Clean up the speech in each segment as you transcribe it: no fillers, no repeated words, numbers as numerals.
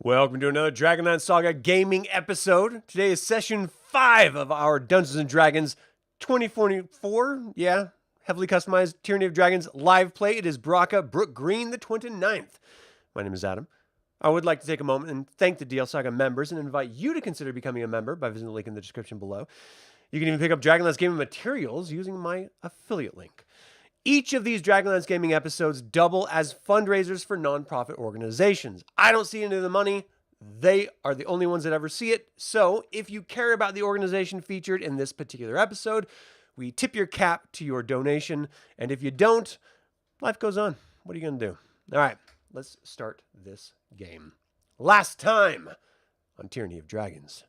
Welcome to another DragonLance Saga gaming episode. Today is session 5 of our Dungeons & Dragons 2024, heavily customized Tyranny of Dragons live play. It is Brook Green the 29th. My name is Adam. I would like to take a moment and thank the DL Saga members and invite you to consider becoming a member by visiting the link in the description below. You can even pick up DragonLance gaming materials using my affiliate link. Each of these DragonLance Gaming episodes double as fundraisers for nonprofit organizations. I don't see any of the money. They are the only ones that ever see it. So if you care about the organization featured in this particular episode, we tip your cap to your donation. And if you don't, life goes on. What are you going to do? All right, let's start this game. Last time on Tyranny of Dragons,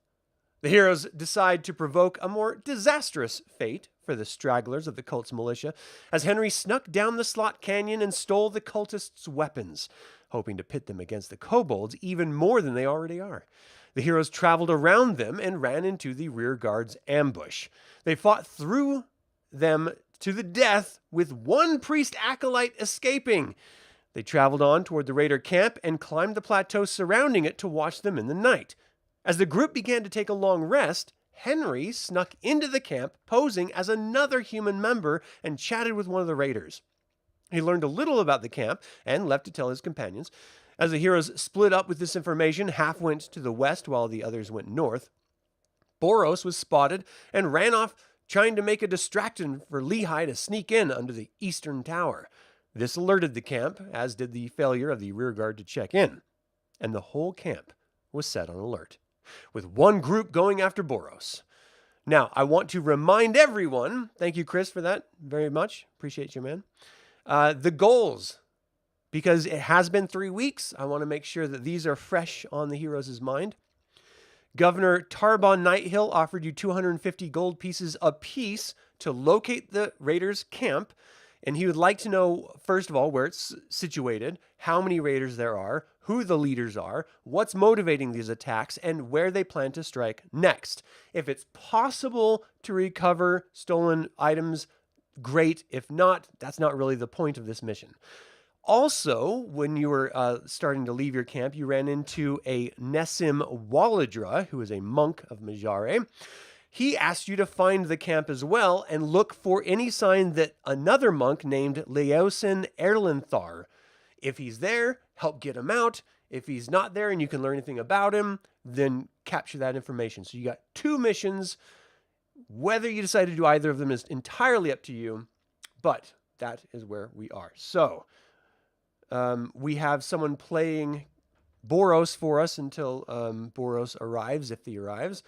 the heroes decide to provoke a more disastrous fate for the stragglers of the cult's militia, as Henry snuck down the slot canyon and stole the cultists' weapons, hoping to pit them against the kobolds even more than they already are. The heroes traveled around them and ran into the rear guard's ambush. They fought through them to the death, with one priest acolyte escaping. They traveled on toward the raider camp and climbed the plateau surrounding it to watch them in the night. As the group began to take a long rest, Henry snuck into the camp, posing as another human member, and chatted with one of the raiders. He learned a little about the camp and left to tell his companions. As the heroes split up with this information, half went to the west while the others went north. Boros was spotted and ran off, trying to make a distraction for Lehi to sneak in under the eastern tower. This alerted the camp, as did the failure of the rearguard to check in, and the whole camp was set on alert, with one group going after Boros. Now, I want to remind everyone, thank you, Chris, for that very much. Appreciate you, man. The goals, because it has been 3 weeks, I want to make sure that these are fresh on the heroes' mind. Governor Tarbon Nighthill offered you 250 gold pieces apiece to locate the raiders' camp, and he would like to know, first of all, where it's situated, how many raiders there are, who the leaders are, what's motivating these attacks, and where they plan to strike next. If it's possible to recover stolen items, great. If not, that's not really the point of this mission. Also, when you were starting to leave your camp, you ran into a Nessim Waladra, who is a monk of Majare. He asked you to find the camp as well and look for any sign that another monk named Leosin Erlenthar. If he's there, help get him out. If he's not there and you can learn anything about him, then capture that information. So you got 2 missions. Whether you decide to do either of them is entirely up to you, but that is where we are. So we have someone playing Boros for us until Boros arrives, if he arrives.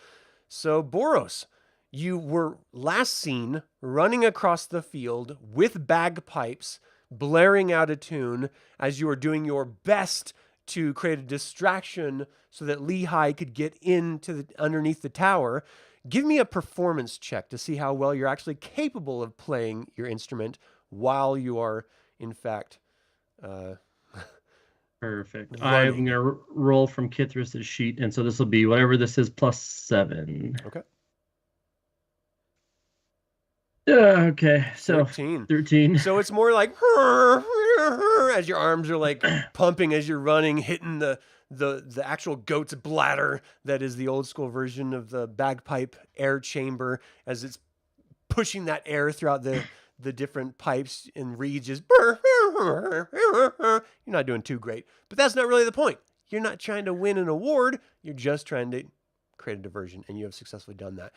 So, Boros, you were last seen running across the field with bagpipes, blaring out a tune as you were doing your best to create a distraction so that Lehi could get into underneath the tower. Give me a performance check to see how well you're actually capable of playing your instrument while you are, in fact, Perfect. running. I'm going to roll from Kithris' sheet, and so this will be whatever this is plus 7. Okay. Okay, so 13. So it's more like as your arms are like pumping as you're running, hitting the actual goat's bladder that is the old school version of the bagpipe air chamber, as it's pushing that air throughout the different pipes and reeds. Just you're not doing too great, but that's not really the point. You're not trying to win an award. You're just trying to create a diversion, and you have successfully done that.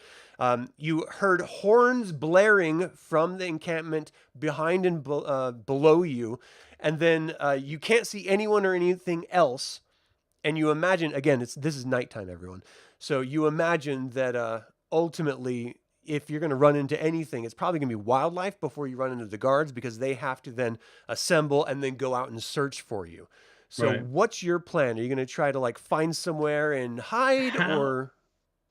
You heard horns blaring from the encampment behind and below you, and then you can't see anyone or anything else. And you imagine, again, this is nighttime, everyone. So you imagine that ultimately, if you're going to run into anything, it's probably going to be wildlife before you run into the guards, because they have to then assemble and then go out and search for you. So Right. What's your plan? Are you going to try to like find somewhere and hide, or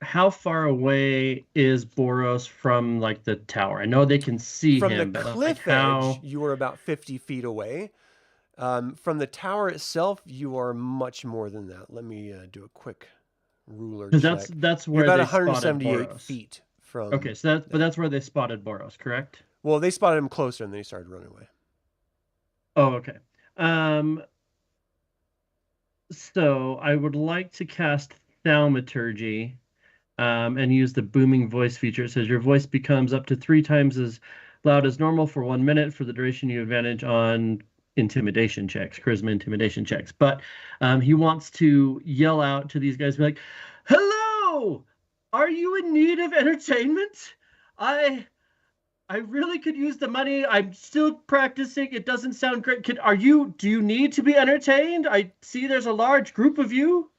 how far away is Boros from like the tower? I know they can see from him, the but cliff like how... edge? You are about 50 feet away. From the tower itself, you are much more than that. Let me do a quick ruler check. That's where you're about they 178 spotted Boros. feet from. Okay, so that's where they spotted Boros, correct? Well, they spotted him closer and then he started running away. Oh, okay. So I would like to cast Thaumaturgy, and use the booming voice feature. It says your voice becomes up to 3 times as loud as normal for 1 minute for the duration you advantage on intimidation checks, charisma intimidation checks. But he wants to yell out to these guys, be like, "Hello! Are you in need of entertainment? I I really could use the money. I'm still practicing. It doesn't sound great. Do you need to be entertained? I see there's a large group of you."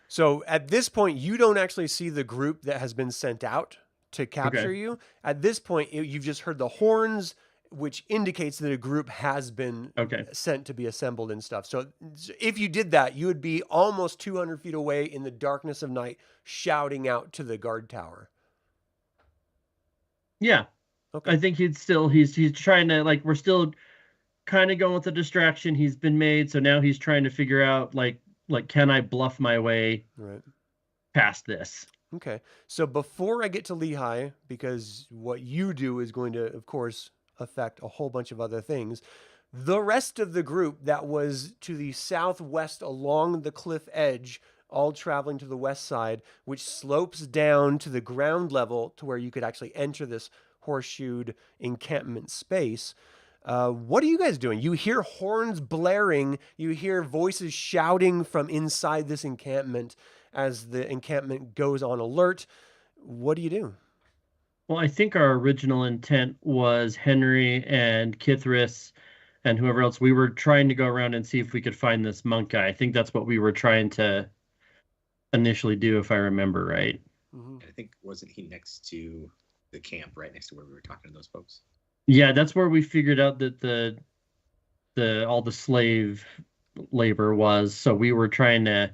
So at this point, you don't actually see the group that has been sent out to capture Okay. you. At this point, you've just heard the horns, which indicates that a group has been Okay. sent to be assembled and stuff. So if you did that, you would be almost 200 feet away in the darkness of night, shouting out to the guard tower. Yeah. Okay. I think he's trying to, like, we're still kind of going with the distraction he's been made, so now he's trying to figure out like can I bluff my way Right. past this? Okay. So before I get to Lehigh, because what you do is going to, of course, affect a whole bunch of other things, the rest of the group that was to the southwest along the cliff edge, all traveling to the west side, which slopes down to the ground level to where you could actually enter this horseshoed encampment space. What are you guys doing? You hear horns blaring, you hear voices shouting from inside this encampment as the encampment goes on alert. What do you do? Well, I think our original intent was Henry and Kithris and whoever else. We were trying to go around and see if we could find this monk guy. I think that's what we were trying to initially do, if I remember right. Mm-hmm. I think, wasn't he next to the camp, right next to where we were talking to those folks? Yeah, that's where we figured out that the all the slave labor was. So we were trying to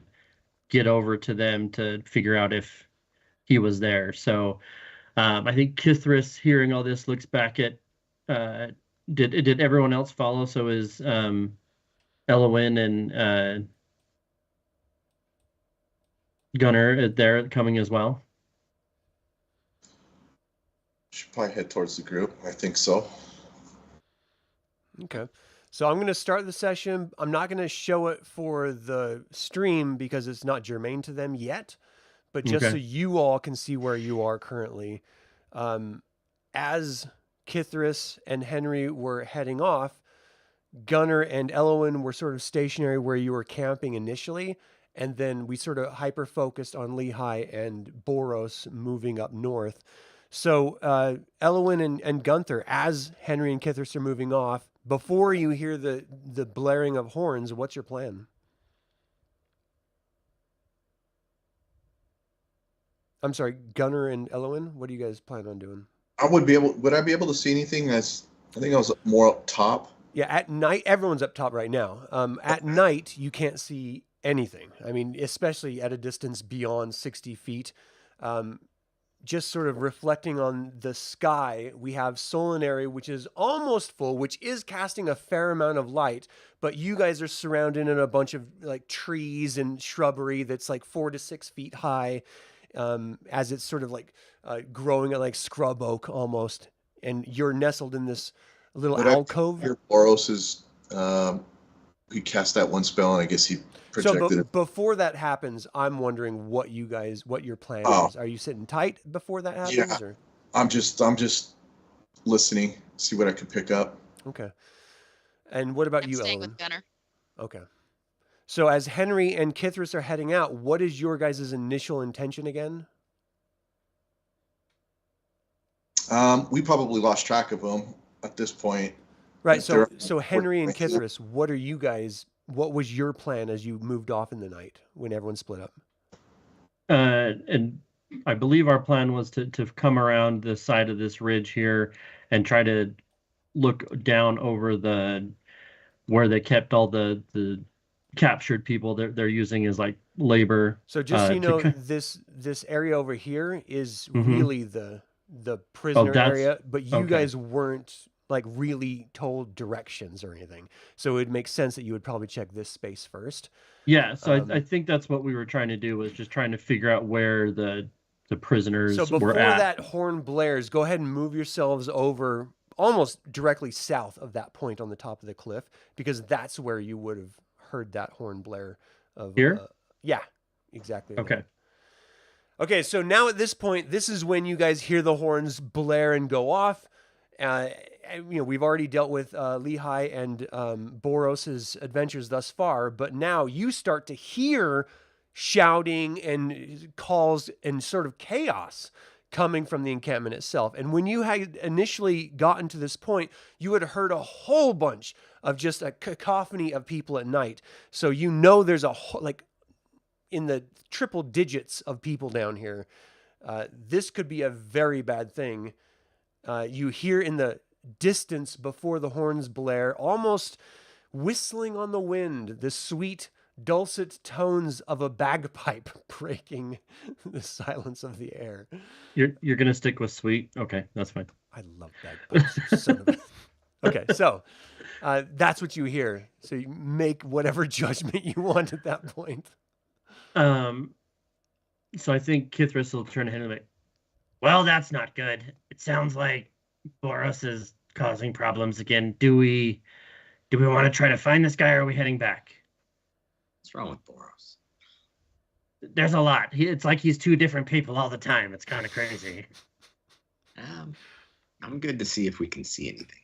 get over to them to figure out if he was there. So I think Kithris, hearing all this, looks back at did everyone else follow? So is Elowyn and Gunnar there coming as well? Should probably head towards the group. I think so. Okay. So I'm going to start the session. I'm not going to show it for the stream because it's not germane to them yet, but just so you all can see where you are currently. As Kithris and Henry were heading off, Gunnar and Elowyn were sort of stationary where you were camping initially, and then we sort of hyper-focused on Lehigh and Boros moving up north. So Elowyn and Gunther, as Henry and Kithris are moving off, before you hear the blaring of horns, what's your plan? I'm sorry, Gunnar and Elowyn, what do you guys plan on doing? Would I be able to see anything? I think I was more up top. Yeah, at night, everyone's up top right now. At night, you can't see anything. I mean, especially at a distance beyond 60 feet. Just sort of reflecting on the sky, we have Solinary, which is almost full, which is casting a fair amount of light, but you guys are surrounded in a bunch of like trees and shrubbery that's like 4 to 6 feet high, as it's sort of like growing at like scrub oak almost, and you're nestled in this little alcove. Here, Boros is he cast that one spell, and I guess he projected it. Before that happens, I'm wondering what your plan is. Are you sitting tight before that happens? Yeah, or? I'm just listening, see what I can pick up. Okay. And what about you, staying Elowyn? with Gunnar. Okay. So as Henry and Kithris are heading out, what is your guys' initial intention again? We probably lost track of them at this point. Right. So Henry and Kithris, what was your plan as you moved off in the night when everyone split up? And I believe our plan was to come around the side of this ridge here and try to look down over where they kept all the captured people they're using as like labor. So just so you know, this area over here is really the prisoner area, but you guys weren't like really told directions or anything. So it would make sense that you would probably check this space first. Yeah, so I think that's what we were trying to do, was just trying to figure out where the prisoners were at. So before that horn blares, go ahead and move yourselves over almost directly south of that point on the top of the cliff, because that's where you would have heard that horn blare Here? Yeah, exactly. Okay. There. Okay, so now at this point, this is when you guys hear the horns blare and go off. We've already dealt with Lehi and Boros' adventures thus far, but now you start to hear shouting and calls and sort of chaos coming from the encampment itself. And when you had initially gotten to this point, you had heard a whole bunch of just a cacophony of people at night. So you know there's in the triple digits of people down here. This could be a very bad thing. You hear in the distance before the horns blare, almost whistling on the wind, the sweet, dulcet tones of a bagpipe breaking the silence of the air. You're gonna stick with sweet? Okay, that's fine. I love bagpipes. You son of a... Okay, so that's what you hear. So you make whatever judgment you want at that point. So I think Kithris will turn to him and be like, well, that's not good. It sounds like Boros is causing problems again. Do we want to try to find this guy, or are we heading back? What's wrong with Boros? There's a lot. It's like he's two different people all the time. It's kind of crazy. I'm good to see if we can see anything.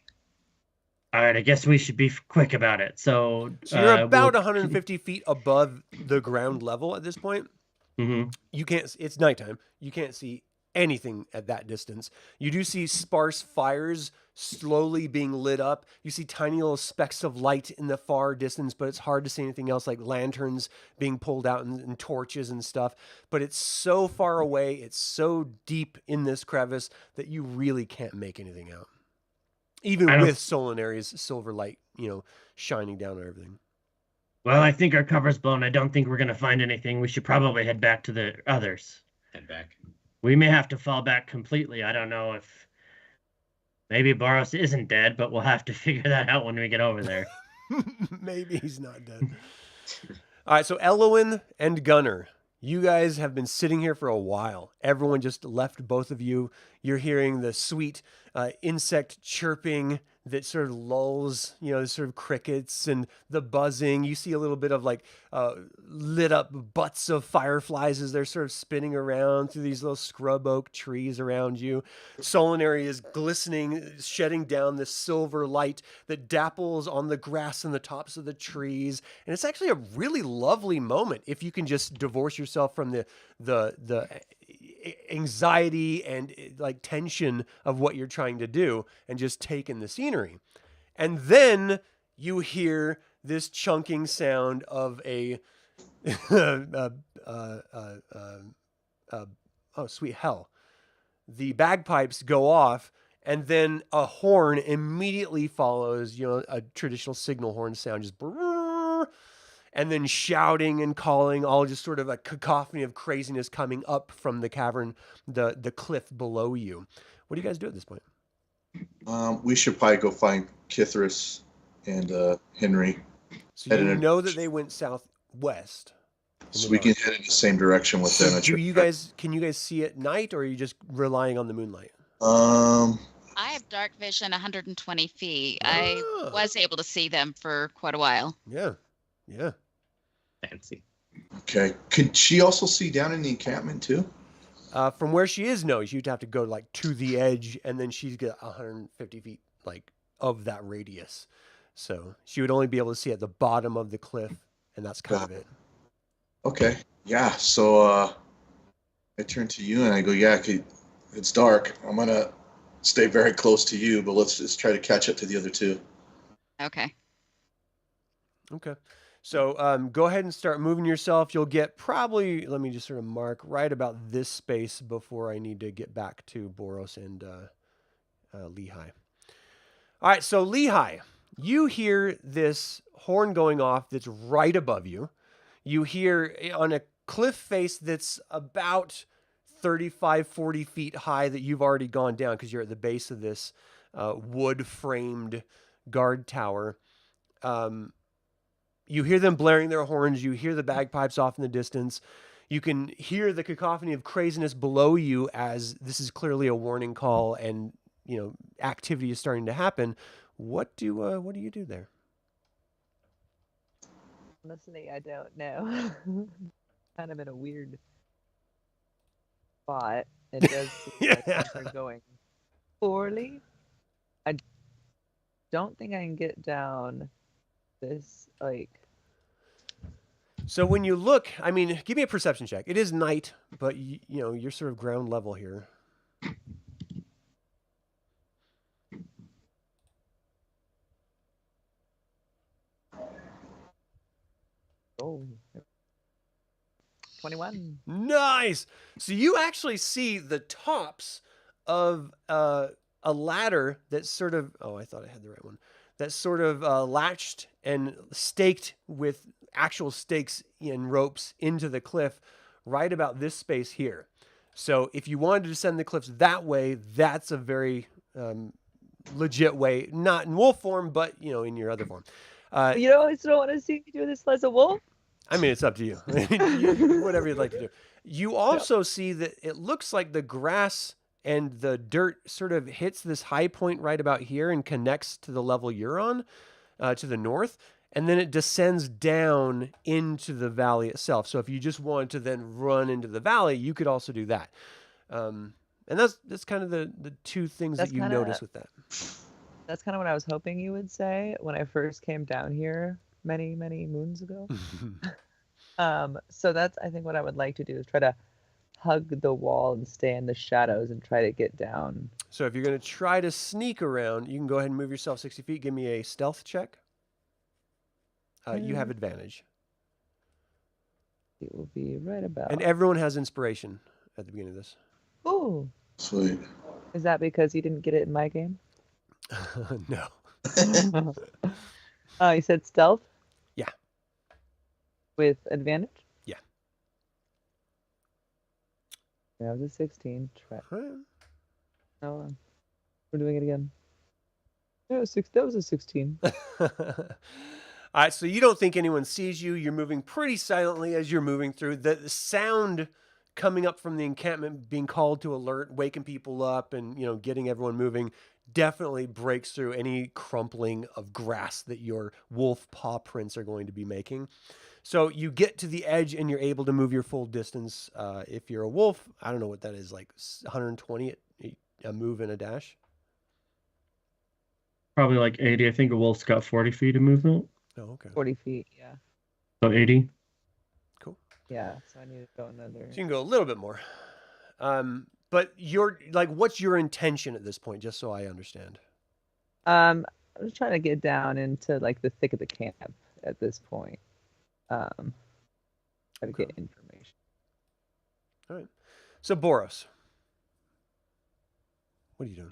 All right, I guess we should be quick about it. So you're about 150 feet above the ground level at this point. Mm-hmm. You can't. It's nighttime. You can't see anything at that distance. You do see sparse fires slowly being lit up. You see tiny little specks of light in the far distance, but it's hard to see anything else, like lanterns being pulled out and torches and stuff. But it's so far away. It's so deep in this crevice that you really can't make anything out. Even with Solinary's silver light, shining down on everything. Well, I think our cover's blown. I don't think we're going to find anything. We should probably head back to the others. Head back. We may have to fall back completely. I don't know if... Maybe Boros isn't dead, but we'll have to figure that out when we get over there. Maybe he's not dead. All right, so Elowyn and Gunnar, you guys have been sitting here for a while. Everyone just left both of you. You're hearing the sweet insect chirping that sort of lulls, sort of crickets and the buzzing. You see a little bit of lit up butts of fireflies as they're sort of spinning around through these little scrub oak trees around you. Solinary is glistening, shedding down this silver light that dapples on the grass and the tops of the trees. And it's actually a really lovely moment if you can just divorce yourself from the anxiety and tension of what you're trying to do and just take in the scenery. And then you hear this chunking sound of oh, sweet hell. The bagpipes go off, and then a horn immediately follows, a traditional signal horn sound, just brrr, and then shouting and calling, all just sort of a cacophony of craziness coming up from the cavern, the cliff below you. What do you guys do at this point? We should probably go find Kithris and Henry. So you know that they went southwest. So we can head in the same direction with them. Can you guys see at night, or are you just relying on the moonlight? I have dark vision 120 feet. I was able to see them for quite a while. Yeah. Fancy. Okay. Could she also see down in the encampment too? From where she is, no. She'd have to go to the edge, and then she's got 150 feet of that radius. So she would only be able to see at the bottom of the cliff, and that's kind of it. Okay. Yeah. So I turn to you and I go, yeah, it's dark. I'm gonna stay very close to you, but let's just try to catch up to the other two. Okay. So go ahead and start moving yourself. You'll get probably, let me just sort of mark right about this space before I need to get back to Boros and Lehi. All right, so Lehi, you hear this horn going off that's right above you. You hear on a cliff face that's about 35, 40 feet high that you've already gone down because you're at the base of this wood-framed guard tower. You hear them blaring their horns. You hear the bagpipes off in the distance. You can hear the cacophony of craziness below you as this is clearly a warning call and, activity is starting to happen. What do you do there? Honestly, I don't know. Kind of in a weird spot. It does seem like Yeah. things are going poorly. I don't think I can get down this, like... So when you look, I mean, give me a perception check. It is night, but you're sort of ground level here. Oh. 21. Nice. So you actually see the tops of a ladder that's sort of, oh, I thought I had the right one. That's sort of latched and staked with actual stakes and ropes into the cliff right about this space here. So if you wanted to descend the cliffs that way, that's a very legit way, not in wolf form, but in your other form. You don't want to see me do this as a wolf? I mean, it's up to you. Whatever you'd like to do. You also see that it looks like the grass and the dirt sort of hits this high point right about here and connects to the level you're on, to the north, and then it descends down into the valley itself. So if you just wanted to then run into the valley, you could also do that. And that's kind of the two things that you notice with that. That's kind of what I was hoping you would say when I first came down here many, many moons ago. So that's, I think, what I would like to do is try to hug the wall and stay in the shadows and try to get down. So if you're going to try to sneak around, you can go ahead and move yourself 60 feet. Give me a stealth check. You have advantage. It will be right about... And everyone has inspiration at the beginning of this. Oh, Sweet. is that because you didn't get it in my game? No. Oh, you said stealth? Yeah. With advantage? Yeah. That was a 16. Right. Oh, we're doing it again. That was a 16. All right, so you don't think anyone sees you. You're moving pretty silently as you're moving through. The sound coming up from the encampment, being called to alert, waking people up, and getting everyone moving, definitely breaks through any crumpling of grass that your wolf paw prints are going to be making. So you get to the edge and you're able to move your full distance. If you're a wolf, I don't know what that is, like 120 a move and a dash. Probably like 80. I think a wolf's got 40 feet of movement. Oh, okay. 40 feet, yeah. So 80. Cool. Yeah, so I need to go another... So you can go a little bit more. But what's your intention at this point, just so I understand? I'm just trying to get down into like the thick of the camp at this point. Try to get information. All right. So Boros, what are you doing?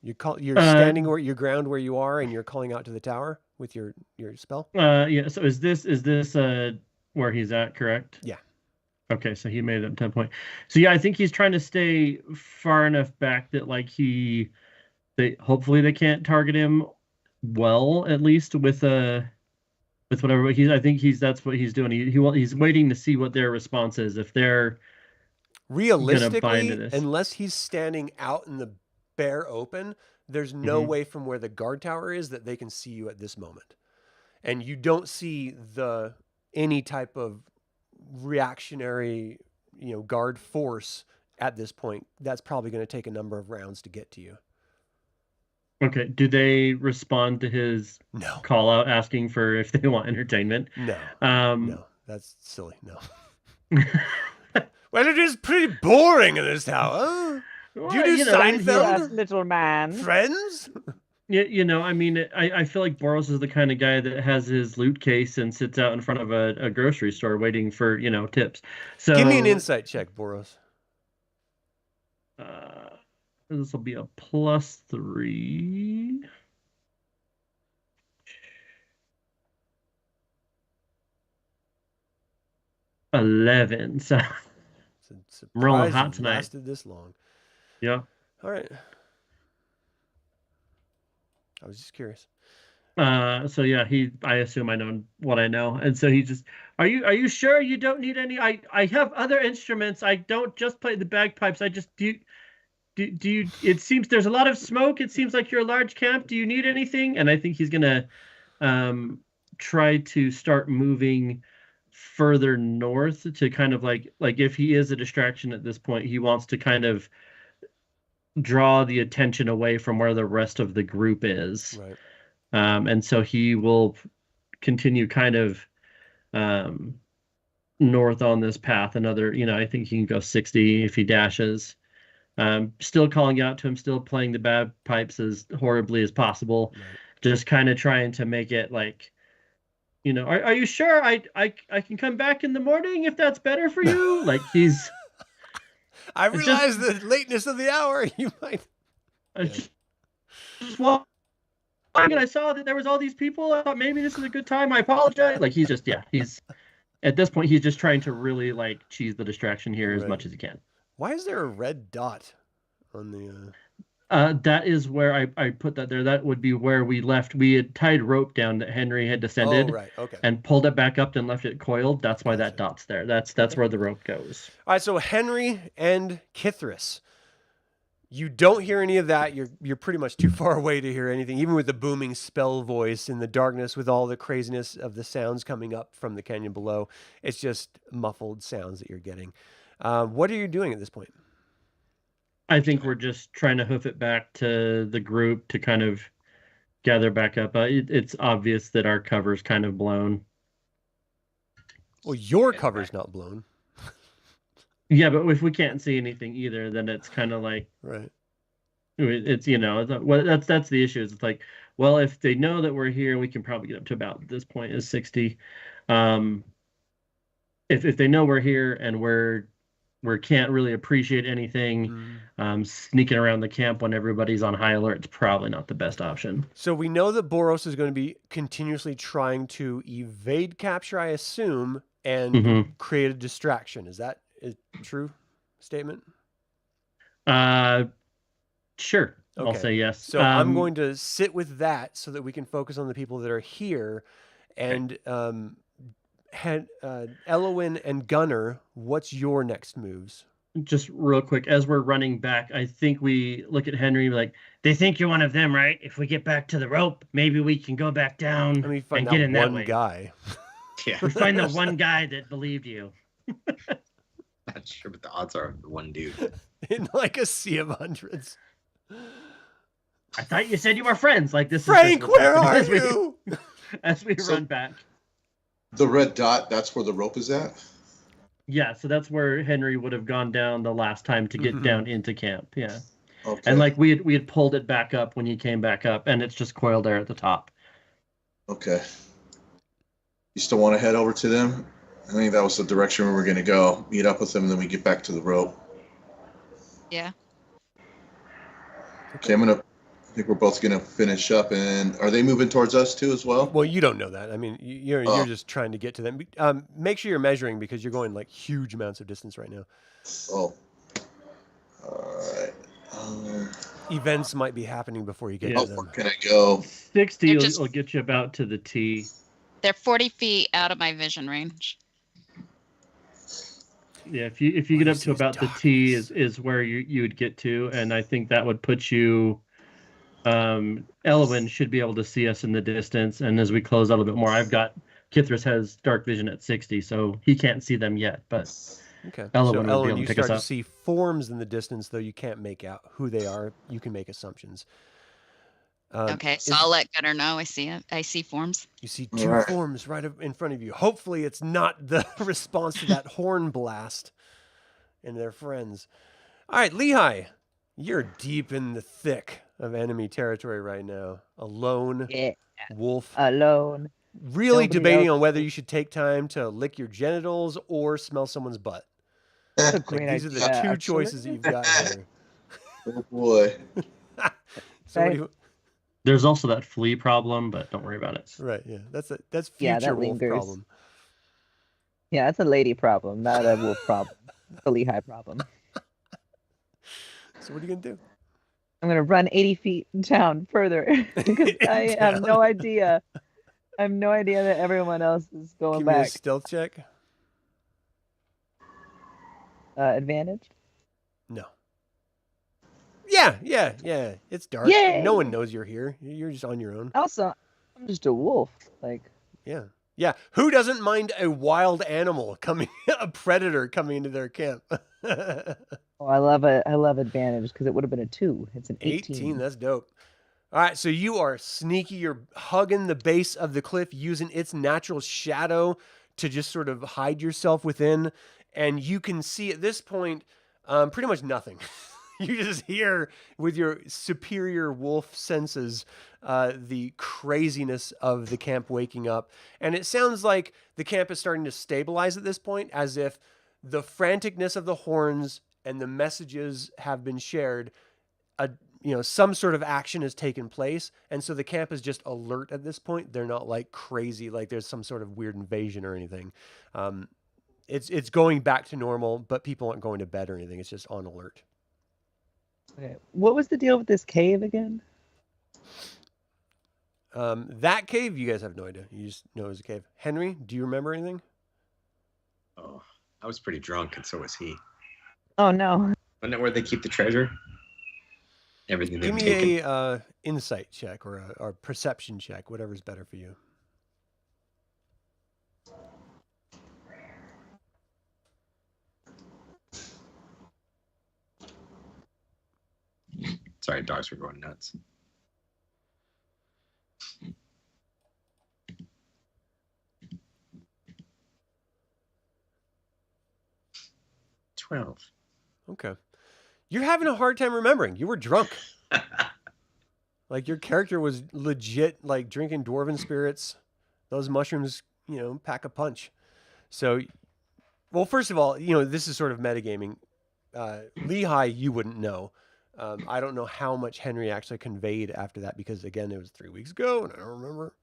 You're standing where your ground where you are, and you're calling out to the tower with your spell. Yeah. So is this where he's at? Correct. Yeah. Okay, so he made it up 10 point. So yeah, I think he's trying to stay far enough back that hopefully they can't target him well, at least with whatever. I think that's what he's doing. He's waiting to see what their response is. If they're realistically, unless he's standing out in the bare open, there's no way from where the guard tower is that they can see you at this moment, and you don't see any type of reactionary guard force at this point. That's probably going to take a number of rounds to get to you. Okay. Do they respond to his call out asking for if they want entertainment? No. No, that's silly. No. Well, it is pretty boring in this tower. Well, do you do Seinfeld? Little man. Friends? Yeah, I mean, I feel like Boros is the kind of guy that has his loot case and sits out in front of a grocery store waiting for, tips. So give me an insight check, Boros. This will be a +3. $11. So I'm rolling hot tonight. Lasted this long. Yeah. All right. I was just curious. So yeah, I assume I know what I know. And so he just, are you sure you don't need any? I have other instruments. I don't just play the bagpipes. I just do you, it seems there's a lot of smoke. It seems like you're a large camp. Do you need anything? And I think he's going to try to start moving further north to kind of like if he is a distraction at this point, he wants to kind of draw the attention away from where the rest of the group is. Right. And so he will continue kind of north on this path. Another, I think he can go 60 if he dashes. Still calling out to him, still playing the bagpipes as horribly as possible. Right. Just kind of trying to make it like, are you sure I can come back in the morning if that's better for you? Like he's... I realize the lateness of the hour. You might... Well, and I saw that there was all these people. I thought maybe this is a good time. I apologize. Like he's just, he's... At this point, he's just trying to really like cheese the distraction here as much as he can. Why is there a red dot on the... That is where I put that there. That would be where we left. We had tied rope down that Henry had descended and pulled it back up and left it coiled. That's why that dot's there. That's where the rope goes. All right, so Henry and Kithris. You don't hear any of that. You're pretty much too far away to hear anything, even with the booming spell voice in the darkness with all the craziness of the sounds coming up from the canyon below. It's just muffled sounds that you're getting. What are you doing at this point? I think we're just trying to hoof it back to the group to kind of gather back up. It's obvious that our cover's kind of blown. Well, your cover's not blown. Yeah, but if we can't see anything either, then it's kind of like... Right. It's, that's the issue. It's like, well, if they know that we're here, we can probably get up to about this point is 60. If they know we're here and we can't really appreciate anything, sneaking around the camp when everybody's on high alert, it's probably not the best option. So we know that Boros is going to be continuously trying to evade capture, I assume, and create a distraction. Is that a true statement? Sure. Okay. I'll say yes. So I'm going to sit with that so that we can focus on the people that are here. And Elowyn and Gunnar, what's your next moves? Just real quick, as we're running back, I think we look at Henry like, they think you're one of them, right? If we get back to the rope, maybe we can go back down Let me find and get in that one way. guy. Yeah. We find the one guy that believed you. Not sure, but the odds are the one dude. In like a sea of hundreds. I thought you said you were friends. Like this. Frank, where are you? As we run back. The red dot, that's where the rope is at? Yeah, so that's where Henry would have gone down the last time to get down into camp. Yeah. Okay. And like we had pulled it back up when he came back up, and it's just coiled there at the top. Okay. You still want to head over to them? I think that was the direction we were going to go. Meet up with them, and then we get back to the rope. Yeah. Okay, I think we're both going to finish up. And are they moving towards us too as well? Well, you don't know that. I mean, you're just trying to get to them. Make sure you're measuring because you're going like huge amounts of distance right now. Oh. All right. Events might be happening before you get to them. Where can I go? 60 will get you about to the T. They're 40 feet out of my vision range. Yeah, if you get up to about the T is where you would get to, and I think that would put you. Elowyn should be able to see us in the distance, and as we close out a little bit more, Kithris has dark vision at 60, so he can't see them yet, but Okay. Elowyn So will be able to you pick us start up. to see forms in the distance, though you can't make out who they are. You can make assumptions. Okay, so I'll let Gunnar know. I see it. I see forms. You see two forms right in front of you. Hopefully, it's not the response to that horn blast and their friends. All right, Lehigh, you're deep in the thick of enemy territory right now. Alone, wolf. Alone. Really Nobody debating else. on whether you should take time to lick your genitals or smell someone's butt. That's a Like, great these are the idea, two actually. choices that you've got here. Oh boy. So what do you, There's also that flea problem, but don't worry about it. right, yeah, that's future Yeah, that wolf lingers. problem. Yeah, that's a lady problem, not a wolf problem. It's a Lehigh problem. So what are you gonna do? I'm gonna run 80 feet down further because I have no idea. I have no idea that everyone else is going Give me a back. stealth check. Advantage? No. Yeah. It's dark. Yay! No one knows you're here. You're just on your own. Also, I'm just a wolf. Like, Yeah. Yeah. Who doesn't mind a wild animal coming, a predator coming into their camp? Oh, I love advantage because it would have been a 2. It's an 18. That's dope. All right, so you are sneaky. You're hugging the base of the cliff, using its natural shadow to just sort of hide yourself within. And you can see at this point pretty much nothing. You just hear with your superior wolf senses the craziness of the camp waking up. And it sounds like the camp is starting to stabilize at this point, as if the franticness of the horns and the messages have been shared. Some sort of action has taken place. And so the camp is just alert at this point. They're not like crazy, like there's some sort of weird invasion or anything. It's going back to normal, but people aren't going to bed or anything. It's just on alert. Okay. What was the deal with this cave again? That cave, you guys have no idea. You just know it was a cave. Henry, do you remember anything? Oh, I was pretty drunk, and so was he. Oh no. Wasn't it where they keep the treasure? Everything Give they've me taken. a insight check or a perception check, whatever's better for you. Sorry, dogs were going nuts. $12. Okay. You're having a hard time remembering. You were drunk. Like your character was legit like drinking dwarven spirits. Those mushrooms, pack a punch. So, well, first of all, this is sort of metagaming. Lehigh, you wouldn't know. I don't know how much Henry actually conveyed after that because, again, it was 3 weeks ago and I don't remember.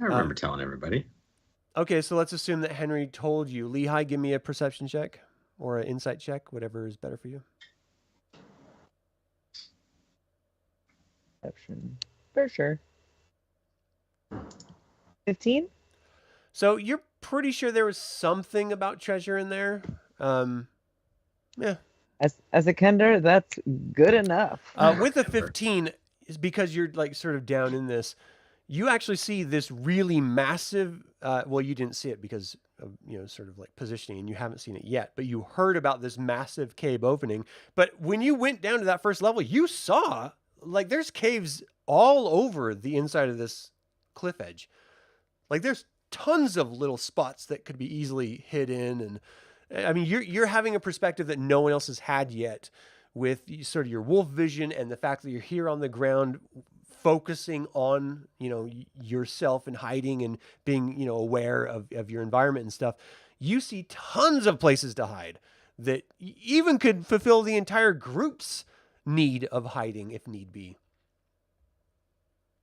I remember telling everybody. Okay, so let's assume that Henry told you. Lehigh, give me a perception check or an insight check, whatever is better for you. Perception. For sure. 15? So you're pretty sure there was something about treasure in there. Yeah. As a Kender, that's good enough. With a 15, is because you're like sort of down in this. You actually see this really massive. Well, you didn't see it because of sort of like positioning, and you haven't seen it yet. But you heard about this massive cave opening. But when you went down to that first level, you saw like there's caves all over the inside of this cliff edge. Like there's tons of little spots that could be easily hidden, and I mean you're having a perspective that no one else has had yet, with sort of your wolf vision and the fact that you're here on the ground, focusing on yourself and hiding and being aware of your environment and stuff. You see tons of places to hide that even could fulfill the entire group's need of hiding if need be.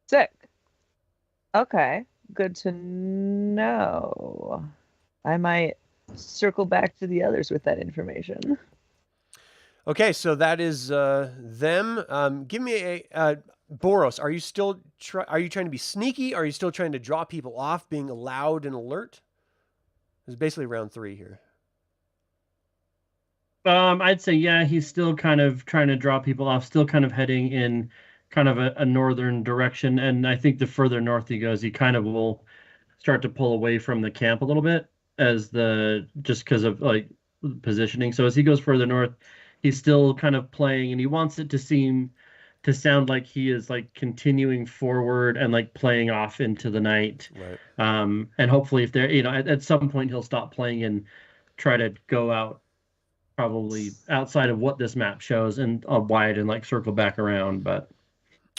Sick. Okay. Good to know. I might circle back to the others with that information. Okay, so that is them. Give me a Boros. Are you still are you trying to be sneaky? Or are you still trying to draw people off, being loud and alert? It's basically round 3 here. I'd say yeah, he's still kind of trying to draw people off, still kind of heading in kind of a northern direction, and I think the further north he goes, he kind of will start to pull away from the camp a little bit just because of like positioning. So as he goes further north, he's still kind of playing, and he wants it to sound like he is like continuing forward and like playing off into the night. Right. And hopefully if there, at some point he'll stop playing and try to go out probably outside of what this map shows and wide and like circle back around. But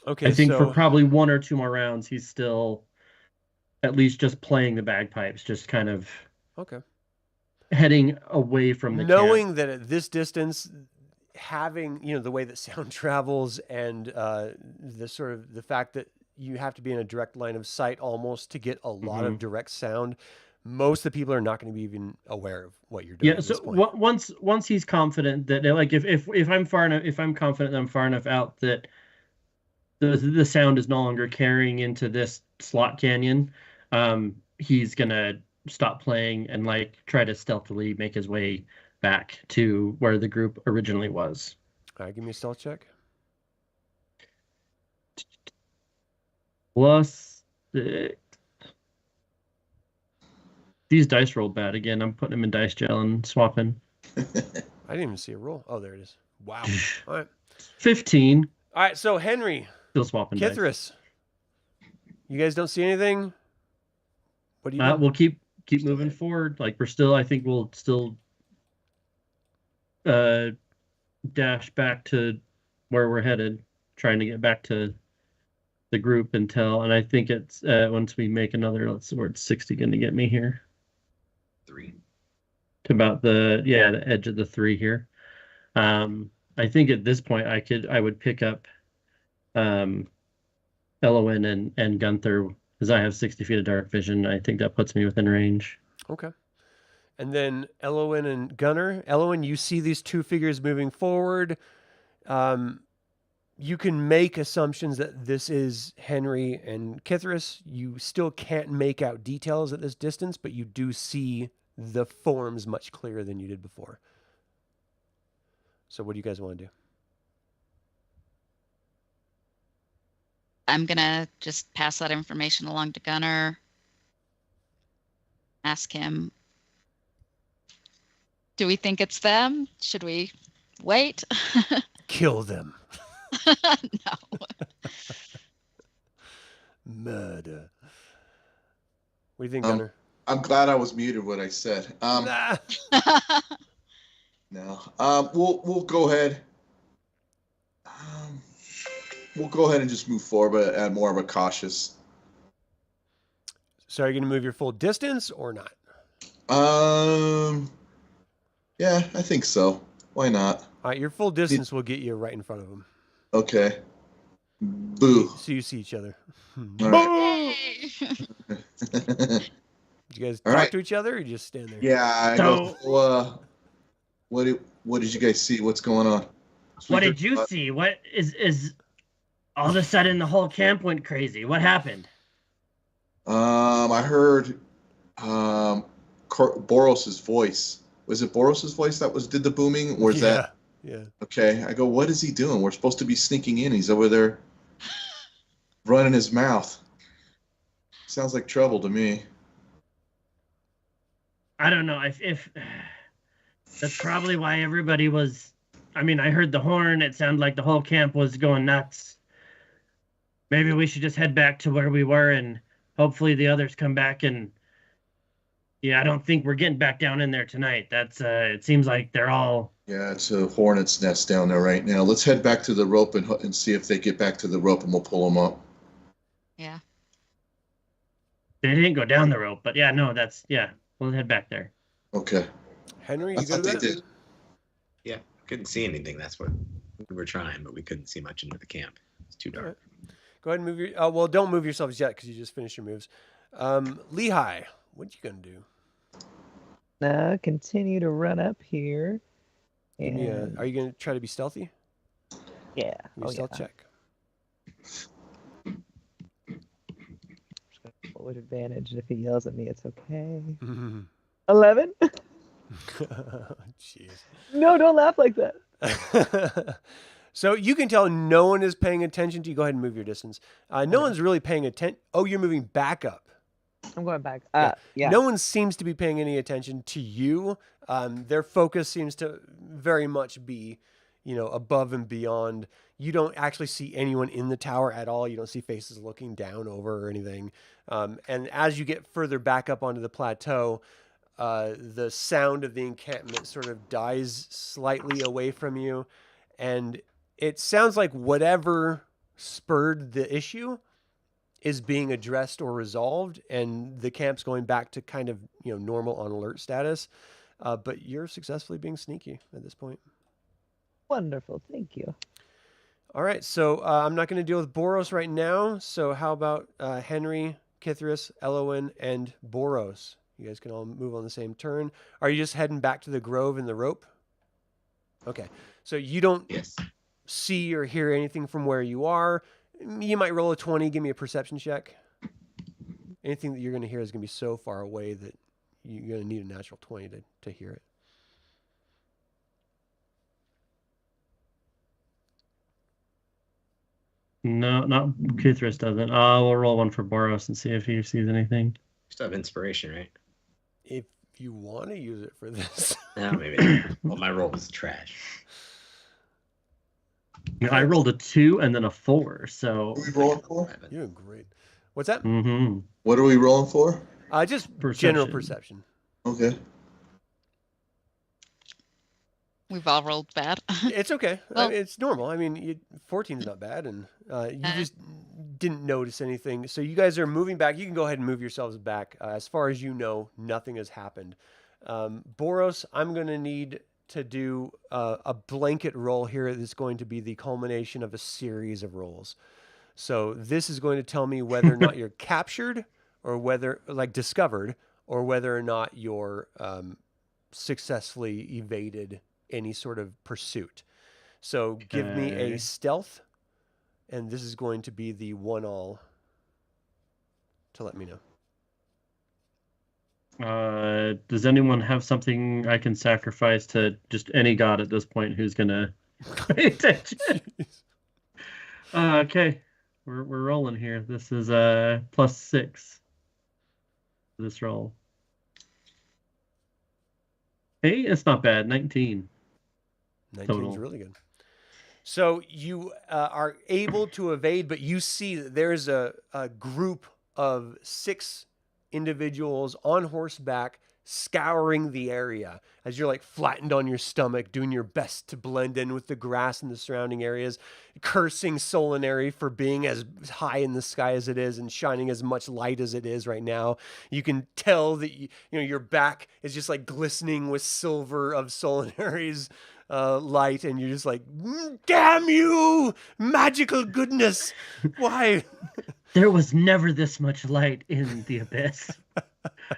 okay, I think for probably 1 or 2 more rounds, he's still at least just playing the bagpipes, just kind of heading away from the knowing that at this distance, having the way that sound travels and the fact that you have to be in a direct line of sight almost to get a lot of direct sound. Most of the people are not going to be even aware of what you're doing. Yeah. So once he's confident that like if I'm far enough, if I'm confident that I'm far enough out that the sound is no longer carrying into this slot canyon, he's gonna stop playing and like try to stealthily make his way back to where the group originally was. All right, give me a stealth check. +6. These dice roll bad again. I'm putting them in dice gel and swapping. I didn't even see a roll. Oh, there it is. Wow. All right. 15. All right. So Henry, Still swapping dice. Kithris, you guys don't see anything? What do you do? We'll keep moving forward. Like I think we'll still dash back to where we're headed, trying to get back to the group and I think it's once we make another, let's see where it's 60 going to get me here. 3. To about the edge of the 3 here. I think at this point I would pick up Elowyn and Gunther, because I have 60 feet of dark vision. I think that puts me within range. Okay. And then Elowyn and Gunnar. Elowyn, you see these two figures moving forward. You can make assumptions that this is Henry and Kithris. You still can't make out details at this distance, but you do see the forms much clearer than you did before. So what do you guys want to do? I'm going to just pass that information along to Gunnar. Ask him, do we think it's them? Should we wait? Kill them. No. Murder. What do you think, Gunnar? I'm glad I was muted what I said. Nah. No. We'll go ahead. We'll go ahead and just move forward, but at more of a cautious. So are you going to move your full distance or not? Yeah, I think so. Why not? All right, your full distance will get you right in front of them. Okay. Boo. So you see each other. All right. Yay! Did you guys All talk right. to each other or you just stand there? Yeah, I go, what did you guys see? What's going on? What did you see? What is all of a sudden the whole camp went crazy? What happened? I heard Boros's voice. Was it Boros's voice that did the booming, or is that? Yeah. Okay. I go, what is he doing? We're supposed to be sneaking in. He's over there running his mouth. Sounds like trouble to me. I don't know if that's probably why everybody was. I mean, I heard the horn. It sounded like the whole camp was going nuts. Maybe we should just head back to where we were, and hopefully the others come back. And yeah, I don't think we're getting back down in there tonight. That's it seems like they're all. Yeah, it's a hornet's nest down there right now. Let's head back to the rope and see if they get back to the rope, and we'll pull them up. Yeah. They didn't go down the rope, but we'll head back there. Okay. Henry, I you thought good they with that? did. Yeah, couldn't see anything. That's what we were trying, but we couldn't see much into the camp. It's too dark. All right. Go ahead and move your. Well, don't move yourselves yet because you just finished your moves. Lehigh, what you gonna do? Continue to run up here. Give me And are you gonna try to be stealthy? yeah. Give me a stealth check. Roll with advantage. If he yells at me, it's okay. 11? Jeez. No, don't laugh like that. So you can tell no one is paying attention to you. Go ahead and move your distance. No one's really paying attention. Oh, you're moving back up. I'm going back. Yeah. No one seems to be paying any attention to you. Their focus seems to very much be, above and beyond. You don't actually see anyone in the tower at all. You don't see faces looking down over or anything. And as you get further back up onto the plateau, the sound of the encampment sort of dies slightly away from you. And it sounds like whatever spurred the issue is being addressed or resolved, and the camp's going back to kind of normal on alert status. But you're successfully being sneaky at this point. Wonderful. Thank you. All right, so I'm not going to deal with Boros right now. So how about Henry, Kithris, Elowyn, and Boros? You guys can all move on the same turn. Are you just heading back to the grove and the rope? Okay, so you don't see or hear anything from where you are. You might roll a 20. Give me a perception check. Anything that you're going to hear is going to be so far away that you're going to need a natural 20 to hear it. No, not Kuthris doesn't. We'll roll one for Boros and see if he sees anything. You still have inspiration, right? If you want to use it for this. No, maybe not. Well, my roll was trash. I rolled a 2 and then a 4, so. What are we rolling for? You're doing great. What's that? Mm-hmm. What are we rolling for? Just general perception. Okay. We've all rolled bad. It's okay. Well- It's normal. I mean, 14 is not bad, and you just didn't notice anything. So you guys are moving back. You can go ahead and move yourselves back. As far as you know, nothing has happened. Boros, I'm going to need to do a blanket roll here that's going to be the culmination of a series of rolls. So this is going to tell me whether or not you're captured, or whether, like, discovered, or whether or not you're successfully evaded any sort of pursuit. So give me a Okay. stealth, and this is going to be the 1-all to let me know. Does anyone have something I can sacrifice to just any god at this point who's gonna pay attention? Okay, we're rolling here. This is +6. This roll. Hey, it's not bad. 19. 19's Total. really good. So you are able to evade, but you see that there's a group of 6 individuals on horseback scouring the area as you're like flattened on your stomach, doing your best to blend in with the grass in the surrounding areas, cursing Solinary for being as high in the sky as it is and shining as much light as it is right now. You can tell that your back is just like glistening with silver of Solinary's light, and you're just like, damn you, magical goodness! Why? There was never this much light in the abyss.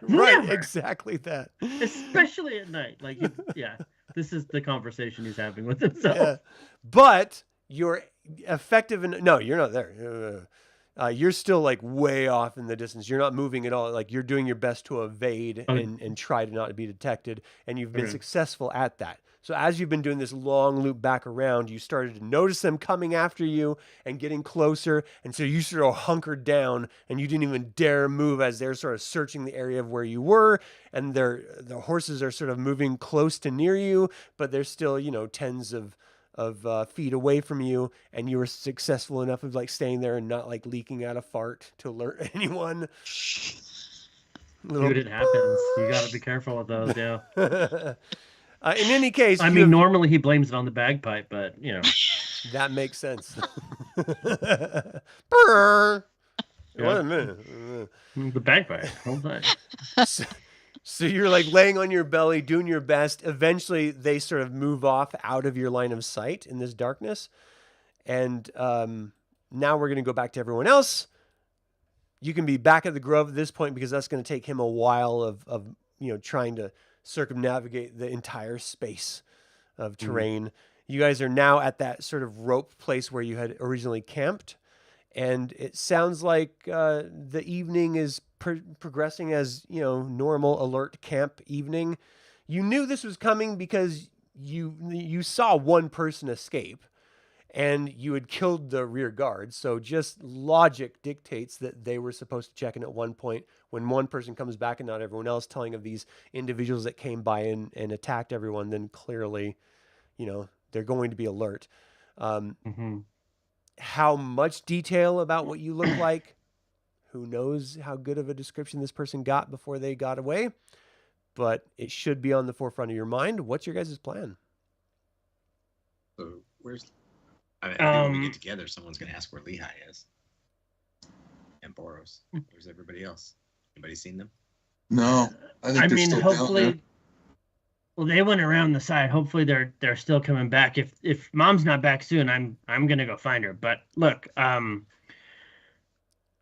Right, Never. exactly that. Especially at night. Like, yeah, this is the conversation he's having with himself. Yeah. But you're effective in. No, you're not there. You're still like way off in the distance. You're not moving at all. Like, you're doing your best to evade Okay. and try to not be detected, and you've been Okay. successful at that. So as you've been doing this long loop back around, you started to notice them coming after you and getting closer. And so you sort of hunkered down, and you didn't even dare move as they're sort of searching the area of where you were. And the horses are sort of moving close to near you, but they're still, tens of feet away from you. And you were successful enough of like staying there and not like leaking out a fart to alert anyone. Dude, it happens. You gotta be careful with those, yeah. In any case, I mean, normally he blames it on the bagpipe, but, that makes sense. Brr. Yeah. Wait a minute. The bagpipe. Hold on. So you're like laying on your belly, doing your best. Eventually, they sort of move off out of your line of sight in this darkness. And now we're going to go back to everyone else. You can be back at the grove at this point because that's going to take him a while of trying to circumnavigate the entire space of terrain. You guys are now at that sort of rope place where you had originally camped, and it sounds like the evening is progressing as normal alert camp evening. You knew this was coming because you saw one person escape, and you had killed the rear guard. So just logic dictates that they were supposed to check in at one point. When one person comes back and not everyone else, telling of these individuals that came by and attacked everyone, then clearly, they're going to be alert. How much detail about what you look like? Who knows how good of a description this person got before they got away? But it should be on the forefront of your mind. What's your guys' plan? So I think when we get together, someone's going to ask where Lehigh is. And Boros. Where's everybody else? Anybody seen them? No, I think they're still down there. hopefully. Well, they went around the side. Hopefully, they're still coming back. If Mom's not back soon, I'm gonna go find her. But look,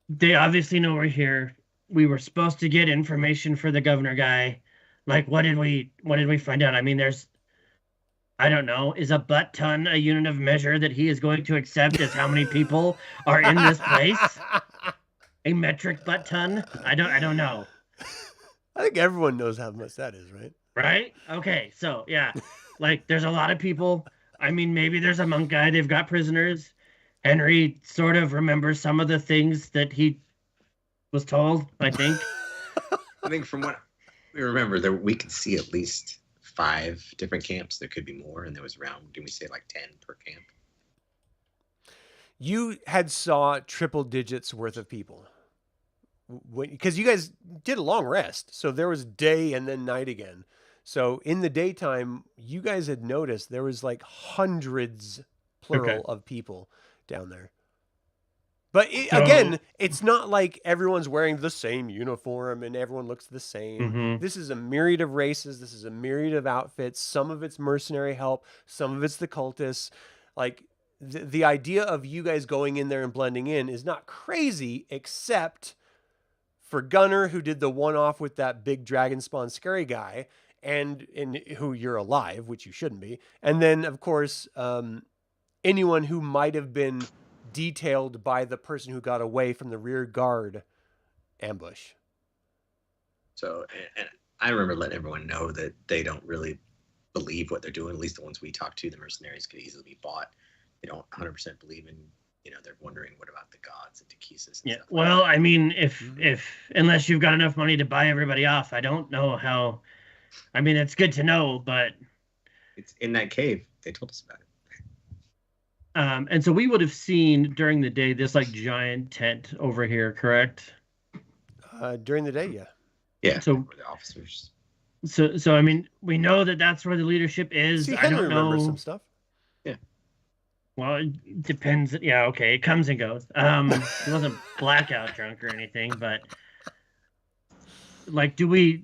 they obviously know we're here. We were supposed to get information for the governor guy. Like, what did we find out? I mean, I don't know. Is a butt ton a unit of measure that he is going to accept as how many people are in this place? A metric butt ton? I don't know. I think everyone knows how much that is, right? Right? Okay, so yeah. Like, there's a lot of people. I mean, maybe there's a monk guy. They've got prisoners. Henry sort of remembers some of the things that he was told, I think. I think from what we remember, there we could see at least 5 different camps. There could be more, and there was around, didn't we say like 10 per camp? You had saw triple digits worth of people. Because you guys did a long rest. So there was day and then night again. So in the daytime, you guys had noticed there was like hundreds, plural, of people down there. But again, it's not like everyone's wearing the same uniform and everyone looks the same. Mm-hmm. This is a myriad of races. This is a myriad of outfits. Some of it's mercenary help. Some of it's the cultists. Like the idea of you guys going in there and blending in is not crazy, except for Gunnar, who did the one-off with that big dragon spawn scary guy, and who you're alive, which you shouldn't be. And then, of course, anyone who might have been detailed by the person who got away from the rear guard ambush. So, and I remember letting everyone know that they don't really believe what they're doing. At least the ones we talked to, the mercenaries could easily be bought. They don't 100% believe in, they're wondering what about the gods and Takesis. Yeah. Well, I mean, if unless you've got enough money to buy everybody off, I don't know how. I mean, it's good to know, but it's in that cave. They told us about it. And so we would have seen during the day this like giant tent over here, correct? During the day, yeah. Yeah. So the officers. So I mean, we know that that's where the leadership is. See, I don't remember know some stuff. Yeah. Well, it depends. Yeah. Okay. It comes and goes. He wasn't blackout drunk or anything, but like, do we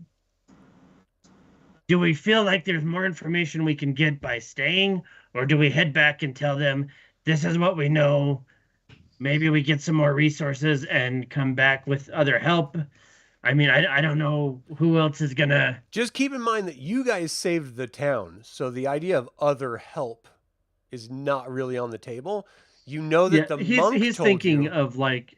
feel like there's more information we can get by staying, or do we head back and tell them this is what we know? Maybe we get some more resources and come back with other help. I mean, I don't know who else is gonna. Just keep in mind that you guys saved the town, so the idea of other help is not really on the table. You know that the monk he's told thinking you. of like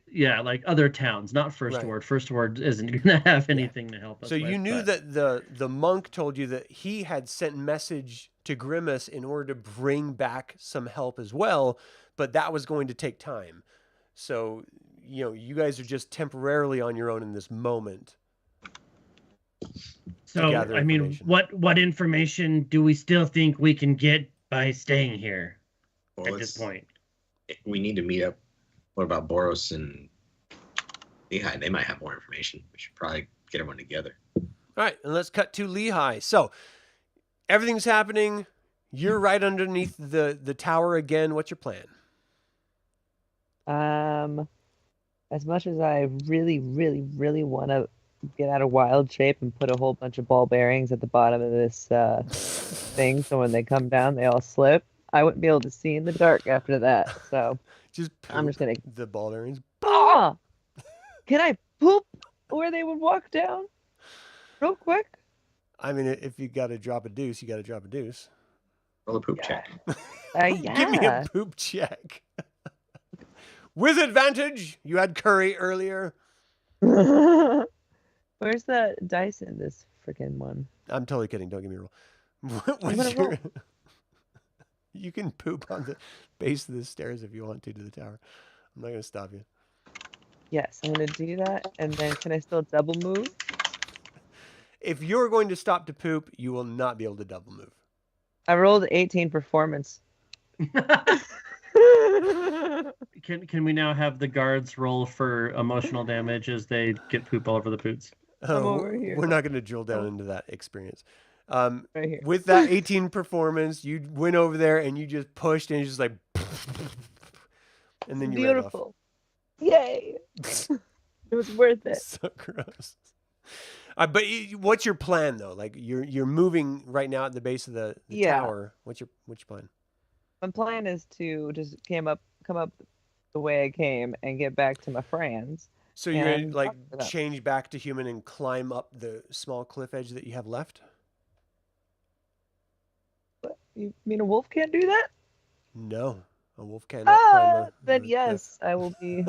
other towns, not First Right. Ward. First Ward isn't gonna have anything to help us. So you with, knew but- that the monk told you that he had sent message to Grimace in order to bring back some help as well, but that was going to take time. So, you guys are just temporarily on your own in this moment. So gather I mean, information. what information do we still think we can get by staying here Well, at this point? We need to meet up. What about Boros and Lehigh? They might have more information. We should probably get everyone together. All right, and let's cut to Lehigh. So, everything's happening. You're right underneath the tower again. What's your plan? As much as I really, really, really want to get out of wild shape and put a whole bunch of ball bearings at the bottom of this thing, so when they come down, they all slip. I wouldn't be able to see in the dark after that. So I'm just gonna. The ball bearings. Ah! Can I poop where they would walk down, real quick? I mean, if you got to drop a deuce, you got to drop a deuce. Roll a poop check. Yeah. Give me a poop check. With advantage. You had curry earlier. Where's the dice in this freaking one? I'm totally kidding. Don't get me wrong. I'm gonna roll. You can poop on the base of the stairs if you want to the tower. I'm not going to stop you. Yes, I'm gonna do that, and then can I still double move? If you're going to stop to poop, you will not be able to double move. I rolled 18 performance. Can we now have the guards roll for emotional damage as they get poop all over the boots? I'm over here. We're not going to drill down into that experience. Right here. With that 18 performance, you went over there and you just pushed and it's just like, and then you ran off. Beautiful. Yay! It was worth it. So gross. But what's your plan though? Like you're moving right now at the base of the Yeah. tower. What's your plan? My plan is to just come up the way I came and get back to my friends. So you're gonna And like talk to them. change back to human and climb up the small cliff edge that you have left? What? You mean a wolf can't do that? No, a wolf cannot climb a Then cliff. yes, I will be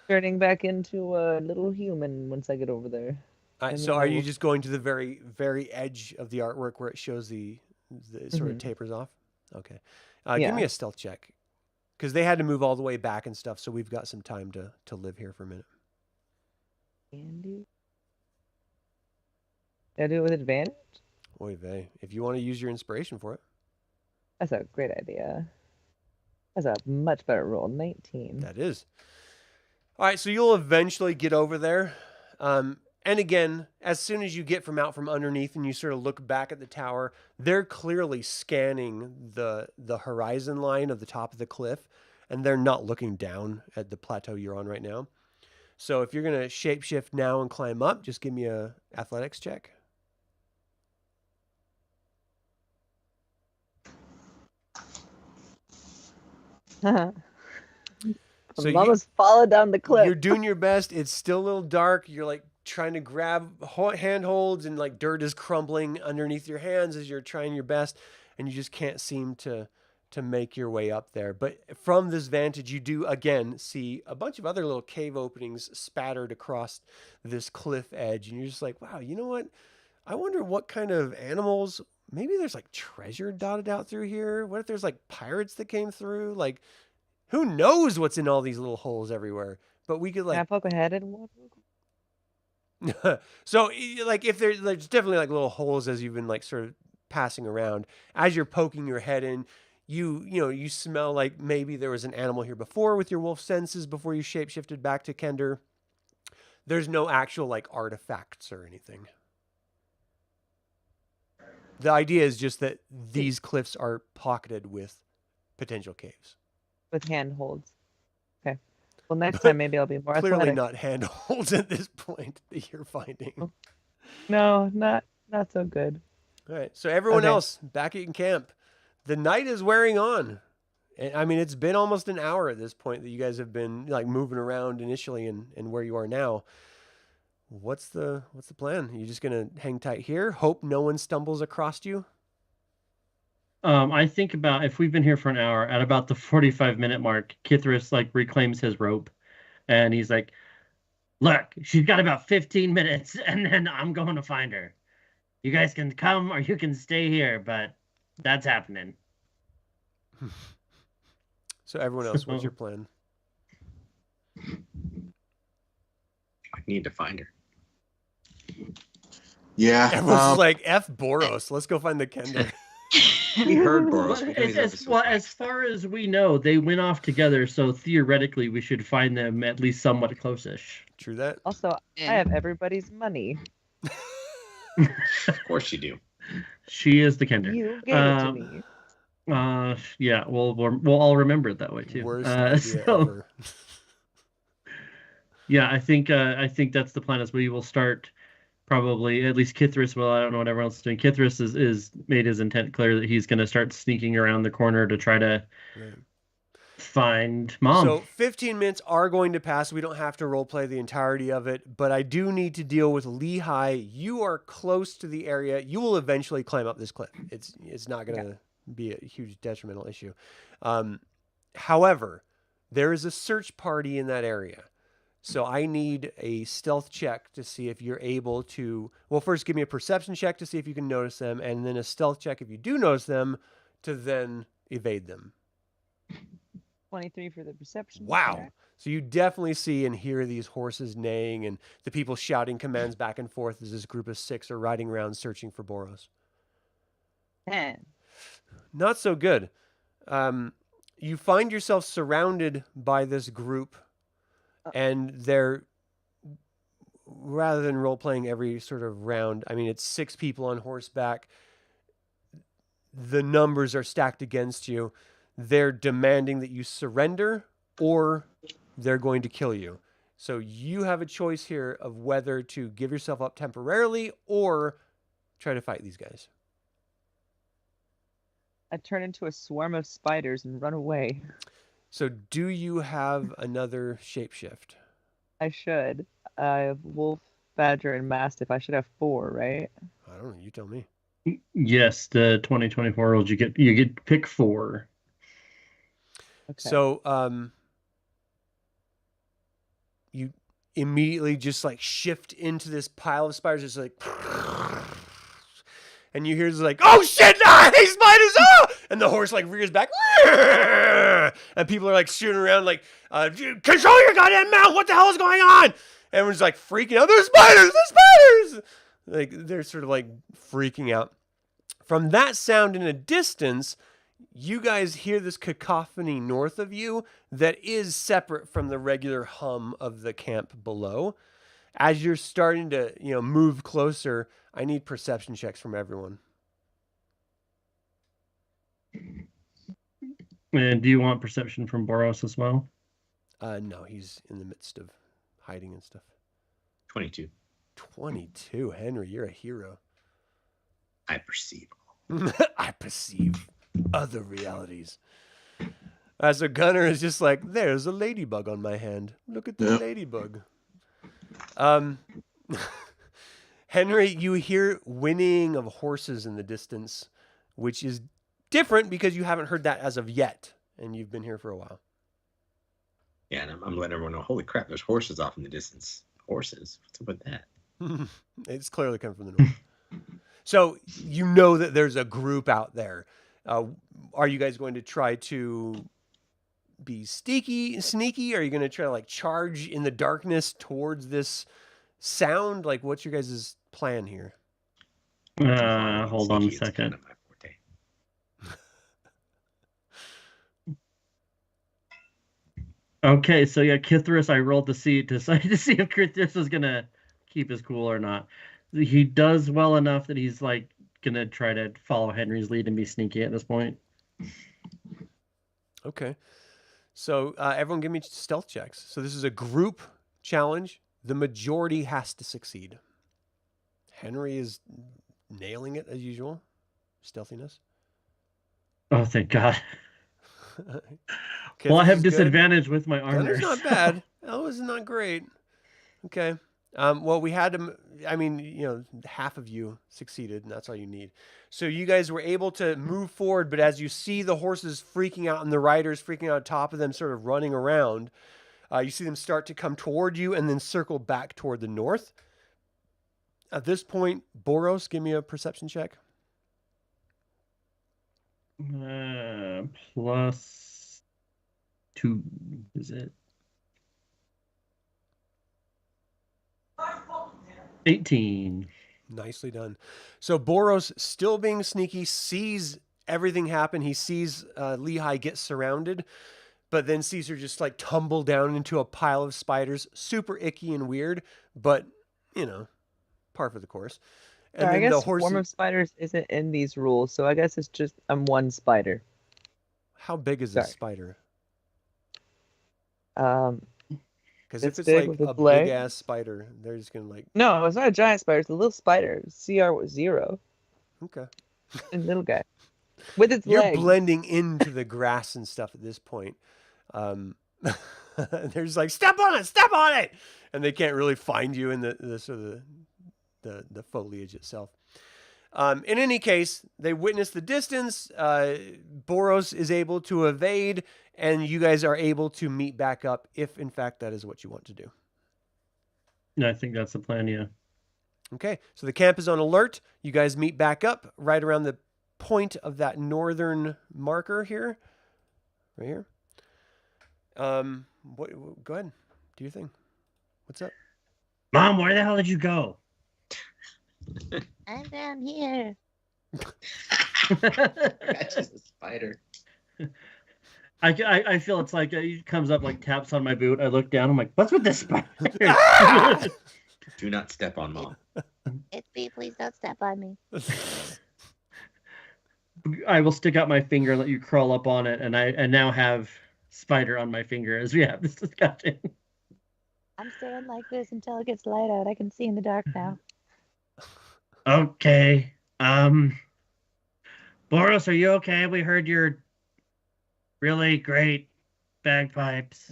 turning back into a little human once I get over there. All right, And so then are I you will- just going to the very, very edge of the artwork where it shows the sort of Mhm. tapers off? Okay. Give Yeah. me a stealth check. because they had to move all the way back and stuff. So we've got some time to live here for a minute. Andy? Did I do it with advantage? Oy vey. If you want to use your inspiration for it. That's a great idea. That's a much better roll. 19. That is. All right, so you'll eventually get over there. And again, as soon as you get out from underneath and you sort of look back at the tower, they're clearly scanning the horizon line of the top of the cliff, and they're not looking down at the plateau you're on right now. So if you're going to shapeshift now and climb up, just give me a athletics check. So I'm almost falling down the cliff. You're doing your best. It's still a little dark. You're like trying to grab handholds, and like dirt is crumbling underneath your hands as you're trying your best, and you just can't seem to make your way up there. But from this vantage, you do again see a bunch of other little cave openings spattered across this cliff edge, and you're just like, wow, you know what? I wonder what kind of animals. Maybe there's like treasure dotted out through here. What if there's like pirates that came through? Like, who knows what's in all these little holes everywhere? But we could like. Can I poke a head in one? So like if there's definitely like little holes as you've been like sort of passing around. As you're poking your head in, you smell like maybe there was an animal here before with your wolf senses before you shapeshifted back to Kender. There's no actual like artifacts or anything. The idea is just that these cliffs are pocketed with potential caves. With handholds. Okay. Well, next time maybe I'll be more Clearly athletic. not handholds at this point that you're finding. No, not so good. All right. So everyone Okay. else back in camp. The night is wearing on. I mean, it's been almost an hour at this point that you guys have been like moving around initially and where you are now. What's the plan? Are you just gonna hang tight here? Hope no one stumbles across you? I think about if we've been here for an hour, at about the 45-minute mark, Kithris like reclaims his rope, and he's like, "Look, she's got about 15 minutes, and then I'm going to find her. You guys can come or you can stay here, but that's happening." So everyone else, what's your plan? I need to find her. Yeah. Everyone's like, F Boros. Let's go find the Kender. We heard Boros. We don't even know if it's As far as we know, they went off together, so theoretically we should find them at least somewhat close-ish. True that. Also, I have everybody's money. Of course you do. She is the Kender. You gave it to me. Yeah, we'll all remember it that way too. Worst idea ever. Yeah, I think that's the plan. Is we will start probably, at least Kithris will. I don't know what everyone else is doing. Kithris is made his intent clear that he's going to start sneaking around the corner to try to find Mom. So 15 minutes are going to pass. We don't have to roleplay the entirety of it, but I do need to deal with Lehigh. You are close to the area. You will eventually climb up this cliff. It's not going to be a huge detrimental issue. However, there is a search party in that area. So I need a stealth check to see if you're able to, well, first give me a perception check to see if you can notice them, and then a stealth check if you do notice them to then evade them. 23 for the perception. Wow. check. So you definitely see and hear these horses neighing and the people shouting commands back and forth as this group of 6 are riding around searching for Boros. 10. Not so good. You find yourself surrounded by this group, and they're, rather than role-playing every sort of round, I mean, it's 6 people on horseback. The numbers are stacked against you. They're demanding that you surrender or they're going to kill you. So you have a choice here of whether to give yourself up temporarily or try to fight these guys. I turn into a swarm of spiders and run away. So do you have another shapeshift? I should. I have wolf, badger, and mastiff. I should have 4, right? I don't know. You tell me. Yes, the 2024 rolls you get pick 4. Okay. So you immediately just like shift into this pile of spiders. It's like, and you hear this like, oh shit, hey spiders, oh! and the horse like rears back, and people are like shooting around like, control your goddamn mouth! What the hell is going on? Everyone's like freaking out. There's spiders! There's spiders! Like they're sort of like freaking out. From that sound in a distance, you guys hear this cacophony north of you that is separate from the regular hum of the camp below. As you're starting to, move closer, I need perception checks from everyone. And do you want perception from Boros as well? No, he's in the midst of hiding and stuff. 22. 22, Henry, you're a hero. I perceive. I perceive other realities. So Gunnar is just like, there's a ladybug on my hand. Look at this ladybug. Henry, you hear whinnying of horses in the distance, which is different because you haven't heard that as of yet, and you've been here for a while. Yeah, and I'm letting everyone know, holy crap, there's horses off in the distance. Horses? What's up with that? It's clearly coming from the north. So you know that there's a group out there. Are you guys going to try to be sneaky? Are you going to try to like charge in the darkness towards this sound? Like, what's your guys' plan here? Hold on a Sneaky is second. kind of my forte. Okay, so yeah, Kithris, I rolled to see if Kithris was gonna keep his cool or not. He does well enough that he's like gonna try to follow Henry's lead and be sneaky at this point. Okay. So everyone give me stealth checks. So this is a group challenge. The majority has to succeed. Henry is nailing it as usual. Stealthiness. Oh, thank God. Okay, Well, I this have is good. disadvantage with my armor. Gunner's not bad. That was not great. Okay. Well, we had him. I mean, half of you succeeded, and that's all you need. So you guys were able to move forward, but as you see the horses freaking out and the riders freaking out on top of them, sort of running around, you see them start to come toward you and then circle back toward the north. At this point, Boros, give me a perception check. Plus 2, is it? 18. Nicely done. So Boros, still being sneaky, sees everything happen. He sees Lehi get surrounded, but then sees her just like tumble down into a pile of spiders. Super icky and weird, but, par for the course. And I then guess the horse. swarm of spiders isn't in these rules, so I guess it's just I'm one spider. How big is this spider? Because if It's it's big like with a its leg. big ass spider, they're just gonna like. No, it's not a giant spider. It's a little spider. CR was 0. Okay. And little guy. With its You're legs. blending into the grass and stuff at this point. They're just like, step on it, and they can't really find you in the sort of the foliage itself. In any case, they witness the distance. Boros is able to evade, and you guys are able to meet back up if, in fact, that is what you want to do. No, I think that's the plan, yeah. Okay, so the camp is on alert. You guys meet back up right around the point of that northern marker here. Right here. Go ahead. Do your thing. What's up? Mom, where the hell did you go? I'm down here. Catches the spider. I feel it's like he comes up, like taps on my boot. I look down. I'm like, what's with this spider? Do not step on Mom. It's me. Please don't step on me. I will stick out my finger and let you crawl up on it, and I now have spider on my finger as we have this discussion. I'm staying like this until it gets light out. I can see in the dark now. Okay. Boros, are you okay? We heard your really great bagpipes.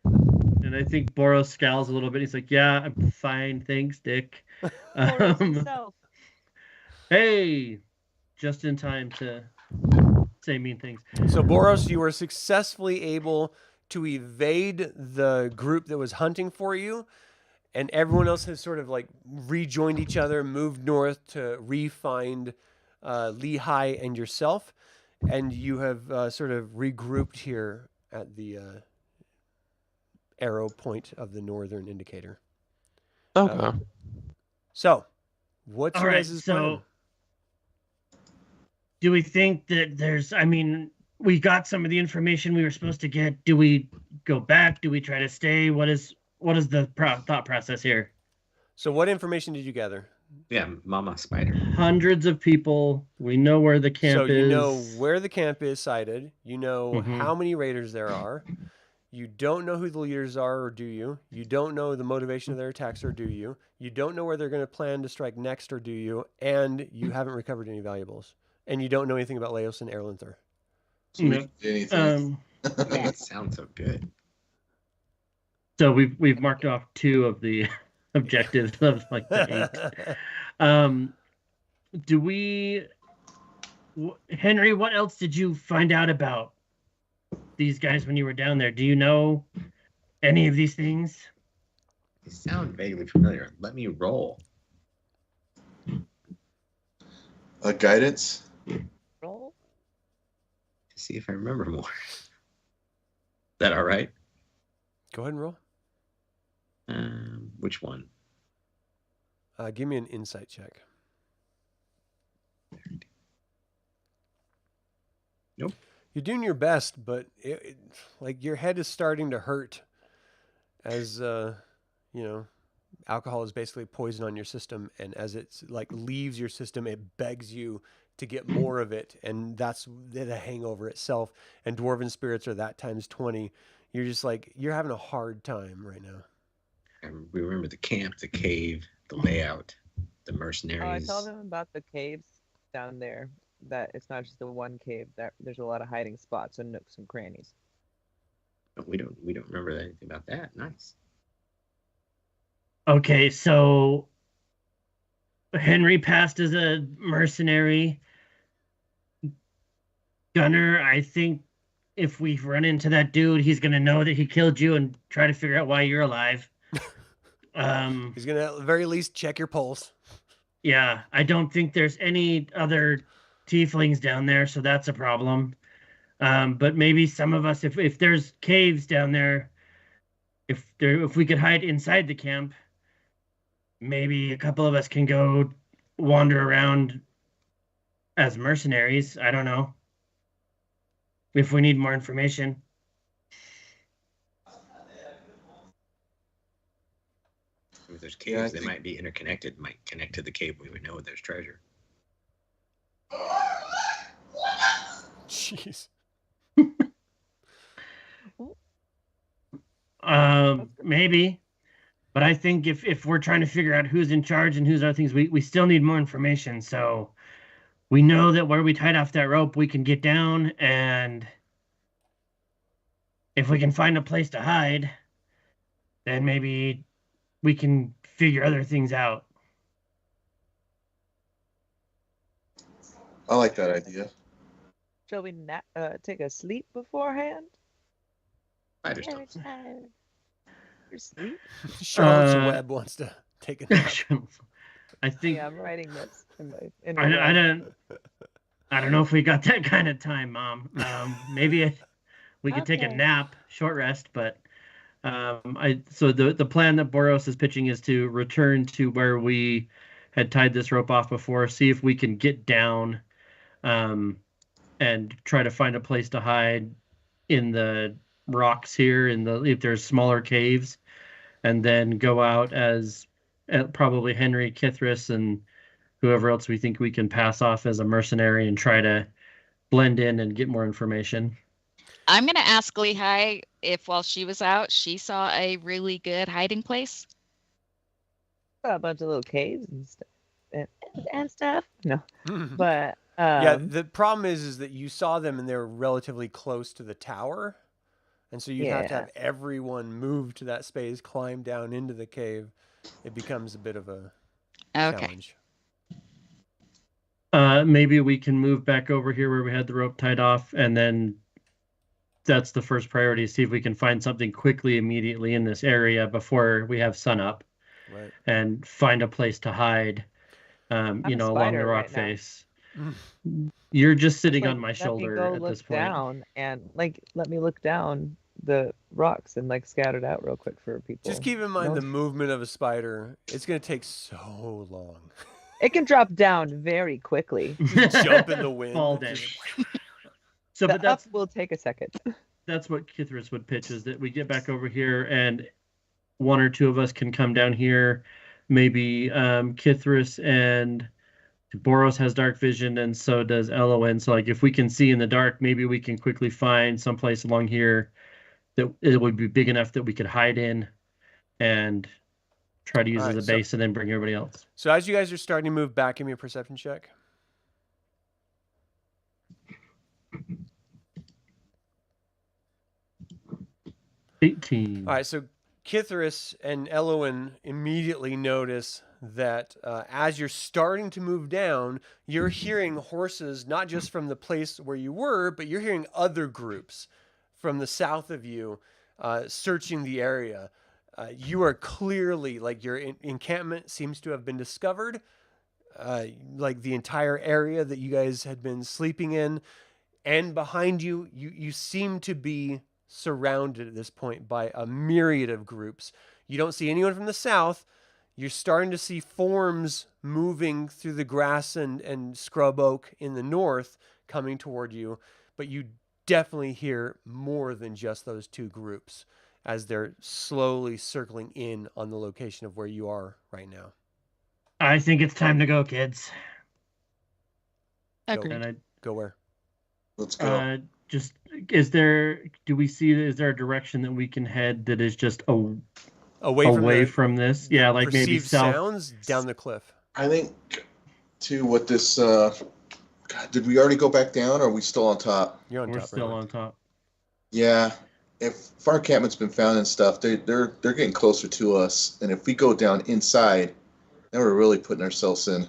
And I think Boros scowls a little bit. He's like, yeah, I'm fine. Thanks, Dick. Hey, just in time to say mean things. So, Boros, you were successfully able to evade the group that was hunting for you, and everyone else has sort of like rejoined each other, moved north to re-find Lehigh, and yourself, and you have sort of regrouped here at the arrow point of the northern indicator. Okay. So, what's All your right, guys' so plan? do we think that there's, I mean, we got some of the information we were supposed to get. Do we go back? Do we try to stay? What is the thought process here? So, what information did you gather? Yeah, Mama Spider. Hundreds of people. We know where the camp So is. you know where the camp is sited. You know Mhm. how many raiders there are. You don't know who the leaders are, or do you? You don't know the motivation of their attacks, or do you? You don't know where they're going to plan to strike next, or do you? And you haven't recovered any valuables. And you don't know anything about Laos and Erlanther. No. Anything. That sounds so good. So we've marked off 2 of the objectives of like the 8. Do we, Henry? What else did you find out about these guys when you were down there? Do you know any of these things? They sound vaguely familiar. Let me roll. Guidance. Roll. To see if I remember more. Is that all right? Go ahead and roll. Which one? Give me an insight check. Nope. You're doing your best, but like your head is starting to hurt as alcohol is basically poison on your system, and as it's like leaves your system, it begs you to get more of it, and that's the hangover itself. And dwarven spirits are that times 20. You're just like, you're having a hard time right now. And we remember the camp, the cave, the layout, the mercenaries. I told them about the caves down there. That it's not just the one cave. That there's a lot of hiding spots and nooks and crannies. We don't remember anything about that. Nice. Okay, so Henry passed as a mercenary. Gunnar, I think if we run into that dude, he's gonna know that he killed you and try to figure out why you're alive. He's gonna at the very least check your pulse. Yeah, I don't think there's any other tieflings down there, so that's a problem. But maybe some of us, if there's caves down there, if we could hide inside the camp, maybe a couple of us can go wander around as mercenaries. I don't know. If we need more information. If there's Yeah, caves, I they might be interconnected. Might connect to the cave. We would know there's treasure. Jeez. Maybe. But I think if we're trying to figure out who's in charge and who's other things, we still need more information. So we know that where we tied off that rope, we can get down, and if we can find a place to hide, then maybe we can figure other things out. I like that idea. Shall we take a sleep beforehand? Spider Every stuff. time. For sleep? Charlotte's Web wants to take a nap. I think Yeah, I'm writing this in I don't know if we got that kind of time, Mom. Maybe we could take a Okay. nap, short rest, but so the plan that Boros is pitching is to return to where we had tied this rope off before, see if we can get down, and try to find a place to hide in the rocks here, if there's smaller caves, and then go out as probably Henry, Kithris, and whoever else we think we can pass off as a mercenary and try to blend in and get more information. I'm going to ask Lehigh if while she was out, she saw a really good hiding place. A bunch of little caves and stuff. And stuff. No, Mhm. but Yeah, the problem is that you saw them and they're relatively close to the tower. And so you'd have to Yeah. have everyone move to that space, climb down into the cave. It becomes a bit of a Okay. challenge. Maybe we can move back over here where we had the rope tied off, and then that's the first priority, see if we can find something quickly, immediately in this area before we have sun up, Right. and find a place to hide, a along spider the rock right now. face. You're just sitting Like, on my let me shoulder go at look this point. down and let me look down the rocks and scout it out real quick for people. Just keep in mind No- the movement of a spider. It's going to take so long. It can drop down very quickly. Just jump in the wind. Fall Just- damage. So, The but that's up will take a second. that's what Kithris would pitch, is that we get back over here and one or two of us can come down here. Maybe Kithris and Boros has dark vision, and so does Elowyn. So, like, if we can see in the dark, maybe we can quickly find someplace along here that it would be big enough that we could hide in and try to use Alright, as a base, and then bring everybody else. So as you guys are starting to move back, give me a perception check. 18. All right, so Kithris and Elowyn immediately notice that as you're starting to move down, you're hearing horses, not just from the place where you were, but you're hearing other groups from the south of you searching the area. You are clearly, like, your encampment seems to have been discovered, like the entire area that you guys had been sleeping in. And behind you, you seem to be surrounded at this point by a myriad of groups. You don't see anyone from the south. You're starting to see forms moving through the grass and scrub oak in the north coming toward you, but you definitely hear more than just those two groups as they're slowly circling in on the location of where you are right now. I think it's time to go, kids. Agreed. And Go where? Let's go. just, is there a direction that we can head that is just away from this? Yeah, like maybe perceived south. sounds down the cliff. I think, too, what this... God, did we already go back down, or are we still on top? You're on We're top. still right? on top. Yeah. If our encampment's been found and stuff, they're getting closer to us. And if we go down inside, then we're really putting ourselves in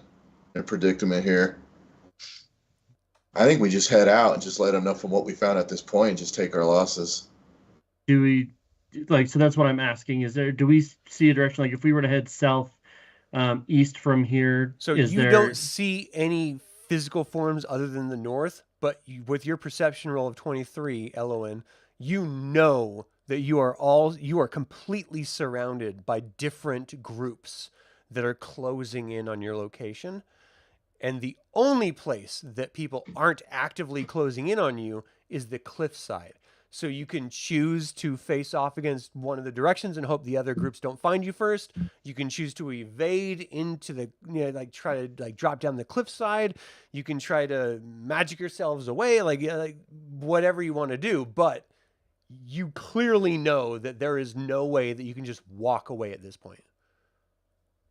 a predicament here. I think we just head out and just let them know from what we found at this point and just take our losses. Do we, like, so that's what I'm asking. Do we see a direction, like if we were to head south, east from here? So is you there... don't see any physical forms other than the north, but with your perception roll of 23, Elowyn, you know that you are completely surrounded by different groups that are closing in on your location. And the only place that people aren't actively closing in on you is the cliffside. So you can choose to face off against one of the directions and hope the other groups don't find you first. You can choose to evade into the, try to drop down the cliffside. You can try to magic yourselves away, like whatever you want to do. But you clearly know that there is no way that you can just walk away at this point.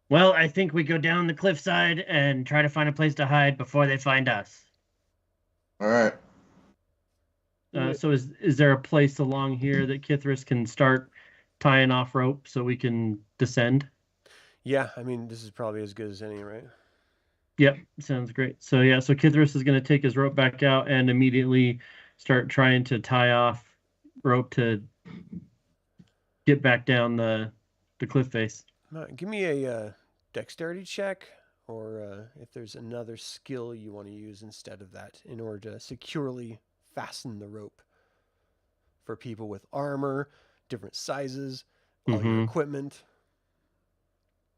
Well, I think we go down the cliffside and try to find a place to hide before they find us. All right. So is there a place along here that Kithris can start tying off rope so we can descend? Yeah, I mean, this is probably as good as any, right? Yep, sounds great. So yeah, so Kithris is going to take his rope back out and immediately start trying to tie off rope to get back down the cliff face. Give me a dexterity check, or if there's another skill you want to use instead of that in order to securely fasten the rope for people with armor, different sizes, all your equipment.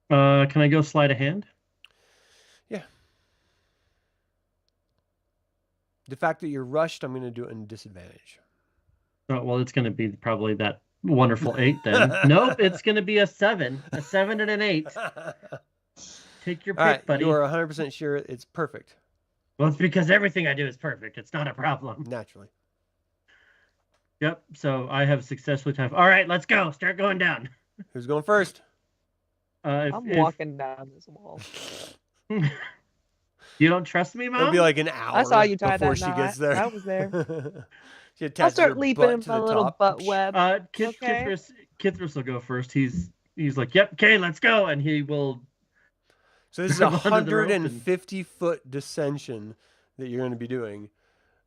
Can I go sleight of hand? Yeah. The fact that you're rushed, I'm going to do it in disadvantage. Oh, well, it's going to be probably that wonderful 8 then. Nope, it's going to be a 7 and an 8. Take your pick, All right, buddy. you are 100% sure it's perfect. Well, it's because everything I do is perfect. It's not a problem. Naturally. Yep, so I have successfully timed. All right, let's go. Start going down. Who's going first? I'm walking down this wall. You don't trust me, Mom? It'll be like an hour I saw you tie before that she knot. gets there. I was there. She I'll attaches start her leaping butt in to my the little top. butt web. Okay. Kithris will go first. He's like, yep, okay, let's go. And he will... So this is a Grab onto the rope and- 150-foot descension that you're going to be doing.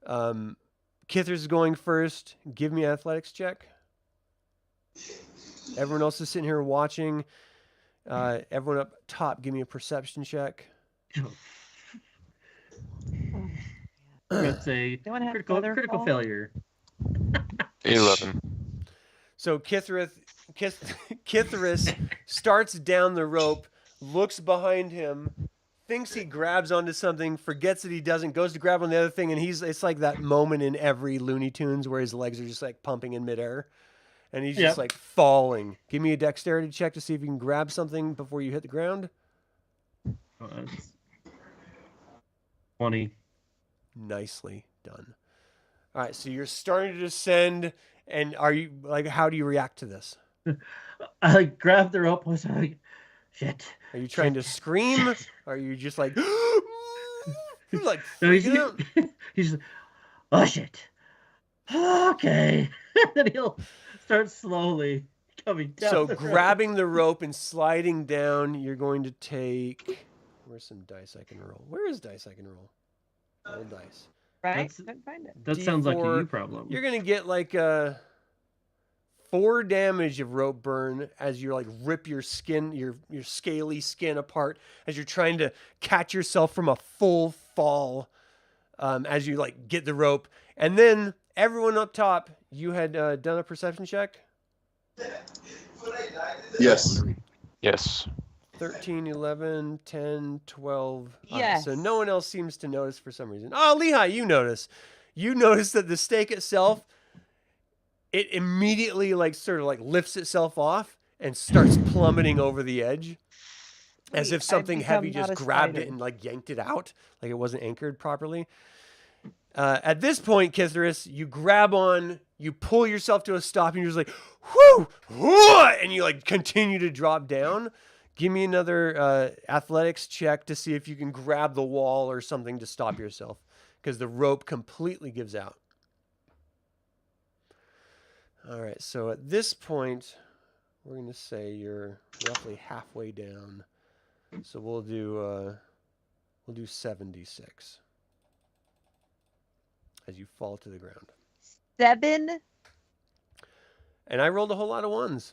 Kithris is going first. Give me an athletics check. Everyone else is sitting here watching. Everyone up top, give me a perception check. That's a Don't have critical Featherfall? failure. 11. So Kithris starts down the rope, looks behind him, thinks he grabs onto something, forgets that he doesn't, goes to grab on the other thing, and it's like that moment in every Looney Tunes where his legs are just like pumping in midair. And he's just like falling. Give me a dexterity check to see if you can grab something before you hit the ground. That's 20. Nicely done. All right, so you're starting to descend, and are you like? How do you react to this? I grabbed the rope. I was like, shit. Are you trying to scream? Or are you just like, like No, freaking out? he's like, oh shit. Okay. Then he'll start slowly coming down. So the rope. grabbing the rope and sliding down, you're going to take. Where's some dice I can roll? Where is dice I can roll? Roll dice. Right? That's- Couldn't find it. That sounds like a D4. you problem. You're gonna get like 4 damage of rope burn as you like rip your skin, your scaly skin apart as you're trying to catch yourself from a full fall. As you like get the rope, and then everyone up top, you had done a perception check. Yes. Yes. 13, 11, 10, 12. All right, Yes. so no one else seems to notice for some reason. Oh, Lehigh, you notice. You notice that the stake itself, it immediately like sort of like lifts itself off and starts plummeting over the edge. As Sweet, if I've something become heavy not just a grabbed it spider. and like yanked it out. Like it wasn't anchored properly. At this point, Kithris, you grab on, you pull yourself to a stop, and you're just like, whoo, whoo, and you like continue to drop down. Give me another athletics check to see if you can grab the wall or something to stop yourself, because the rope completely gives out. All right, so at this point, we're going to say you're roughly halfway down. So we'll do 76 as you fall to the ground. 7. And I rolled a whole lot of ones.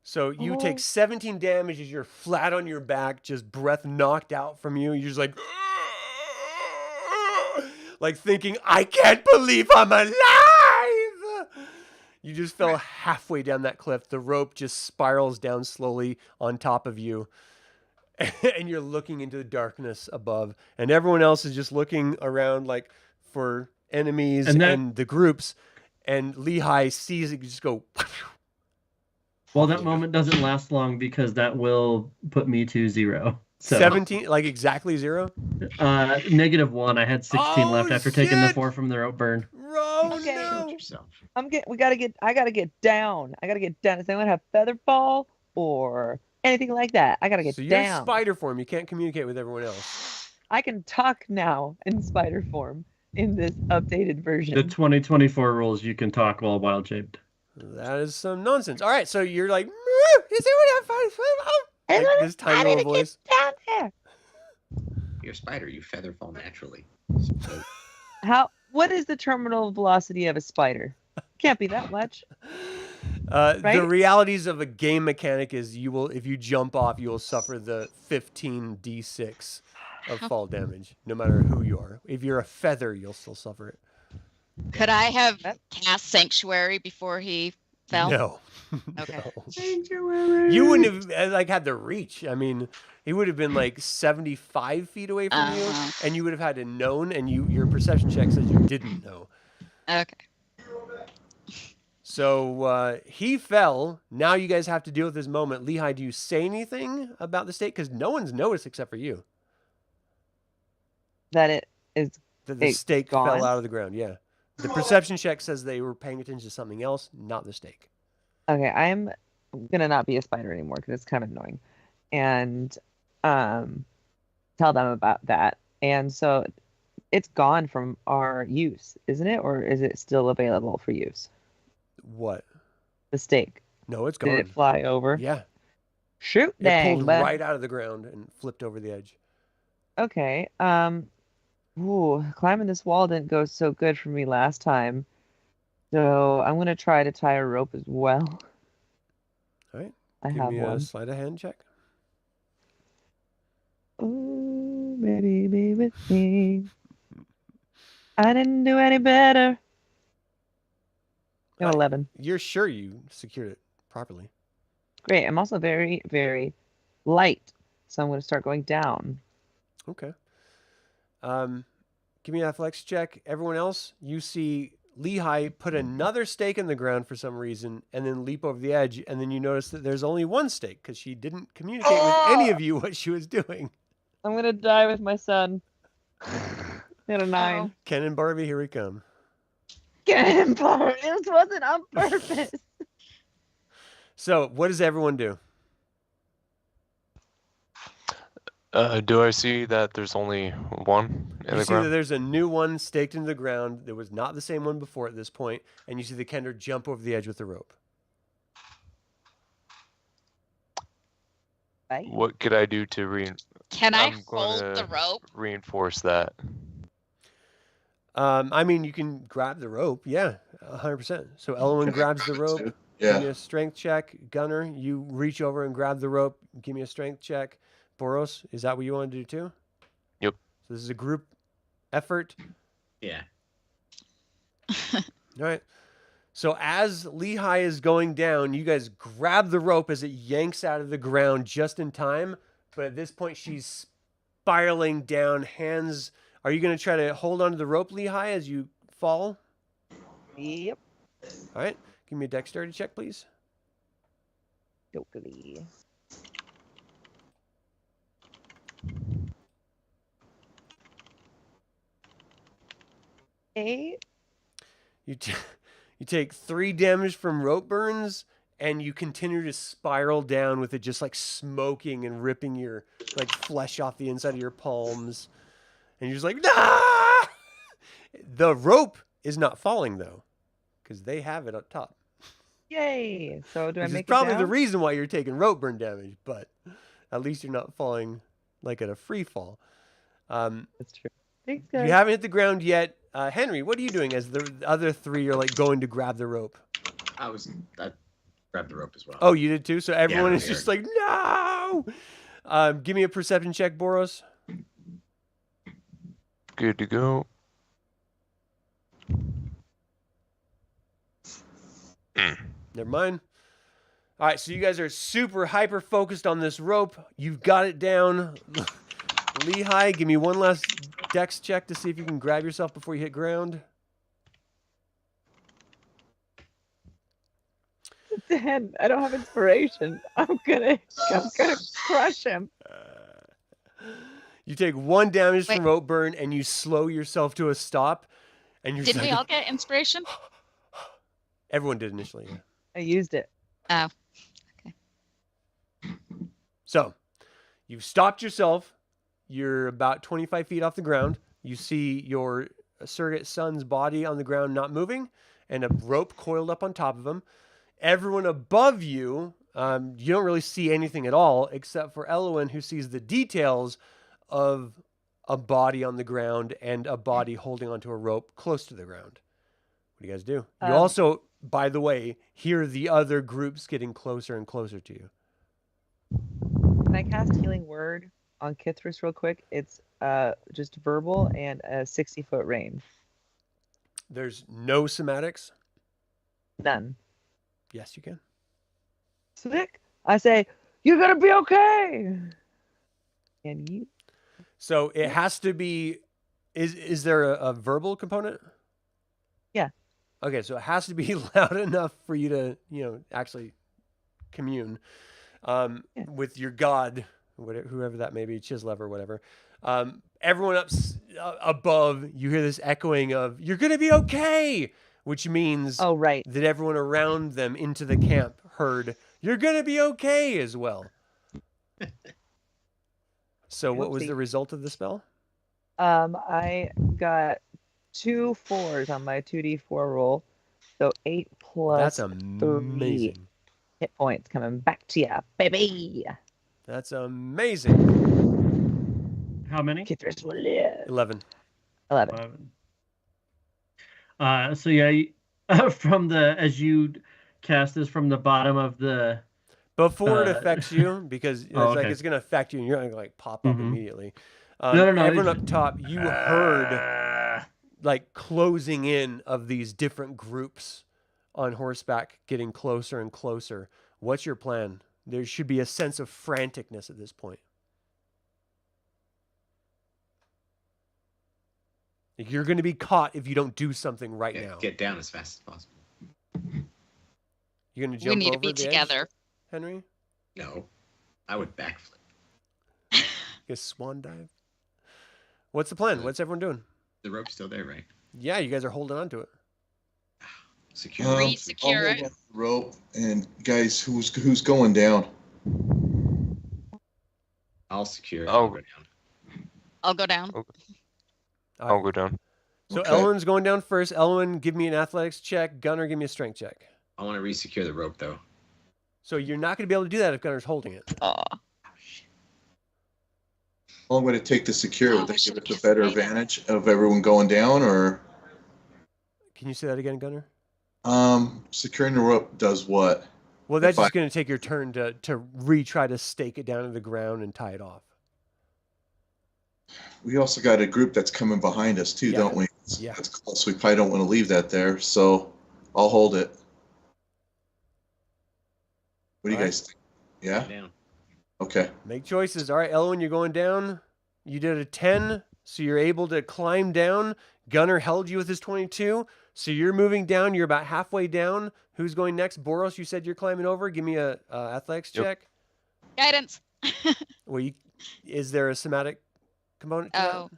So you Oh. take 17 damage as you're flat on your back, just breath knocked out from you. You're just like thinking, I can't believe I'm alive. You just fell halfway down that cliff. The rope just spirals down slowly on top of you. And you're looking into the darkness above. And everyone else is just looking around like for enemies and the groups. And Lehigh sees it just go. Well, that moment doesn't last long because that will put me to 0. So, 17, like exactly 0? -1. I had 16 left after taking the 4 from the rope burn. Oh, Okay. no. Yourself. I gotta get down. Does anyone have Featherfall or anything like that? I gotta get So you're down. spider form. You can't communicate with everyone else. I can talk now in spider form in this updated version. The 2024 rules, you can talk while wild shaped. That is some nonsense. All right, so you're like, is anyone have fun? Like this tiny little voice. Down there. You're a spider. You feather fall naturally. So, What is the terminal velocity of a spider? Can't be that much. The Right? realities of a game mechanic is you will, if you jump off, you will suffer the 15d6 of fall damage, no matter who you are. If you're a feather, you'll still suffer it. Could I have That- cast Sanctuary before he fell? No. Okay. No. You wouldn't have like had the reach. I mean, he would have been like 75 feet away from you, and you would have had to known, and your perception check says you didn't know. Okay. So he fell. Now you guys have to deal with this moment. Lehigh, do you say anything about the state? Because no one's noticed except for you That it is. that the It's stake gone? fell out of the ground. Yeah. The perception check says they were paying attention to something else, not the stake. Okay, I'm gonna not be a spider anymore because it's kind of annoying, and tell them about that. And so it's gone from our use, isn't it, or is it still available for use? What? The stake. No, it's Did gone. it fly over? Yeah. Shoot, It dang! pulled but- right out of the ground and flipped over the edge. Okay. Climbing this wall didn't go so good for me last time, so I'm gonna try to tie a rope as well. All right. I Give have me a one. sleight of hand check. Ooh, baby, be with me. I didn't do any better. No, Right. 11. You're sure you secured it properly. Great. I'm also very, very light, so I'm going to start going down. Okay. Give me an athletics check. Everyone else, you see Lehigh put another stake in the ground for some reason and then leap over the edge. And then you notice that there's only one stake because she didn't communicate with any of you what she was doing. I'm going to die with my son. Got a 9. Oh. Ken and Barbie, here we come. Get him, Bart. This wasn't on purpose. So, what does everyone do? Do I see that there's only one in You the see that ground? there's a new one staked into the ground. There was not the same one before at this point, and you see the Kender jump over the edge with the rope. Right? What could I do to Can I I'm hold the gonna- rope? reinforce that? I mean, you can grab the rope. Yeah, 100%. So Elowyn grabs the rope. Give me Yeah. a strength check. Gunnar, you reach over and grab the rope. Give me a strength check. Boros, is that what you want to do too? Yep. So this is a group effort. Yeah. All right. So as Lehigh is going down, you guys grab the rope as it yanks out of the ground just in time. But at this point, she's spiraling down. Hands. Are you going to try to hold onto the rope, Lehigh, as you fall? Yep. All right. Give me a dexterity check, please. Dokily. Eight. You take 3 damage from rope burns, and you continue to spiral down with it just like smoking and ripping your like flesh off the inside of your palms. And you're just like, nah! The rope is not falling though, because they have it up top. Yay. So do I Which is make probably it the down? reason why you're taking rope burn damage, but at least you're not falling like at a free fall. That's true. Thanks, You guys. haven't hit the ground yet. Henry, what are you doing as the other 3 are like going to grab the rope? I grabbed the rope as well. Oh, you did too? So everyone I'm is just here. like, no! Give me a perception check, Boros. Good to go. Never mind. All right, so you guys are super hyper focused on this rope. You've got it down. Lehigh, give me one last dex check to see if you can grab yourself before you hit ground. Dan, I don't have inspiration. I'm gonna crush him. You take 1 damage Wait. from rope burn and you slow yourself to a stop. And you're Did just we like- all get inspiration? Everyone did initially. Yeah. I used it. Oh, So, you've stopped yourself. You're about 25 feet off the ground. You see your surrogate son's body on the ground not moving and a rope coiled up on top of him. Everyone above you, you don't really see anything at all except for Elowyn, who sees the details of a body on the ground and a body holding onto a rope close to the ground. What do you guys do? You also, by the way, hear the other groups getting closer and closer to you. Can I cast Healing Word on Kithris real quick? It's just verbal and a 60-foot range. There's no somatics. None. Yes, you can. Sick. I say, you're gonna be okay. And you? So it has to be. Is there a verbal component? Yeah. Okay, so it has to be loud enough for you to, actually commune with your god, whoever that may be, Chislev or whatever. Everyone above, you hear this echoing of "You're gonna be okay," which means Oh, right. that everyone around them into the camp heard "You're gonna be okay" as well. So what was Oopsie. the result of the spell? I got 2 4s on my 2d4 roll, so 8 plus That's amazing. hit points coming back to ya, baby. That's amazing. How many? Kithris will live. 11. 11. 11. So yeah, from as you cast this from the bottom of the. Before it affects you, because it's Oh, like okay. it's gonna affect you, and you're not gonna like pop up Mhm. immediately. No. Everyone up top, you heard like closing in of these different groups on horseback, getting closer and closer. What's your plan? There should be a sense of franticness at this point. You're going to be caught if you don't do something right now. Get down as fast as possible. You're going to We jump need to over be the edge, together. Henry? No, I would backflip. You swan dive? What's the plan? What's everyone doing? The rope's still there, right? Yeah, you guys are holding on to it. Secure. Re-secure I'll it. hold on to the rope, and guys, who's going down? I'll secure it. Oh. I'll go down. I'll go down. I'll go down. So Okay. Elowyn's going down first. Elowyn, give me an athletics check. Gunnar, give me a strength check. I want to re-secure the rope though. So you're not going to be able to do that if Gunnar's holding it. Aw. Well, I'm going to take the secure. Oh, Would that we give should've us a guessed better right. advantage of everyone going down, or Can you say that again, Gunnar? securing the rope does what? Well, that's If just going to take your turn to retry to stake it down to the ground and tie it off. We also got a group that's coming behind us too, Yeah. don't we? Yeah. That's close. We probably don't want to leave that there, so I'll hold it. What do you All right. guys think? Yeah? Down. Okay. Make choices. All right, Elowyn, you're going down. You did a 10, so you're able to climb down. Gunnar held you with his 22, so you're moving down. You're about halfway down. Who's going next? Boros, you said you're climbing over. Give me a athletics Yep. check. Guidance. Well, is there a somatic component to Oh.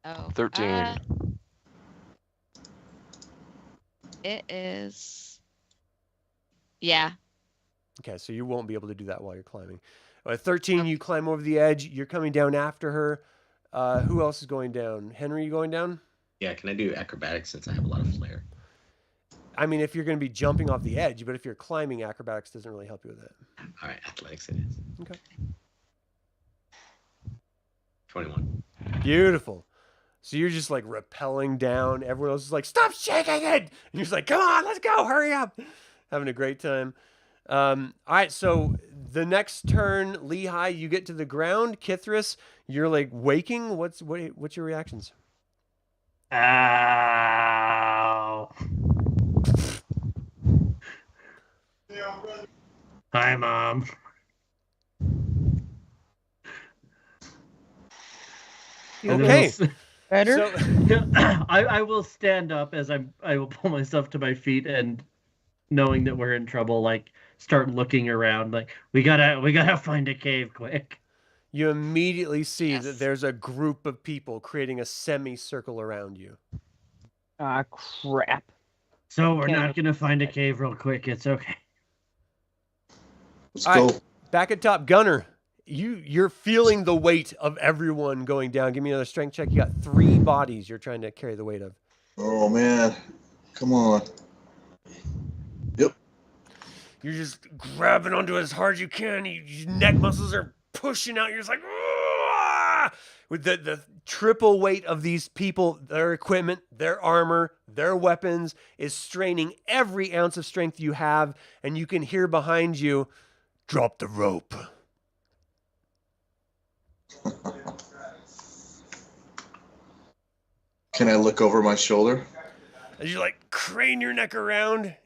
Oh. 13. It is. Yeah. that? Okay, so you won't be able to do that while you're climbing. At 13, you climb over the edge. You're coming down after her. Who else is going down? Henry, you going down? Yeah, can I do acrobatics since I have a lot of flair? I mean, if you're going to be jumping off the edge, but if you're climbing, acrobatics doesn't really help you with that. All right, athletics it is. Okay. 21. Beautiful. So you're just like rappelling down. Everyone else is like, stop shaking it. And you're just like, come on, let's go. Hurry up. Having a great time. All right. So the next turn, Lehigh, you get to the ground. Kithris, you're like waking. What's your reactions? Ow. Hi, Mom. Okay. Better? So I will stand up as I will pull myself to my feet, and knowing that we're in trouble, like start looking around, like we gotta find a cave quick. you immediately see that Yes. there's a group of people creating a semicircle around you. Ah, crap. So we're Okay. not gonna find a cave real quick. It's okay. Let's All go. right. Back at top, Gunnar. You're feeling the weight of everyone going down. Give me another strength check. You got 3 bodies you're trying to carry the weight of. Oh, man. Come on. Yep. You're just grabbing onto it as hard as you can. Your neck muscles are pushing out. You're just like, "Ah!" With the triple weight of these people, their equipment, their armor, their weapons is straining every ounce of strength you have. And you can hear behind you, drop the rope. Can I look over my shoulder? As you like crane your neck around,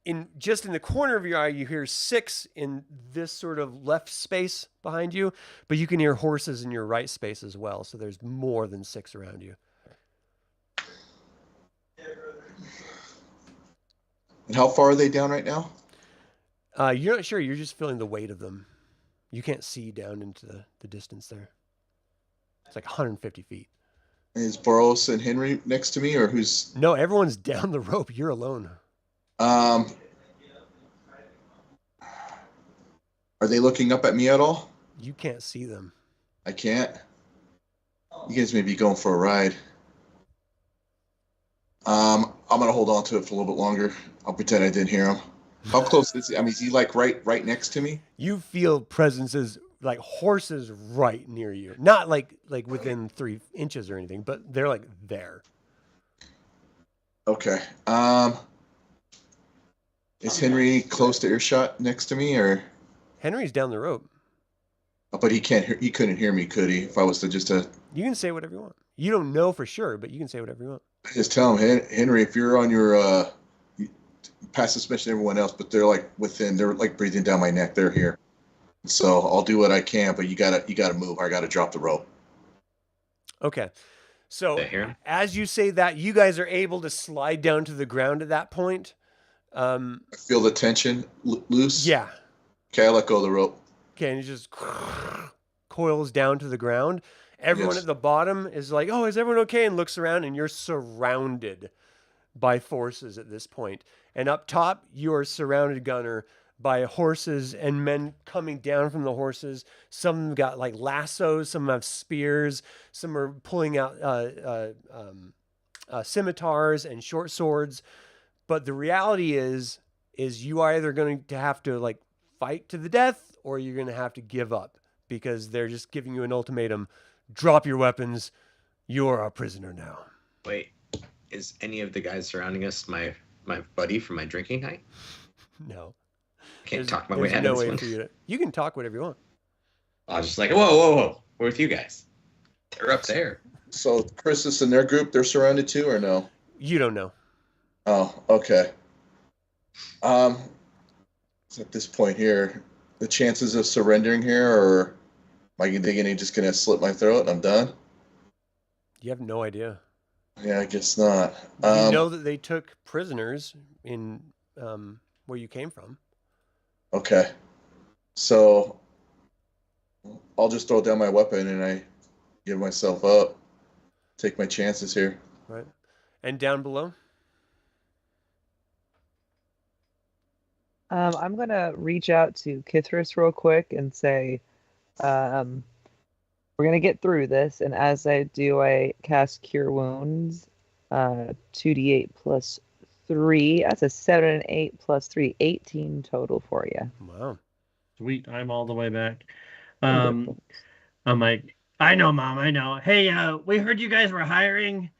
in the corner of your eye, you hear 6 in this sort of left space behind you, but you can hear horses in your right space as well. So there's more than 6 around you. And how far are they down right now? You're not sure. You're just feeling the weight of them. You can't see down into the distance there. It's like 150 feet. Is Boros and Henry next to me, or who's? No, everyone's down the rope. You're alone. Are they looking up at me at all? You can't see them. I can't. You guys may be going for a ride. I'm gonna hold on to it for a little bit longer. I'll pretend I didn't hear him. How close is he? I mean, is he like right next to me? You feel presences like horses right near you. Not like within 3 inches or anything, but they're like there. Okay. Is Henry close to earshot next to me, or? Henry's down the rope. But he can't. He couldn't hear me, could he? If I was to just You can say whatever you want. You don't know for sure, but you can say whatever you want. just tell him, Henry, if you're on your you pass this mission to everyone else, but they're like within. They're like breathing down my neck. They're here. So I'll do what I can, but you gotta move. I gotta drop the rope. Okay. So Did I hear him? as you say that, you guys are able to slide down to the ground at that point. I feel the tension loose. Yeah. Okay, I let go of the rope. Okay, and it just coils down to the ground. Everyone Yes. at the bottom is like, "Oh, is everyone okay?" and looks around, and you're surrounded by forces at this point. And up top, you are surrounded, Gunnar, by horses and men coming down from the horses. Some of them got like lassos, some have spears, some are pulling out scimitars and short swords. But the reality is you are either going to have to like fight to the death, or you're going to have to give up, because they're just giving you an ultimatum: drop your weapons. You're our prisoner now. Wait, is any of the guys surrounding us my buddy from my drinking night? No. Can't talk my way There's out no of this way one. for you to. You can talk whatever you want. I was just like, whoa, we're with you guys. They're up there. So Chris is in their group. They're surrounded too, or no? You don't know. Oh, okay. So at this point here, the chances of surrendering here, or am I thinking just gonna slit my throat and I'm done? You have no idea. Yeah, I guess not. You know that they took prisoners in where you came from. Okay. So I'll just throw down my weapon and I give myself up. Take my chances here. Right. And down below? I'm gonna reach out to Kithris real quick and say, we're gonna get through this. And as I do, I cast Cure Wounds, 2d8 plus 3. That's a 7 and 8 plus 3, 18 total for you. Wow. Sweet, I'm all the way back. Wonderful. I'm like, I know, Mom, I know. Hey, we heard you guys were hiring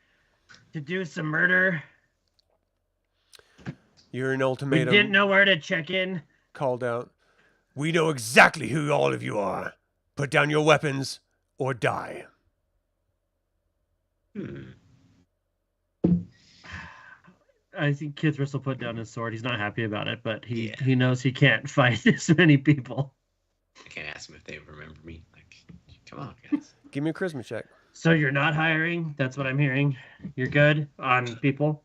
to do some murder. You're an We ultimatum didn't know where to check in. called out. We know exactly who all of you are. Put down your weapons or die. I think Kithris will put down his sword. He's not happy about it, but Yeah. he knows he can't fight this many people. I can't ask them if they remember me. Like, come on, guys. Give me a charisma check. So you're not hiring? That's what I'm hearing. You're good on people?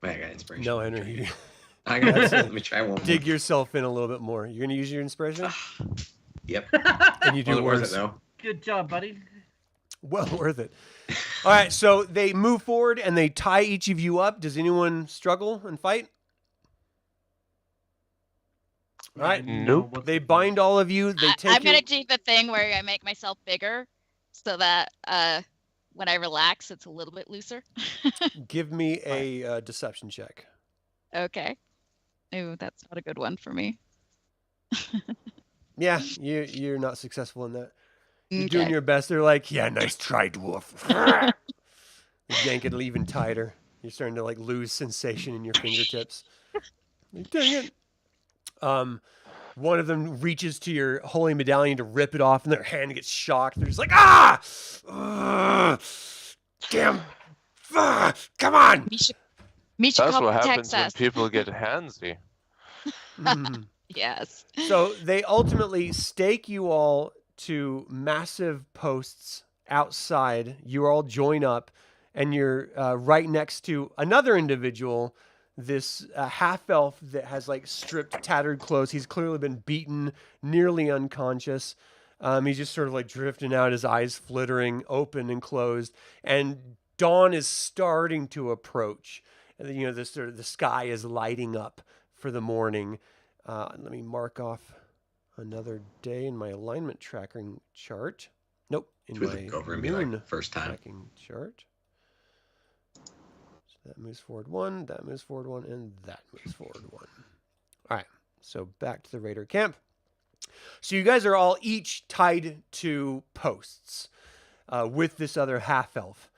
Wait, I got inspiration. No, Henry. You I got this. Let me try one more. dig yourself in a little bit more. You're going to use your inspiration? Yep. And you do Wasn't worth worse. it though. Good job, buddy. Well worth it. All right, so they move forward and they tie each of you up. Does anyone struggle and fight? All right. Nope. They bind all of you. They take I'm you. gonna do the thing where I make myself bigger, so that when I relax, it's a little bit looser. Give me a deception check. Okay. Ooh, that's not a good one for me. Yeah, you're not successful in that. You're doing Okay. your best. They're like, yeah, nice try, dwarf. You yank it even tighter. You're starting to like lose sensation in your fingertips. Like, dang it. One of them reaches to your holy medallion to rip it off, and their hand gets shocked. They're just like, ah! Damn! Come on! That's Mishakal what happens protects when us. people get handsy. Mm. Yes. So they ultimately stake you all to massive posts outside. You all join up, and you're right next to another individual, this half-elf that has like stripped, tattered clothes. He's clearly been beaten, nearly unconscious. He's just sort of like drifting out, his eyes flittering, open and closed. And dawn is starting to approach. You know, this sort of the sky is lighting up for the morning. Let me mark off another day in my alignment tracking chart. Nope, in Should we my look over and be moon like, first time? tracking chart. So that moves forward 1, that moves forward 1, and that moves forward 1. All right, so back to the raider camp. So you guys are all each tied to posts with this other half-elf.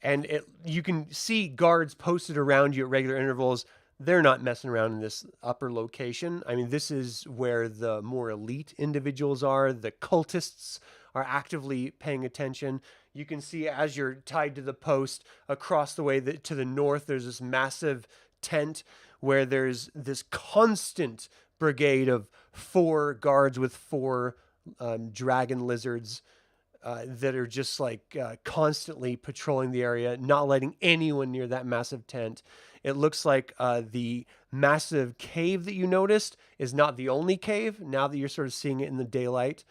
And you can see guards posted around you at regular intervals. They're not messing around in this upper location. I mean, this is where the more elite individuals are. The cultists are actively paying attention. You can see as you're tied to the post across the way to the north, there's this massive tent where there's this constant brigade of 4 guards with 4 dragon lizards that are just like constantly patrolling the area, not letting anyone near that massive tent. It looks like the massive cave that you noticed is not the only cave. Now that you're sort of seeing it in the daylight,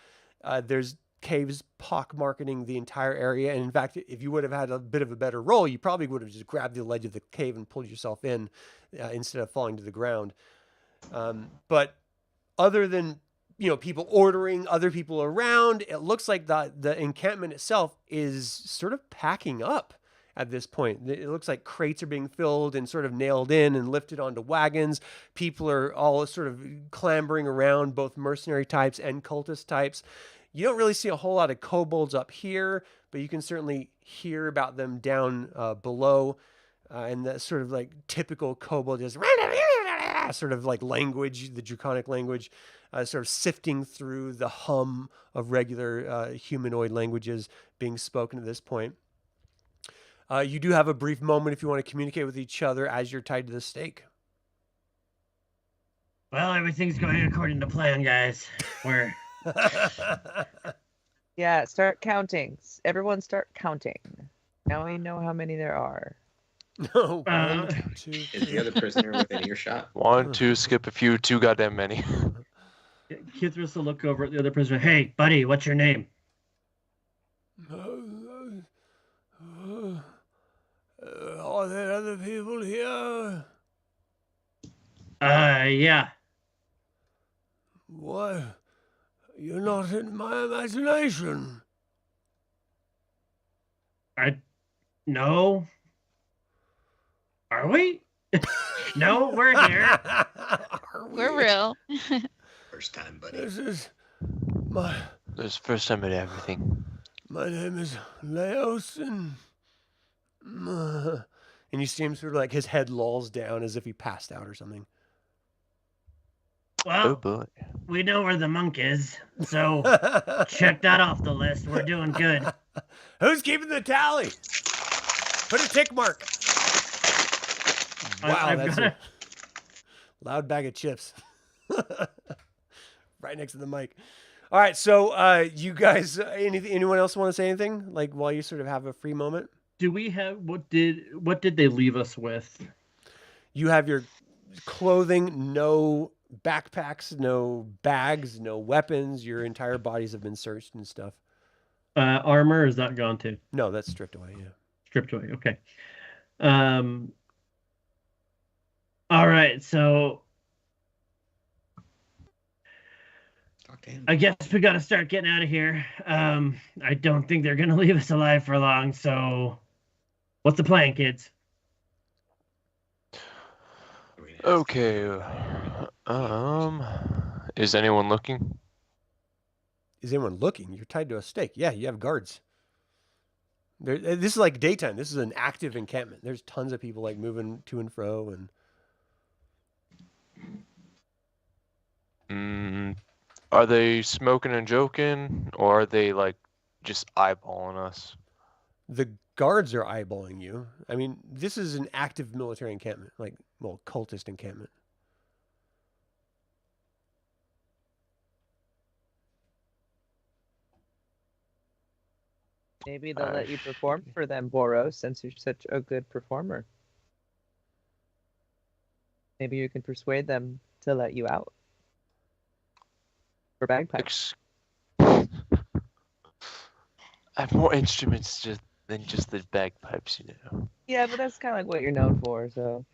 there's caves pockmarking the entire area. And in fact, if you would have had a bit of a better roll, you probably would have just grabbed the ledge of the cave and pulled yourself in instead of falling to the ground. But other than people ordering other people around, it looks like the encampment itself is sort of packing up at this point. It looks like crates are being filled and sort of nailed in and lifted onto wagons. People are all sort of clambering around, both mercenary types and cultist types. You don't really see a whole lot of kobolds up here, but you can certainly hear about them down below. And that sort of like typical kobold is sort of like language, the draconic language, sort of sifting through the hum of regular humanoid languages being spoken at this point. You do have a brief moment if you want to communicate with each other as you're tied to the stake. Well, everything's going according to plan, guys. We're Yeah, start counting. Everyone start counting. Now we know how many there are. No, 1, 2, Is the other prisoner within earshot? 1, 2, skip a few, too goddamn many. Kithris will look over at the other prisoner. Hey, buddy, what's your name? Are there other people here? Yeah. What? You're not in my imagination. No. Are we? No, we're here. We're real. First time, buddy. This is my This is the first time at everything. name is Leos, and you see him sort of like his head lolls down as if he passed out or something. Oh well, boy. we know where the monk is, so check that off the list. We're doing good. Who's keeping the tally? Put a tick mark. Wow, I've that's got a loud bag of chips. Right next to the mic. All right, so you guys, anyone else want to say anything? Like while you sort of have a free moment? Do we have what did they leave us with? You have your clothing, no backpacks, no bags, no weapons. Your entire bodies have been searched and stuff. Armor, is that gone too? No, that's stripped away, yeah. Stripped away, okay. All right, so Talk to him. I guess we got to start getting out of here. I don't think they're going to leave us alive for long, so what's the plan, kids? Are we gonna ask Okay. Is anyone looking? Is anyone looking? You're tied to a stake. Yeah, you have guards. This is like daytime. This is an active encampment. There's tons of people like moving to and fro, and Are they smoking and joking, or are they like just eyeballing us? the guards are eyeballing you. I mean, this is an active military encampment, like, well, cultist encampment. Maybe they'll let you perform for them, Boros, since you're such a good performer. Maybe you can persuade them to let you out. For bagpipes. I have more instruments than just the bagpipes, you know. Yeah, but that's kind of like what you're known for, so.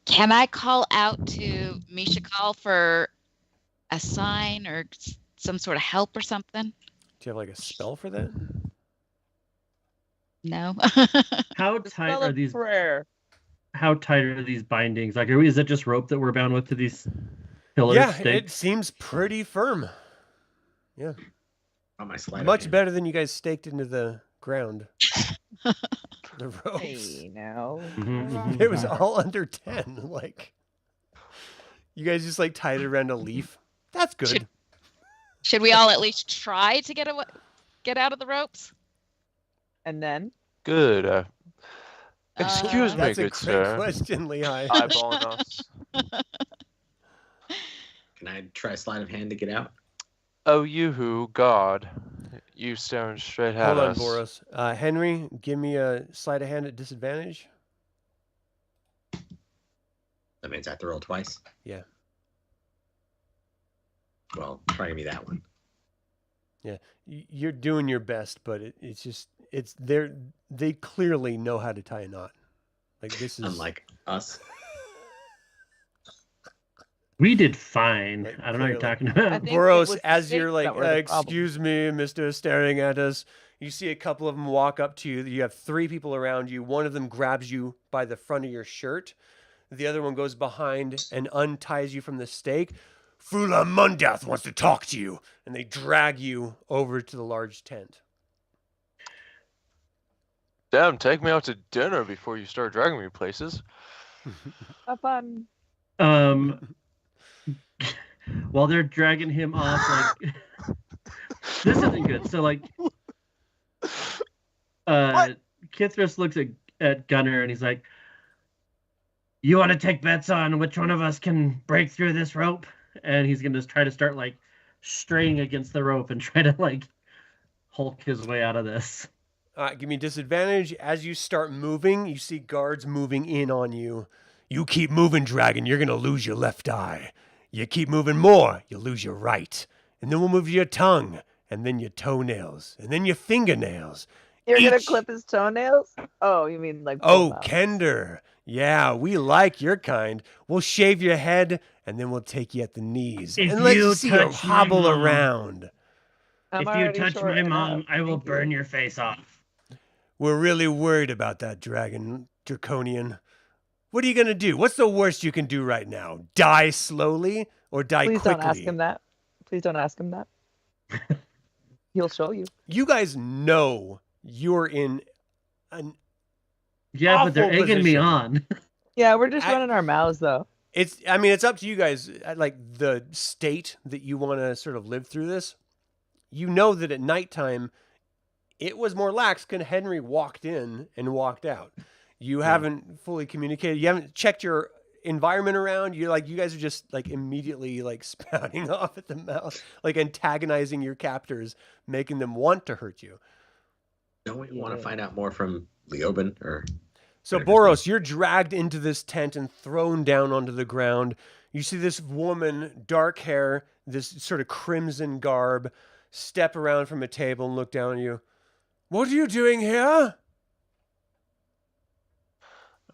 Can I call out to Mishakal for a sign or some sort of help or something? Do you have like a spell for that? No. How tight Spell are of these? prayer. How tight are these bindings? Like, is it just rope that we're bound with to these pillars? Yeah, it stakes? seems pretty firm. Yeah. On my slide. Much better than you guys staked into the ground. The ropes. Hey, now. Mhm. It was all under 10. Like, you guys just like tied it around a leaf. That's good. Should we all at least try to get out of the ropes? And then? Good. Excuse me, That's a good great sir. question, Lehigh. Eyeballing us. Can I try sleight of hand to get out? Oh, you who, God. You staring straight at Hold on, us. Boros. Henry, give me a sleight of hand at disadvantage. That means I have to roll twice. Yeah. Well, try me that one. Yeah, you're doing your best, but they clearly know how to tie a knot. Like, this is Unlike us. We did fine. Like, I don't know what you're clearly. talking about. I think it Boros, was the as you're stakes like, that were the problem. excuse me, mister, staring at us, you see a couple of them walk up to you. You have 3 people around you. One of them grabs you by the front of your shirt. The other one goes behind and unties you from the stake. Fula Mundath wants to talk to you. And they drag you over to the large tent. Damn, take me out to dinner before you start dragging me places. Have fun. While they're dragging him off, like this isn't good. So like, Kithris looks at Gunnar and he's like, "You want to take bets on which one of us can break through this rope?" And he's gonna try to start like straying against the rope and try to like Hulk his way out of this. Give me disadvantage. As you start moving, you see guards moving in on you. You keep moving, dragon. You're going to lose your left eye. You keep moving more, you'll lose your right. And then we'll move your tongue, and then your toenails, and then your fingernails. You're gonna Each- clip his toenails? Oh, you mean like Oh, pull 'em out. Kender. Yeah, we like your kind. We'll shave your head, and then we'll take you at the knees. If and let you you see you touch my hobble mom- around. I'm If you already touch short my mom, enough. I will Thank you. burn your face off. We're really worried about that, dragon, Draconian. What are you going to do? What's the worst you can do right now? Die slowly or die Please quickly? don't ask him that. Please don't ask him that. He'll show you. You guys know you're in an Yeah, but they're Awful egging me position. on. Yeah, we're just I- running our mouths though. it's up to you guys, like the state that you want to sort of live through this. You know that at nighttime it was more lax because Henry walked in and walked out. You haven't fully communicated. You haven't checked your environment around. You guys are just like immediately like spouting off at the mouth, like antagonizing your captors, making them want to hurt you. Don't we want to Yeah. find out more from Leoben or So Whatever his Boros, you're dragged into this tent and thrown down onto the ground. You see this woman, dark hair, this sort of crimson garb, step around from a table and look down at you. What are you doing here?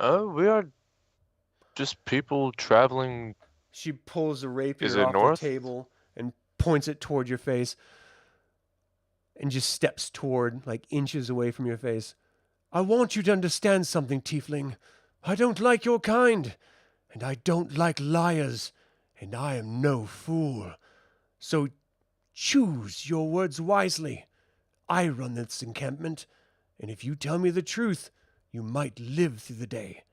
Oh, we are just people traveling. She pulls a rapier Is it off north? the table and points it toward your face and just steps toward, like inches away from your face. I want you to understand something, Tiefling. I don't like your kind, and I don't like liars, and I am no fool. So choose your words wisely. I run this encampment, and if you tell me the truth, you might live through the day.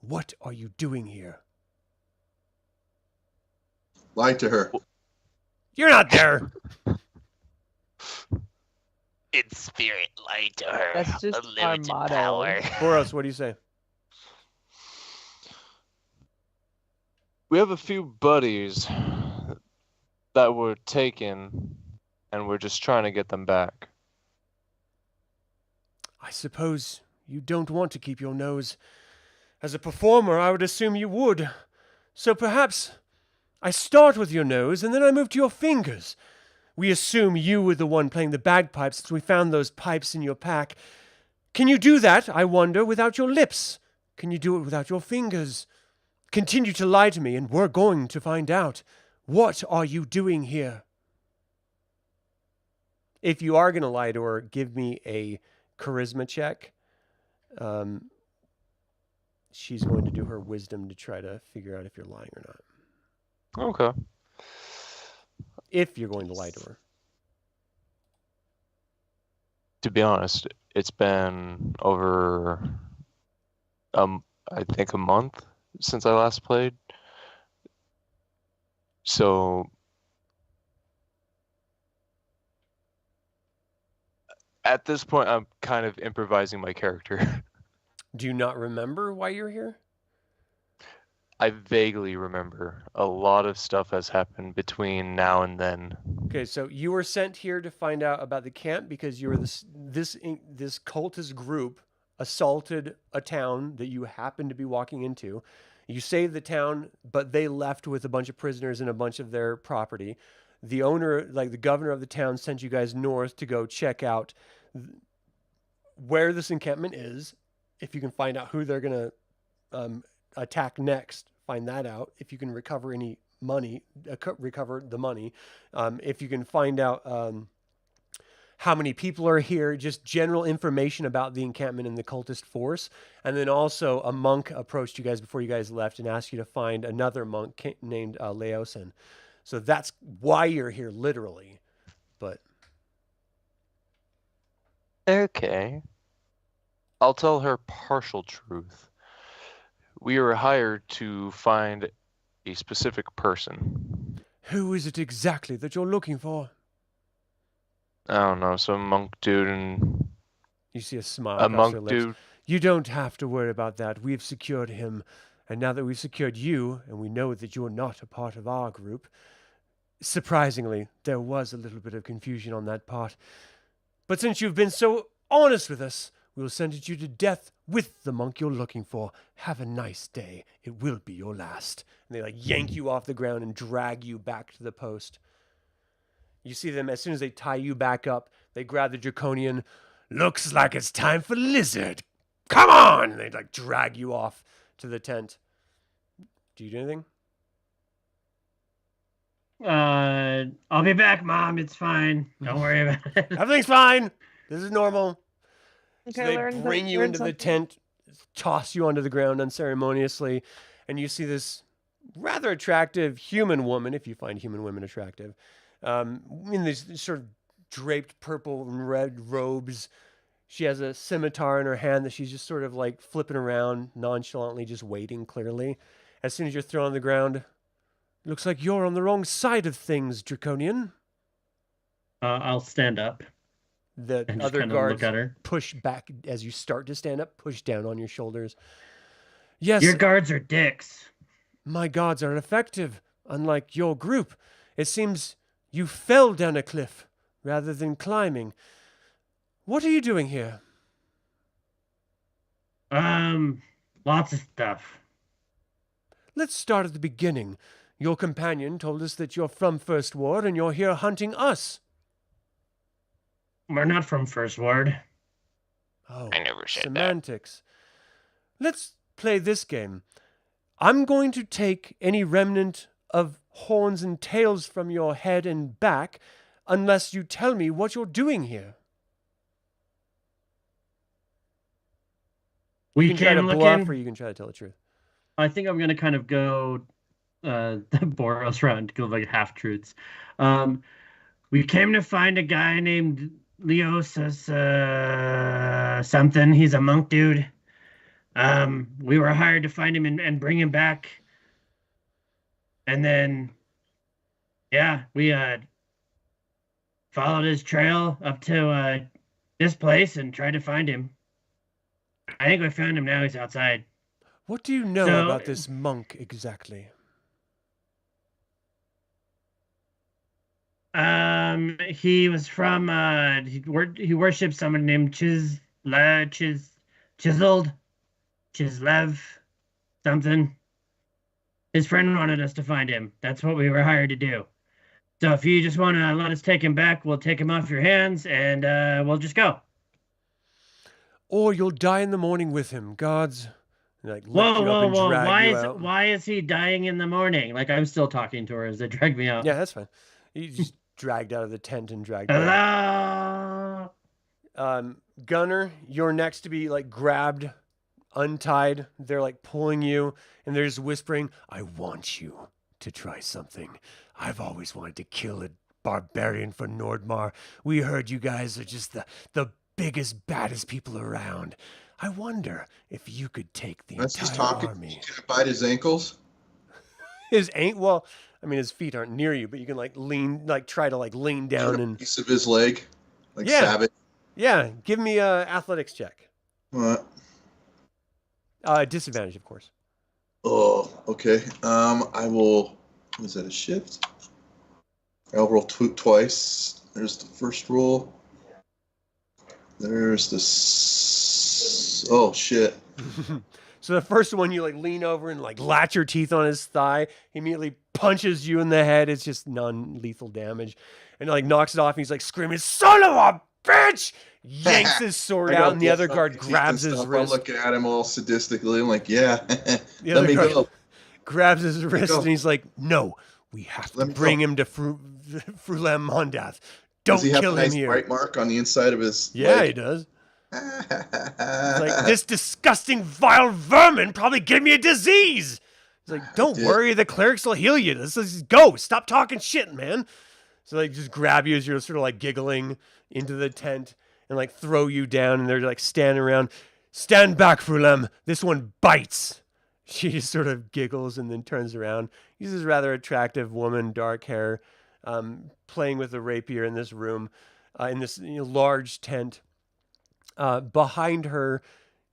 What are you doing here? Lie to her. You're not there. In spirit, lie to her. That's just our Unlimited motto. power. Boros, what do you say? We have a few buddies that were taken, and we're just trying to get them back. I suppose you don't want to keep your nose. As a performer, I would assume you would. So perhaps I start with your nose and then I move to your fingers. We assume you were the one playing the bagpipes since we found those pipes in your pack. Can you do that, I wonder, without your lips? Can you do it without your fingers? Continue to lie to me and we're going to find out. What are you doing here? If you are going to lie to her, give me a charisma check. She's going to do her wisdom to try to figure out if you're lying or not. Okay. If you're going to lie to her. To be honest, it's been over, I think a month since I last played. So at this point, I'm kind of improvising my character. Do you not remember why you're here? I vaguely remember a lot of stuff has happened between now and then. Okay, so you were sent here to find out about the camp because you were this cultist group assaulted a town that you happened to be walking into. You saved the town, but they left with a bunch of prisoners and a bunch of their property. The owner, like the governor of the town, sent you guys north to go check out where this encampment is. If you can find out who they're going to attack next, find that out. If you can recover any money, recover the money. If you can find out how many people are here, just general information about the encampment and the cultist force. And then also a monk approached you guys before you guys left and asked you to find another monk named Leosin. So that's why you're here, literally. But Okay. I'll tell her partial truth. We were hired to find a specific person. who is it exactly that you're looking for? I don't know, some monk dude and You see a smile a across her monk lips. dude. You don't have to worry about that. We've secured him. And now that we've secured you, and we know that you're not a part of our group, surprisingly, there was a little bit of confusion on that part. But since you've been so honest with us, we'll send you to death with the monk you're looking for. Have a nice day. It will be your last. And they yank you off the ground and drag you back to the post. You see them, as soon as they tie you back up, they grab the Draconian. Looks like it's time for Lizard. Come on! And they drag you off to the tent. Do you do anything? I'll be back, Mom. It's fine. Don't worry about it. Everything's fine. This is normal. So Okay, they bring you into the tent, toss you onto the ground unceremoniously, and you see this rather attractive human woman, if you find human women attractive, in these sort of draped purple and red robes. She has a scimitar in her hand that she's just sort of flipping around nonchalantly, just waiting clearly. As soon as you're thrown on the ground, looks like you're on the wrong side of things, Draconian. I'll stand up. The And just other kinda guards look at her. push back as you start to stand up, push down on your shoulders. Yes, Your guards are dicks. my gods are effective, unlike your group. It seems you fell down a cliff rather than climbing. What are you doing here? Lots of stuff. Let's start at the beginning. Your companion told us that you're from First Ward and you're here hunting us. We're not from First Ward. Oh, I never said that. semantics. Let's play this game. I'm going to take any remnant of horns and tails from your head and back unless you tell me what you're doing here. You We can try to came bluff looking. or you can try to tell the truth. I think I'm gonna kind of go the Boros round, go half truths. We came to find a guy named Leosis something. He's a monk dude. We were hired to find him and bring him back. And then, yeah, we followed his trail up to this place and tried to find him. I think we found him now. He's outside. What do you know So- about this monk exactly? He was from he worshipped someone named Chiseled Chislev something. His friend wanted us to find him. That's what we were hired to do. So if you just want to let us take him back, we'll take him off your hands and we'll just go. Or you'll die in the morning with him, guards. And, lift Whoa, you up whoa, and whoa! drag you out. Why is he dying in the morning? I'm still talking to her as they drag me out. Yeah, that's fine. You just dragged out of the tent and dragged out. Hello. Gunnar, you're next to be grabbed, untied. They're pulling you, and they're just whispering, "I want you to try something. I've always wanted to kill a barbarian for Nordmaar. We heard you guys are just the biggest, baddest people around. I wonder if you could take the That's he's entire talking. army. Can I bite his ankles? His ain't well. I mean, his feet aren't near you, but you can like lean, like try to like lean down Get a and piece of his leg, like Yeah. Savage. yeah. Give me a athletics check. What? Disadvantage, of course. Oh, okay. I will. Was that a shift? I'll roll twice. There's the first roll. There's the. Oh shit! So the first one, you like lean over and like latch your teeth on his thigh. He immediately punches you in the head. It's just non-lethal damage, and like knocks it off. And he's like screaming, "Son of a bitch!" Yanks his sword I got out, and the other blood guard on my teeth grabs and his stuff. wrist. I'm looking at him all sadistically. I'm like, yeah, The let other me guard go. grabs his wrist, go. and he's like, "No, we have to Let me bring go." him to Frulam Mondath. Does Don't he have kill a nice him here." bite mark on the inside of his Yeah, he leg? does. He's like, "This disgusting, vile vermin probably gave me a disease." He's like, "Don't did. worry, the clerics will heal you. Let's just go. Stop talking shit, man." So like, just grab you as you're sort of like giggling into the tent and like throw you down, and they're like standing around. "Stand back, Frulem. This one bites." She just sort of giggles and then turns around. She's this rather attractive woman, dark hair, playing with a rapier in this room, in this large tent. Behind her,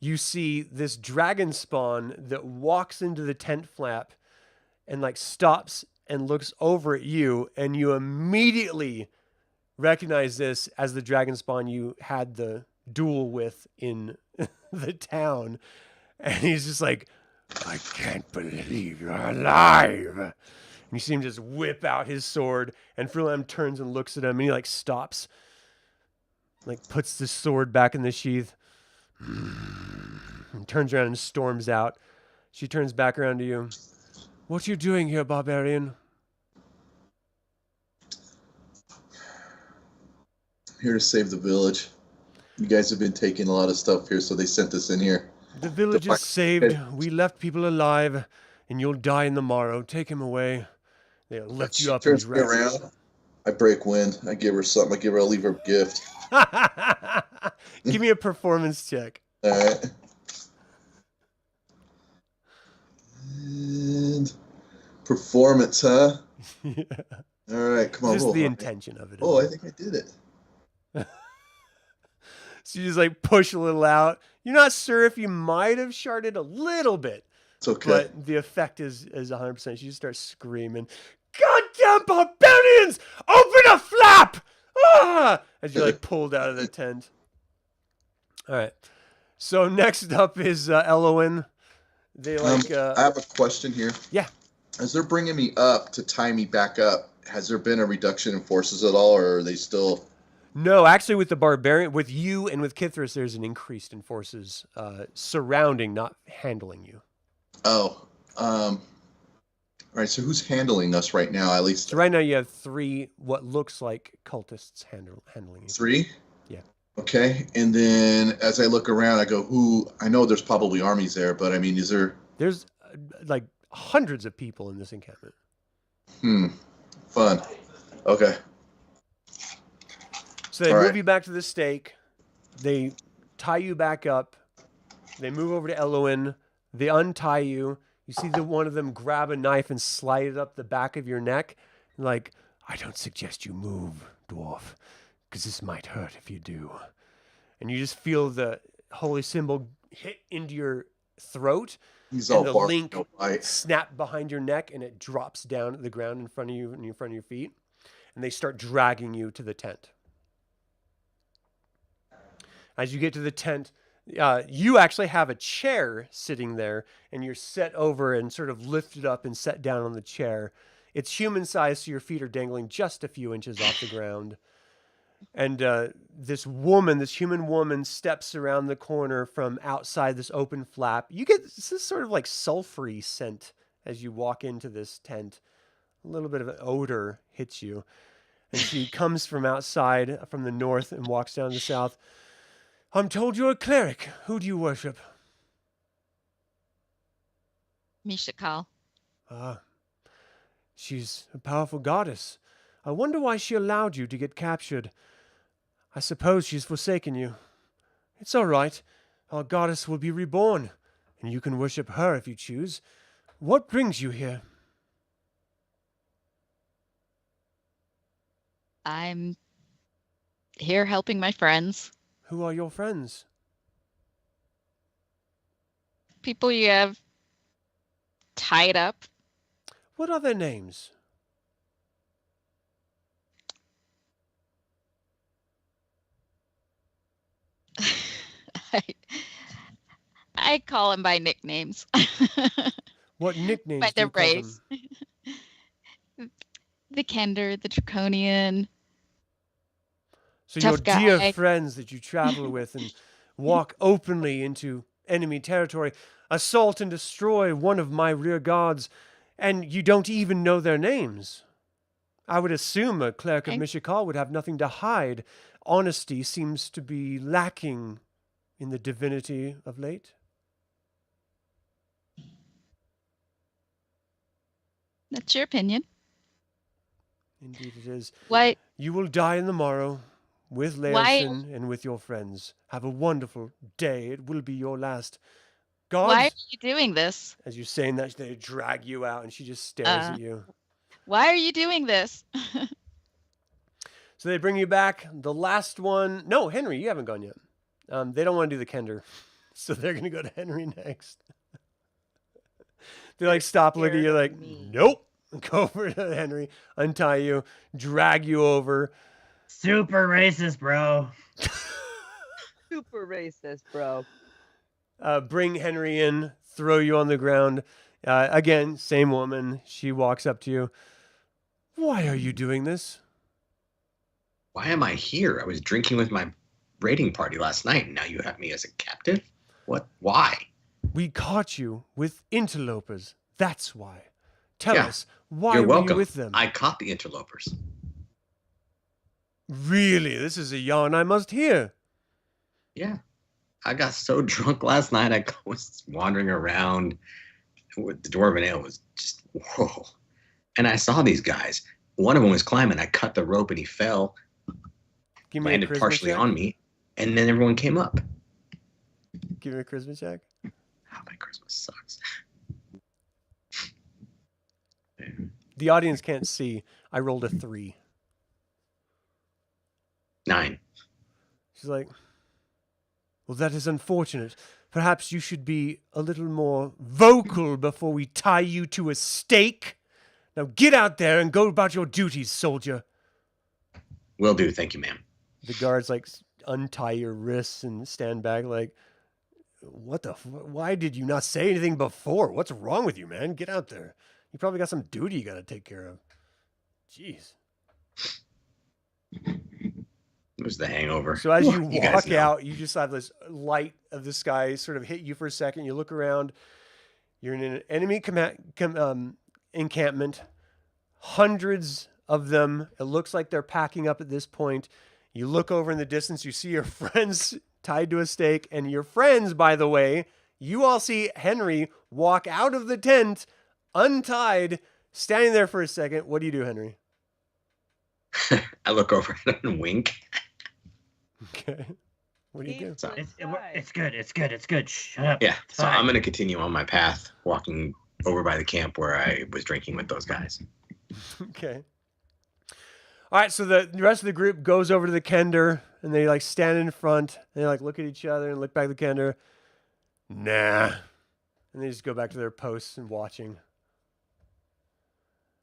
you see this dragon spawn that walks into the tent flap and like stops and looks over at you, and you immediately recognize this as the dragon spawn you had the duel with in the town. And he's just like, "I can't believe you're alive." And you see him just whip out his sword, and Frulam turns and looks at him, and he like stops, like puts the sword back in the sheath, and turns around and storms out. She turns back around to you. "What are you doing here, barbarian?" Here to save the village. You guys have been taking a lot of stuff here, so they sent us in here. "The village is saved. We left people alive, and you'll die in the morrow. Take him away. They'll lift She you up." turns me around. I break wind. I give her something. I'll leave her a gift. Give me a performance check. All right. And performance, huh? Yeah. All right, come on. Just roll. the intention of it. Oh, I think I did it. So you just like push a little out. You're not sure if you might have sharded a little bit, It's okay. but the effect is 100%. She just starts screaming, "Goddamn barbarians! Open a flap!" Ah! As you're like pulled out of the tent. All right. So next up is Elowyn. They like. I have a question here. Yeah. As they're bringing me up to tie me back up, has there been a reduction in forces at all, or are they still? No, actually, with the barbarian, with you and with Kithris, there's an increase in forces surrounding, not handling you. Oh, all right. So who's handling us right now? At least So right now you have 3 what looks like cultists handling you. 3. Yeah. Okay, and then as I look around, I go, "Who?" I know there's probably armies there, but I mean, is there? There's like hundreds of people in this encampment. Fun. Okay. So they All move right. you back to the stake. They tie you back up. They move over to Elowyn. They untie you. You see one of them grab a knife and slide it up the back of your neck. Like, "I don't suggest you move, dwarf, because this might hurt if you do." And you just feel the holy symbol hit into your throat. He's And all the bark, link no bite. snap behind your neck, and it drops down to the ground in front of you and in front of your feet. And they start dragging you to the tent. As you get to the tent, you actually have a chair sitting there, and you're set over and sort of lifted up and set down on the chair. It's human sized, so your feet are dangling just a few inches off the ground. And this human woman, steps around the corner from outside this open flap. You get this sort of like sulfury scent as you walk into this tent. A little bit of an odor hits you. And she comes from outside, from the north, and walks down to the south. "I'm told you're a cleric. Who do you worship?" Mishakal. "Ah, she's a powerful goddess. I wonder why she allowed you to get captured. I suppose she's forsaken you." It's all right. Our goddess will be reborn, and you can worship her if you choose. What brings you here? I'm here helping my friends. Who are your friends? People you have tied up. What are their names? I call them by nicknames. What nicknames By do their you call race. them? The Kender, the Draconian. So your Tough dear guy. friends that you travel with and walk openly into enemy territory, assault and destroy one of my rear guards, and you don't even know their names. I would assume a cleric of Okay. Mishakal would have nothing to hide. Honesty seems to be lacking in the divinity of late. That's your opinion. Indeed it is. Why? You will die in the morrow with Why- Laerson and with your friends. Have a wonderful day. It will be your last. Why are Gods, you doing this? as you're saying that, they drag you out and she just stares at you. Why are you doing this? So they bring you back. The last one. No, Henry, you haven't gone yet. They don't want to do the Kender. So they're going to go to Henry next. They like stop, look at you scared like, of me. nope. Go over to Henry, untie you, drag you over. Super racist, bro. Super racist, bro. Bring Henry in, throw you on the ground. Again, same woman. She walks up to you. Why are you doing this? Why am I here? I was drinking with my raiding party last night, and now you have me as a captive? What? Why? We caught you with interlopers. That's why. Tell Yeah, us, why You're were welcome. you with them? I caught the interlopers. Really? This is a yarn I must hear. Yeah. I got so drunk last night, I was wandering around with the Dwarven Ale was just, whoa. And I saw these guys. One of them was climbing. I cut the rope and he fell, Give me a landed charisma partially check. on me, and then everyone came up. Give me a charisma check. Oh, my Christmas sucks. The audience can't see. I rolled a 3. 9. She's like, well, that is unfortunate. Perhaps you should be a little more vocal before we tie you to a stake. Now get out there and go about your duties, soldier. Will do. Thank you, ma'am. The guards like untie your wrists and stand back like, what the? Why did you not say anything before? What's wrong with you, man? Get out there. You probably got some duty you got to take care of. Jeez. It was the hangover. So as you guys walk know. out, you just have this light of the sky sort of hit you for a second. You look around. You're in an enemy encampment. Hundreds of them. It looks like they're packing up at this point. You look over in the distance. You see your friends tied to a stake. And your friends, by the way, you all see Henry walk out of the tent, untied, standing there for a second. What do you do, Henry? I look over at him and wink. Okay. What do you do? He's So- It's good. It's good. It's good. Shut up. Yeah, It's so fine. I'm going to continue on my path, walking over by the camp where I was drinking with those guys. Okay. All right, so the rest of the group goes over to the Kender, and they like stand in front, and they like look at each other and look back at the Kender. Nah. And they just go back to their posts and watching.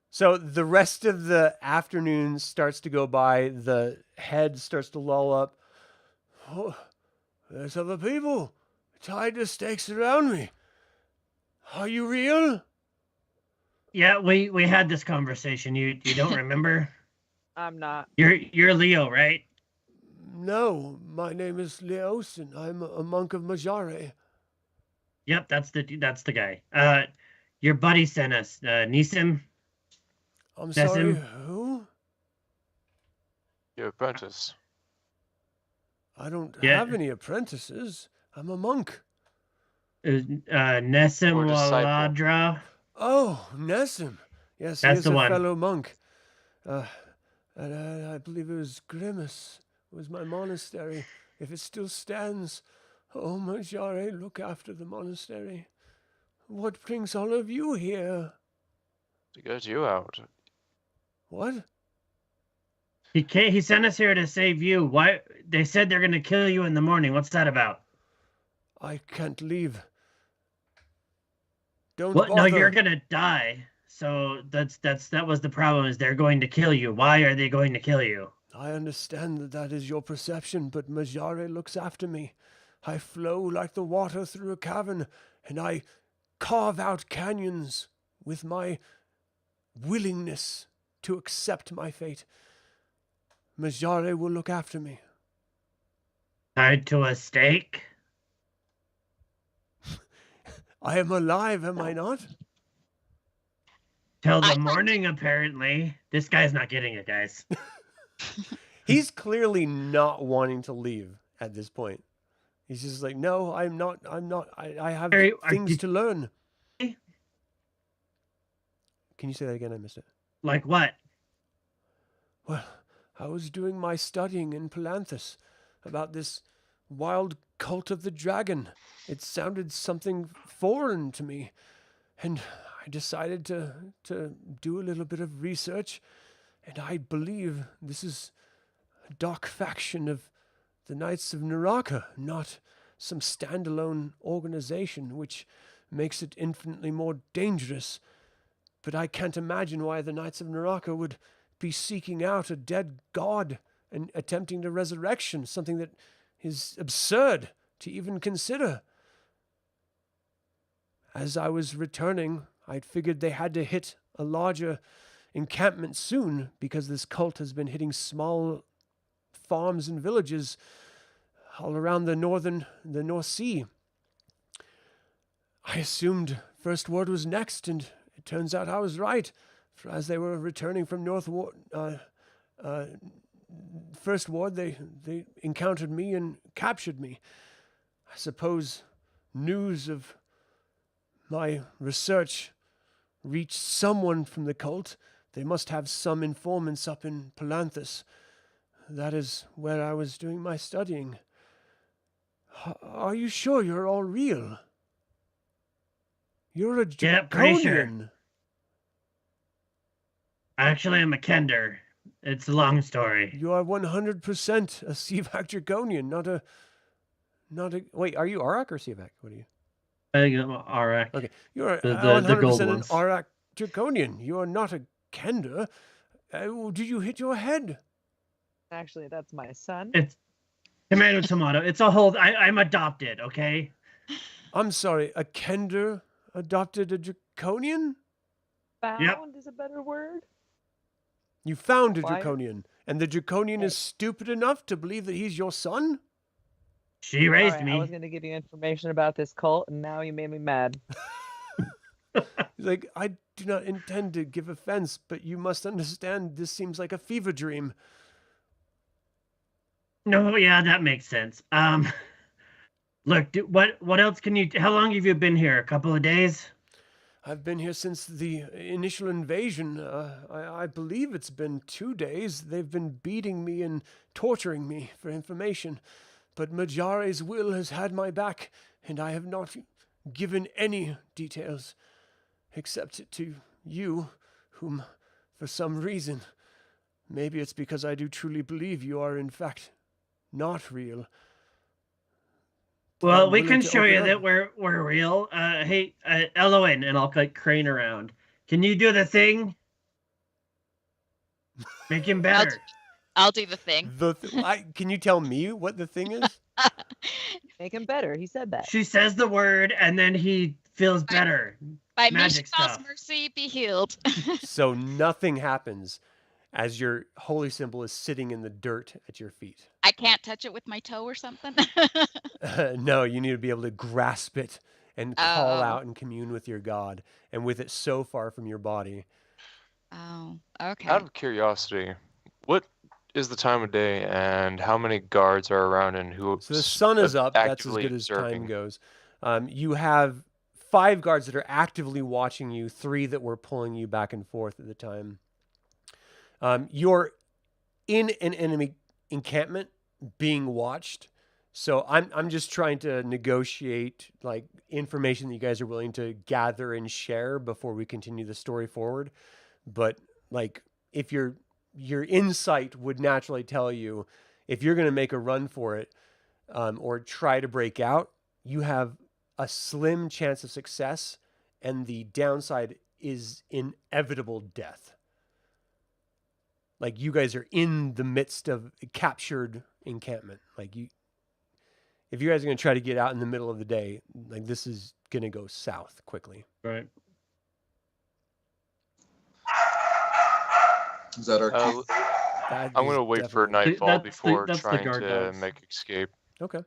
So the rest of the afternoon starts to go by. The head starts to lull up. Oh, there's other people tied to stakes around me. Are you real? Yeah, we had this conversation. You don't remember? I'm not. You're Leo, right? No, my name is Leosin. I'm a monk of Majare. Yep, that's the guy. Your buddy sent us. Nisim. I'm That's sorry, him. who? Your apprentice. I don't Yeah. have any apprentices. I'm a monk. Nesim Or disciple. Waladra. Oh, Nessim. Yes, That's he is the a one. fellow monk. And I believe it was Grimace. It was my monastery. if it still stands. Oh, Majare, look after the monastery. What brings all of you here? To get you out. What? He sent us here to save you. Why? They said they're gonna kill you in the morning. What's that about? I can't leave. Don't What? bother. No, you're gonna die. So that was the problem. Is they're going to kill you? Why are they going to kill you? I understand that that is your perception, but Majare looks after me. I flow like the water through a cavern, and I carve out canyons with my willingness to accept my fate. Majare will look after me. Tied to a stake? I am alive, am I not? Till I the thought- morning, apparently. This guy's not getting it, guys. He's clearly not wanting to leave at this point. He's just like, no, I'm not. I have things to learn. Can you say that again? I missed it. Like what? Well, I was doing my studying in Palanthas about this wild cult of the dragon. It sounded something foreign to me, and I decided to do a little bit of research, and I believe this is a dark faction of the Knights of Naraka, not some standalone organization, which makes it infinitely more dangerous. But I can't imagine why the Knights of Naraka would be seeking out a dead god and attempting to resurrection, something that is absurd to even consider. As I was returning, I figured they had to hit a larger encampment soon, because this cult has been hitting small farms and villages all around the North Sea. I assumed First Ward was next, and it turns out I was right. For as they were returning from First Ward, they encountered me and captured me. I suppose news of my research reached someone from the cult. They must have some informants up in Palanthas. That is where I was doing my studying. Are you sure you're all real? You're a Yeah, pretty sure. Draconian. Actually, I'm a Kender. It's a long story. You are 100% a Sivak Draconian, not a... Wait, are you Aurak or Sivak? What are you? I think I'm Aurak. Okay, you're The 100% gold an ones. Aurak Draconian. You are not a Kender. Did you hit your head? Actually, that's my son. It's tomato. It's a whole. I'm adopted. Okay. I'm sorry, a Kender adopted a Draconian? Found is a better word. You found a Why? Draconian, and the Draconian is stupid enough to believe that he's your son? She raised Alright, me. I was going to give you information about this cult, and now you made me mad. He's like, I do not intend to give offense, but you must understand this seems like a fever dream. No, yeah, that makes sense. Look, what else can you? How long have you been here? A couple of days? I've been here since the initial invasion. I believe it's been 2 days. They've been beating me and torturing me for information. But Majare's will has had my back, and I have not given any details, except to you, whom, for some reason, maybe it's because I do truly believe you are in fact not real. Well, I'm we willing can to show open you up. that we're real. Hey, Elowyn, and I'll like crane around. Can you do the thing? Make him better. I'll do the thing. Can you tell me what the thing is? Make him better. He said that. She says the word, and then he feels better. By Magic Mishakal's stuff. mercy, be healed. So nothing happens as your holy symbol is sitting in the dirt at your feet. I can't touch it with my toe or something. No, you need to be able to grasp it and call Oh. out and commune with your god. And with it so far from your body, Oh, okay. Out of curiosity, what is the time of day and how many guards are around and who? so the sun is up. That's as actively good as time observing? goes. You have 5 guards that are actively watching you, 3 that were pulling you back and forth at the time. You're in an enemy encampment being watched. So I'm just trying to negotiate like information that you guys are willing to gather and share before we continue the story forward. But like if your insight would naturally tell you if you're going to make a run for it or try to break out, you have a slim chance of success, and the downside is inevitable death. Like you guys are in the midst of a captured encampment. Like if you guys are going to try to get out in the middle of the day, like this is going to go south quickly. Right. Is that our cue? That I'm is gonna wait for definitely- nightfall before that's the trying guard to dogs. make escape. Okay.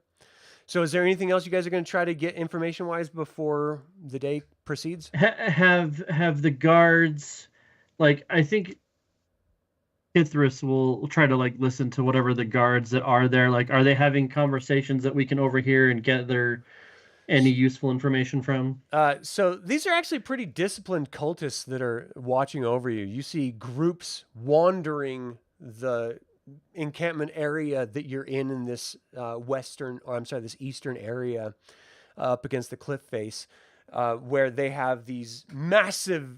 So is there anything else you guys are going to try to get information-wise before the day proceeds? Have the guards, like, I think Ithris will try to like listen to whatever the guards that are there. Like, are they having conversations that we can overhear and gather any useful information from? So these are actually pretty disciplined cultists that are watching over you. You see groups wandering the encampment area that you're in this this eastern area up against the cliff face, where they have these massive,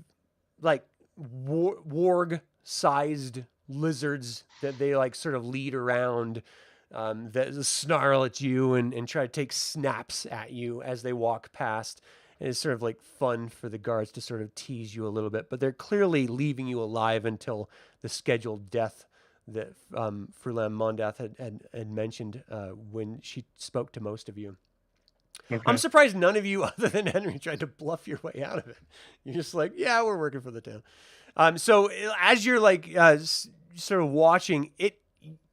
like warg-sized lizards that they like sort of lead around, that snarl at you and try to take snaps at you as they walk past. And it's sort of like fun for the guards to sort of tease you a little bit, but they're clearly leaving you alive until the scheduled death that Frulam Mondath had mentioned when she spoke to most of you. Okay. I'm surprised none of you, other than Henry, tried to bluff your way out of it. You're just like, yeah, we're working for the town. So as you're like sort of watching it,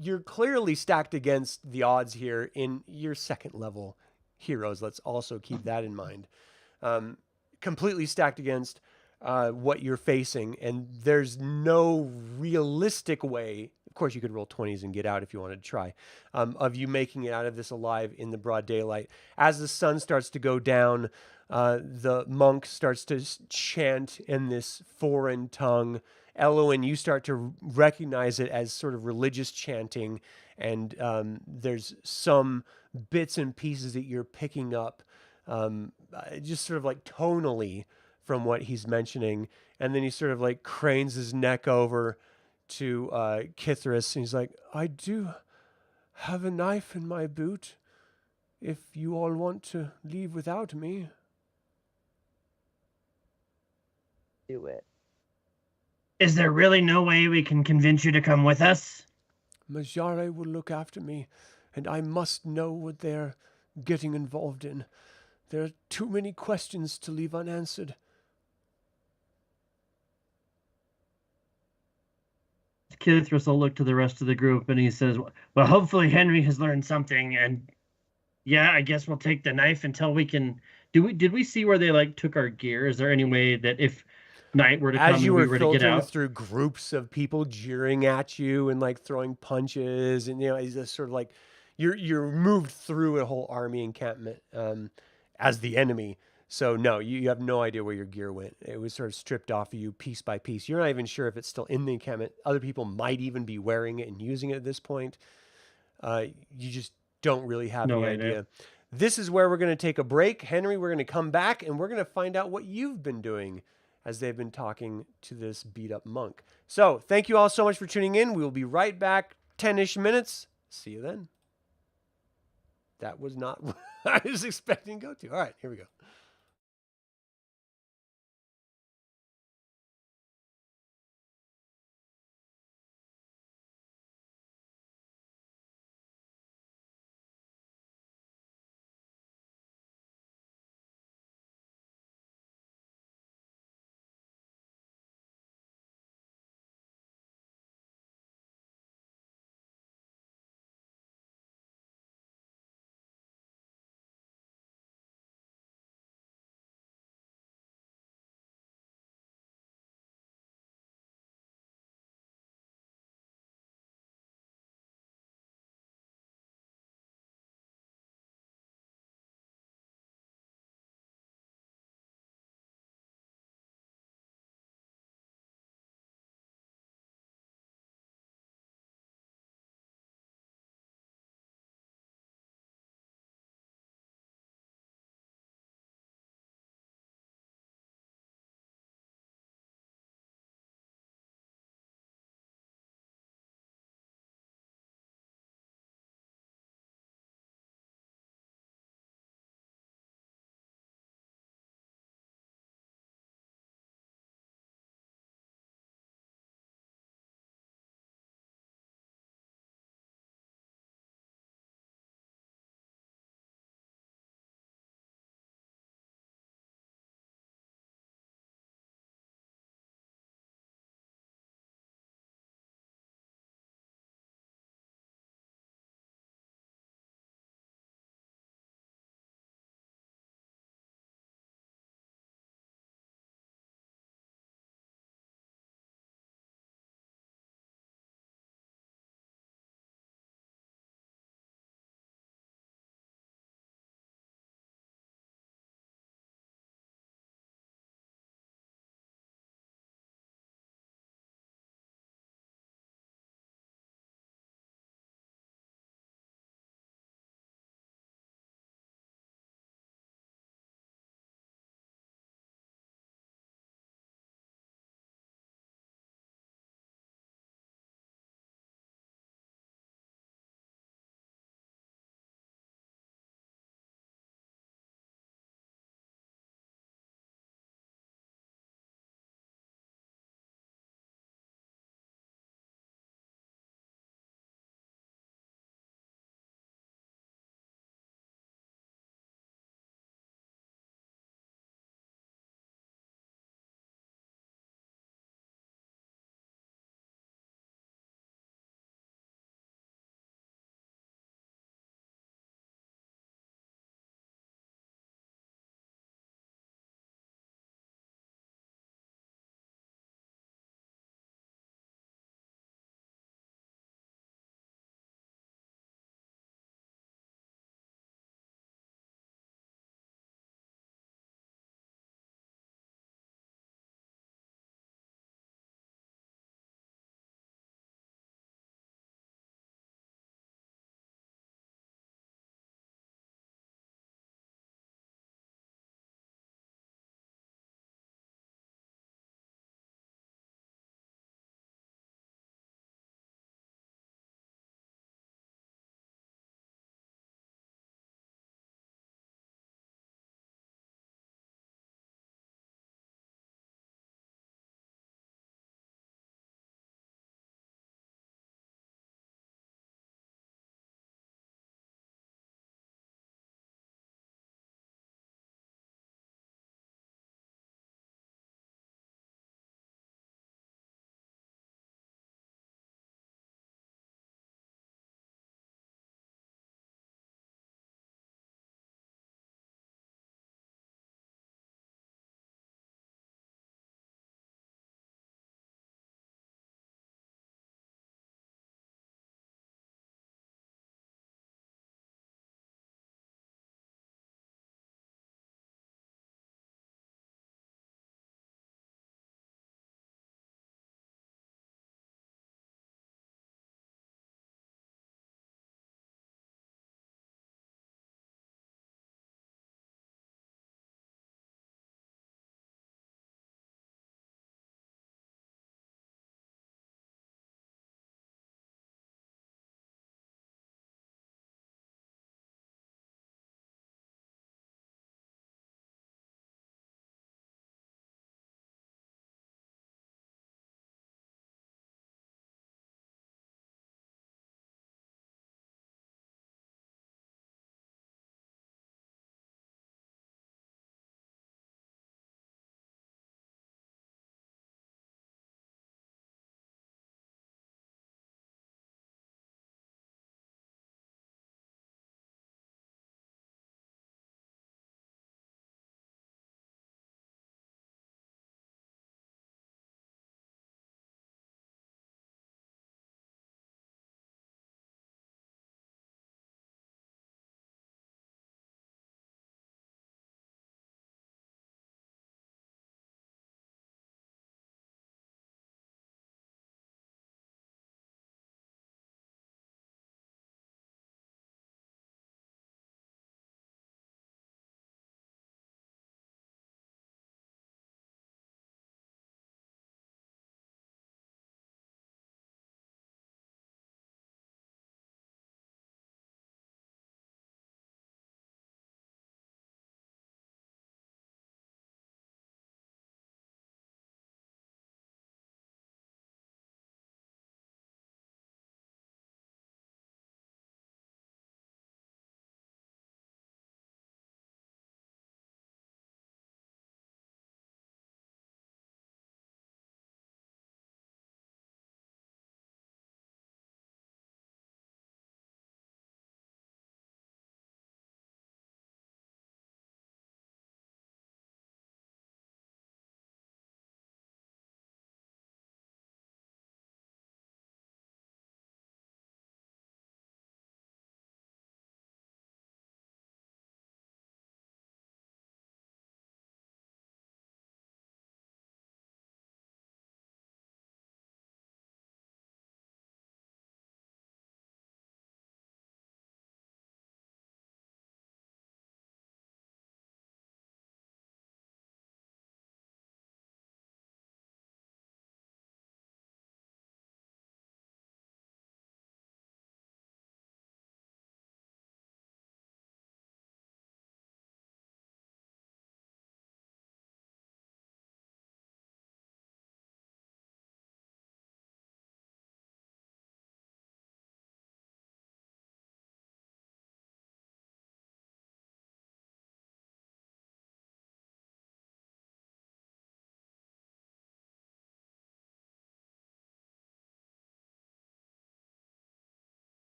you're clearly stacked against the odds here in your second level heroes. Let's also keep that in mind. Completely stacked against what you're facing, and there's no realistic way. Of course, you could roll 20s and get out if you wanted to try, of you making it out of this alive in the broad daylight. As the sun starts to go down, the monk starts to chant in this foreign tongue. Elowyn, you start to recognize it as sort of religious chanting, and there's some bits and pieces that you're picking up, just sort of like tonally from what he's mentioning. And then he sort of like cranes his neck over to Kithris, and he's like, I do have a knife in my boot if you all want to leave without me. Do it. Is there really no way we can convince you to come with us? Majare will look after me, and I must know what they're getting involved in. There are too many questions to leave unanswered. Kithris will look to the rest of the group and he says, Well, hopefully Henry has learned something, and yeah, I guess we'll take the knife until we can. did we see where they like took our gear? Is there any way that if night were to come As you and we were were to get filtering out? through groups of people jeering at you and like throwing punches, and it's just sort of like you're moved through a whole army encampment as the enemy. So no, you have no idea where your gear went. It was sort of stripped off of you piece by piece. You're not even sure if it's still in the encampment. Other people might even be wearing it and using it at this point. You just don't really have No any idea. idea. This is where we're going to take a break. Henry, we're going to come back and we're going to find out what you've been doing as they've been talking to this beat up monk. So thank you all so much for tuning in. We will be right back 10-ish minutes. See you then. That was not what I was expecting to go to. All right, here we go.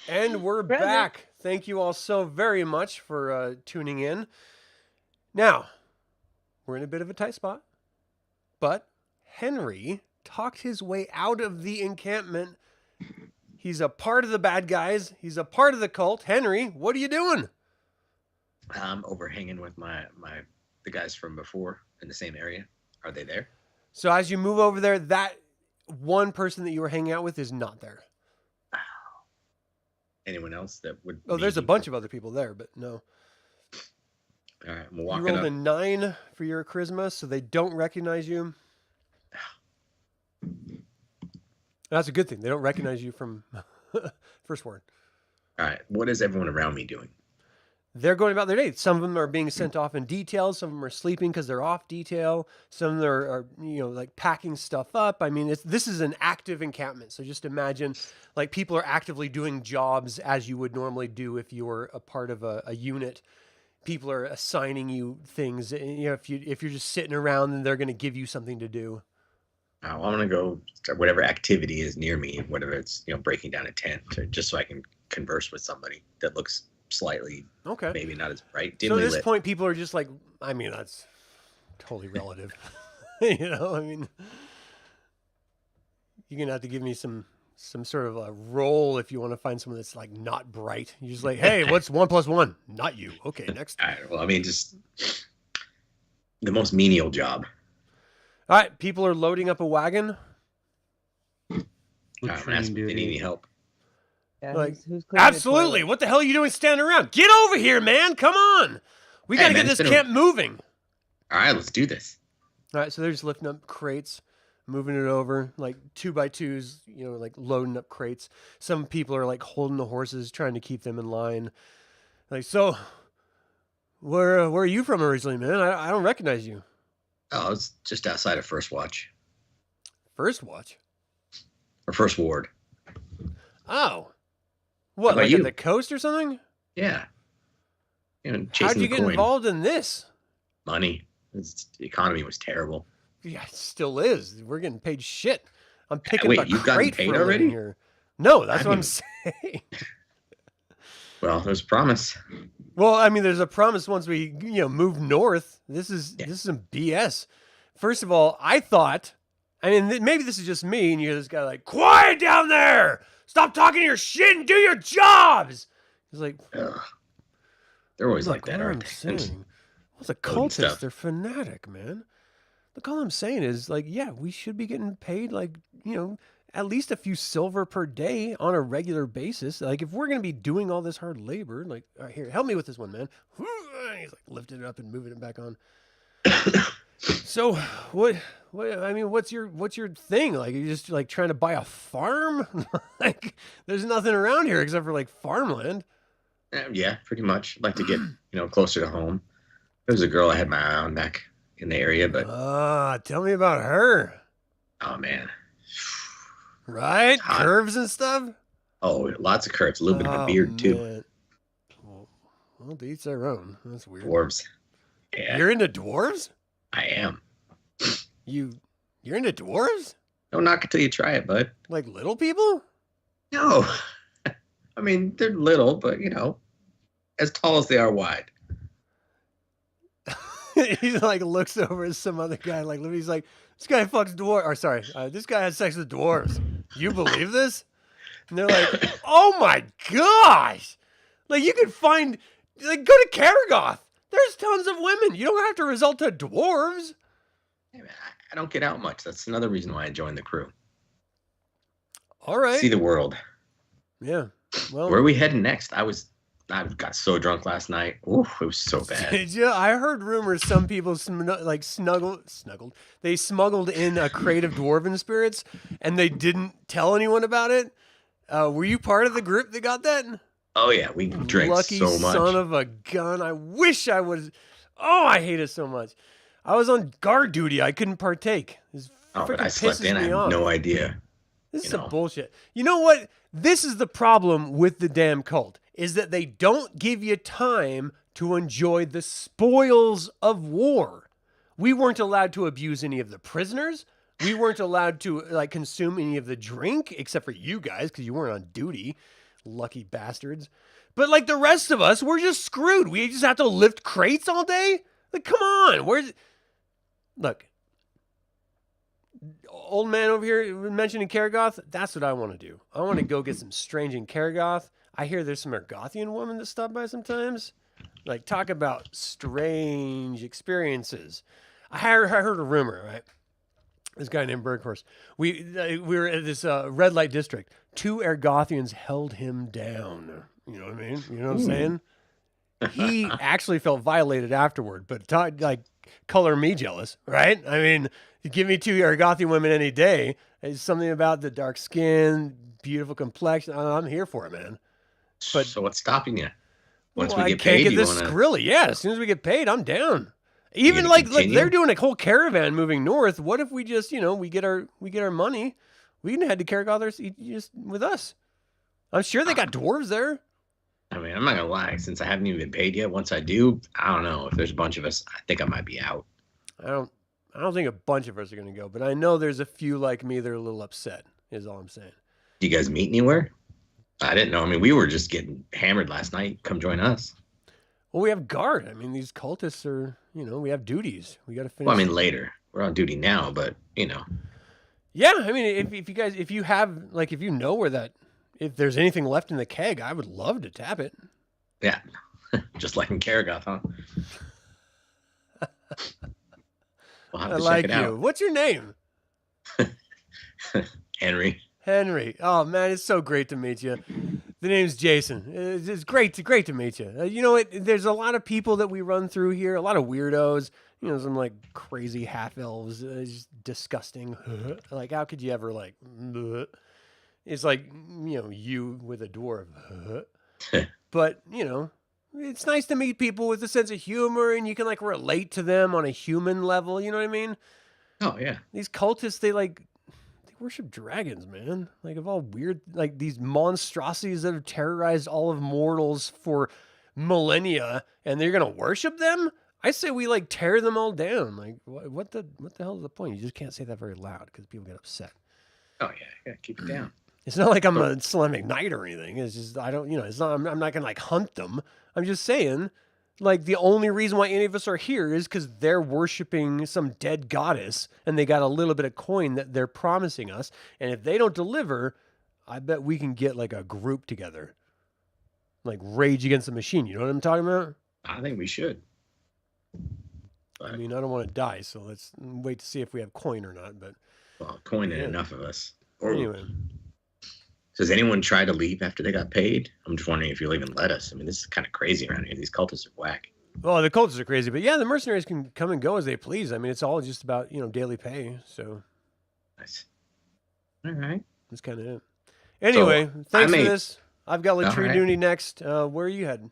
And we're Present. back. Thank you all so very much for tuning in. Now, we're in a bit of a tight spot, but Henry talked his way out of the encampment. He's a part of the bad guys. He's a part of the cult. Henry, what are you doing? I'm overhanging with the guys from before in the same area. Are they there? So as you move over there, that one person that you were hanging out with is not there. Anyone else that would? Oh, there's a bunch of other people there, but no. All right, I'm You walking rolled up. a 9 for your charisma, so they don't recognize you. That's a good thing. They don't recognize you from first word. All right, what is everyone around me doing? They're going about their day. Some of them are being sent off in detail. Some of them are sleeping because they're off detail. Some of them are like packing stuff up. I mean, this is an active encampment. So just imagine like people are actively doing jobs as you would normally do if you were a part of a unit. People are assigning you things. If you're just sitting around, then they're going to give you something to do. I'm gonna go to whatever activity is near me, whether it's breaking down a tent, or just so I can converse with somebody that looks slightly Okay. maybe not as bright, So dimly at this lit. point, people are just like, I mean, that's totally relative. I mean, you're gonna have to give me some sort of a roll if you want to find someone that's like not bright. You're just like, hey, what's 1 + 1? Not you. Okay, next. All right, well, I mean, just the most menial job. All right, people are loading up a wagon. I'm asking if they need any help. Yeah, Like, who's cleaning the Absolutely. toilet? What the hell are you doing standing around? Get over here, man. Come on. We Hey, got to man, get it's this been a- camp moving. All right, let's do this. All right, so they're just lifting up crates, moving it over, like 2x2s, like loading up crates. Some people are like holding the horses, trying to keep them in line. Like, so, where are you from originally, man? I don't recognize you. Oh, it's just outside of First Watch First watch. or First Ward. Oh, what? about Like you? at the coast or something? Yeah. How'd Chasing you the get coin. involved in this? Money. The economy was terrible. Yeah, it still is. We're getting paid shit. I'm picking wait, up a you've gotten crate paid for a living already? here. No, that's I what I'm mean- saying. Well, there's a promise. Well, I mean, there's a promise once we, move north. This is some BS. First of all, I thought, maybe this is just me, and you hear this guy like, quiet down there! Stop talking your shit and do your jobs! He's like, Ugh. They're always like look, that, all I'm aren't they? saying. Well, the Loading cultists, stuff. they're fanatic, man. Look, all I'm saying is, like, yeah, we should be getting paid, like, at least a few silver per day on a regular basis. Like, if we're going to be doing all this hard labor, like, all right, here, help me with this one, man. He's like lifting it up and moving it back on. So, what's your thing? Like, are you just like trying to buy a farm? Like, there's nothing around here except for like farmland. Yeah, pretty much. I'd like to get, closer to home. There was a girl I had my eye on back in the area, but Tell me about her. oh man. Right? Hot. Curves and stuff? Oh, lots of curves, a little bit of a beard too. Man. Well, to each their own. That's weird. Dwarves. Yeah, You're into dwarves? I am. You're into dwarves? Don't knock it till you try it, bud. Like little people? No. I mean, they're little, but as tall as they are wide. He like looks over at some other guy. Like he's like, this guy fucks dwarves. Or sorry, this guy has sex with dwarves. You believe this? And they're like, oh my gosh! Like you could find, like go to Karagoth. There's tons of women. You don't have to resort to dwarves. Hey, man, I don't get out much. That's another reason why I joined the crew. All right. See the world. Yeah. Well, Where are we heading next? I got so drunk last night. Ooh, it was so bad. did you? I heard rumors some people snuggled. They smuggled in a crate of dwarven spirits, and they didn't tell anyone about it. Were you part of the group that got that? Oh yeah, we drank Lucky so much. son of a gun! I wish I was. Oh, I hate it so much. I was on guard duty. I couldn't partake. This but freaking I slept pisses in. I me had off. no idea. This is you some know. bullshit. You know what? This is the problem with the damn cult, is that they don't give you time to enjoy the spoils of war. We weren't allowed to abuse any of the prisoners. We weren't allowed to consume any of the drink, except for you guys, because you weren't on duty. Lucky bastards. But like the rest of us, we're just screwed. We just have to lift crates all day? Like, come on. Look, old man over here mentioning Karagoth, that's what I want to do. I want to go get some strange in Karagoth. I hear there's some Ergothian woman that stop by sometimes. Like, talk about strange experiences. I heard a rumor, right? This guy named Berghorst. We were at this red light district. 2 Ergothians held him down. You know what I mean? You know what I'm saying? He actually felt violated afterward, but color me jealous, right? I mean, you give me 2 Ergothian women any day. It's something about the dark skin, beautiful complexion. I'm here for it, man. But so what's stopping you? Once well, we I get can't paid, get you this wanna... Skrilly. Yeah, as soon as we get paid, I'm down. Even gonna like continue? they're doing a whole caravan moving north. What if we just, we get our money? We can head to Karagoth just with us. I'm sure they got dwarves there. I mean, I'm not gonna lie. Since I haven't even been paid yet, once I do, I don't know. If there's a bunch of us, I think I might be out. I don't think a bunch of us are gonna go, but I know there's a few like me that are a little upset. Is all I'm saying. Do you guys meet anywhere? I didn't know. I mean, we were just getting hammered last night. Come join us. Well, we have guard. I mean, these cultists are, we have duties. We got to finish. Well, I mean, later. We're on duty now, but Yeah, I mean, if you have, like, if you know if there's anything left in the keg, I would love to tap it. Yeah. Just like in Karagoth, huh? We'll have I to like check it you. out. What's your name? Henry. Henry. Oh man, it's so great to meet you. The name's Jason. It's great to meet you. You know what? There's a lot of people that we run through here. A lot of weirdos. Some like crazy half elves. Just disgusting. Like, how could you ever like? It's like you with a dwarf. But it's nice to meet people with a sense of humor, and you can like relate to them on a human level. You know what I mean? Oh yeah. These cultists, they worship dragons, man. Like, of all weird, like these monstrosities that have terrorized all of mortals for millennia, and they're gonna worship them. I say we like tear them all down. Like, what the hell is the point? You just can't say that very loud because people get upset. Oh yeah. Keep it down. It's not like I'm a Islamic knight or anything. It's just it's not. I'm not gonna like hunt them. I'm just saying, like, the only reason why any of us are here is because they're worshiping some dead goddess, and they got a little bit of coin that they're promising us. And if they don't deliver, I bet we can get like a group together, like Rage Against the Machine. You know what I'm talking about? I think we should. But, I mean, I don't want to die, so let's wait to see if we have coin or not. But well, coin ain't enough of us. Or, anyway. Does anyone try to leave after they got paid? I'm just wondering if you'll even let us. I mean, this is kind of crazy around here. These cultists are whack. Well, the cultists are crazy, but yeah, the mercenaries can come and go as they please. I mean, it's all just about daily pay. So nice. All right. That's kind of it. Anyway, so, thanks for this. I've got Latrine right. Duty next. Where are you heading?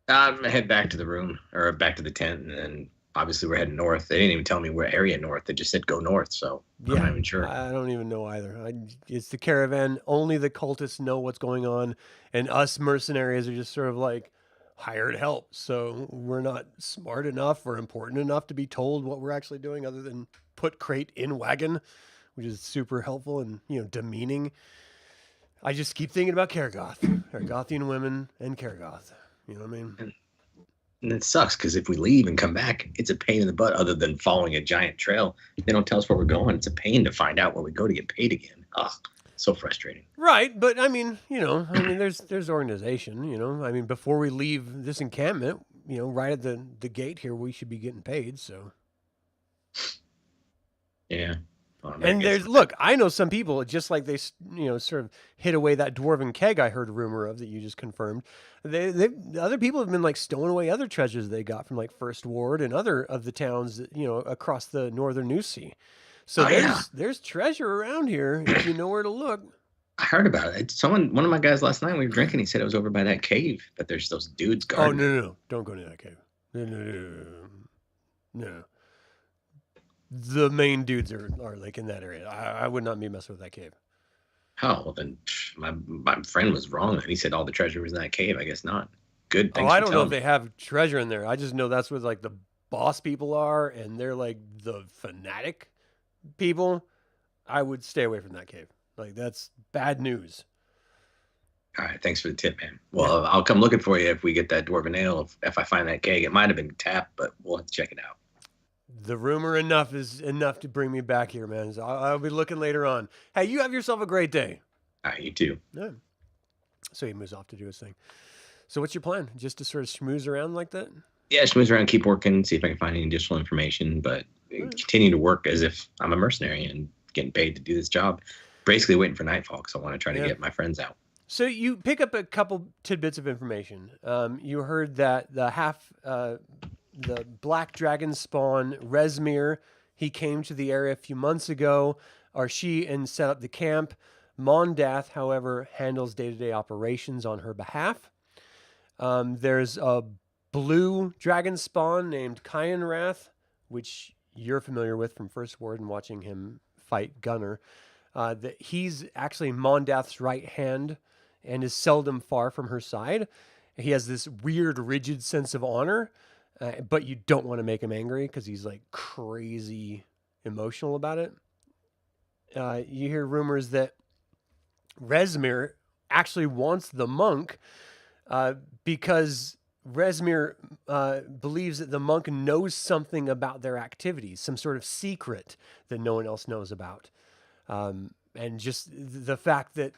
I'm head back to the room, or back to the tent, and then obviously we're heading north. They didn't even tell me where area north. They just said go north, so I'm not even sure. I don't even know either. It's the caravan. Only the cultists know what's going on, and us mercenaries are just sort of like hired help. So we're not smart enough or important enough to be told what we're actually doing, other than put crate in wagon, which is super helpful and demeaning. I just keep thinking about Karagoth, Ergothian women, and Karagoth. You know what I mean? And it sucks because if we leave and come back, it's a pain in the butt. Other than following a giant trail, they don't tell us where we're going. It's a pain to find out where we go to get paid again. So frustrating. Right, but I mean, there's organization. I mean, before we leave this encampment, right at the gate here, we should be getting paid. So. Yeah. Well, and I know some people, just like they, sort of hid away that dwarven keg I heard a rumor of that you just confirmed. Other people have been like stowing away other treasures they got from like First Ward and other of the towns, across the northern New Sea. So there's treasure around here if you know where to look. I heard about it. One of my guys last night, we were drinking, he said it was over by that cave, but there's those dudes guarding. Oh, no. Don't go near that cave. No. The main dudes are like in that area. I would not be messing with that cave. Oh, well then my friend was wrong. And he said all the treasure was in that cave. I guess not. Good. I don't know if they have treasure in there. I just know that's where like the boss people are, and they're like the fanatic people. I would stay away from that cave. Like, that's bad news. All right, thanks for the tip, man. Well, I'll come looking for you if we get that dwarven ale. If I find that keg, it might have been tapped, but we'll have to check it out. The rumor enough is enough to bring me back here, man. So I'll be looking later on. Hey, you have yourself a great day. All right, you too. Yeah. So he moves off to do his thing. So what's your plan? Just to sort of schmooze around like that? Yeah, schmooze around, keep working, see if I can find any additional information, but continue to work as if I'm a mercenary and getting paid to do this job. Basically waiting for nightfall because I want to try to get my friends out. So you pick up a couple tidbits of information. You heard that the black dragon spawn, Resmir, he came to the area a few months ago, and set up the camp. Mondath, however, handles day-to-day operations on her behalf. There's a blue dragon spawn named Kyanrath, which you're familiar with from First Word and watching him fight Gunnar. That he's actually Mondath's right hand and is seldom far from her side. He has this weird, rigid sense of honor, but you don't want to make him angry because he's like crazy emotional about it. You hear rumors that Resmir actually wants the monk because Resmir believes that the monk knows something about their activities, some sort of secret that no one else knows about. And just the fact that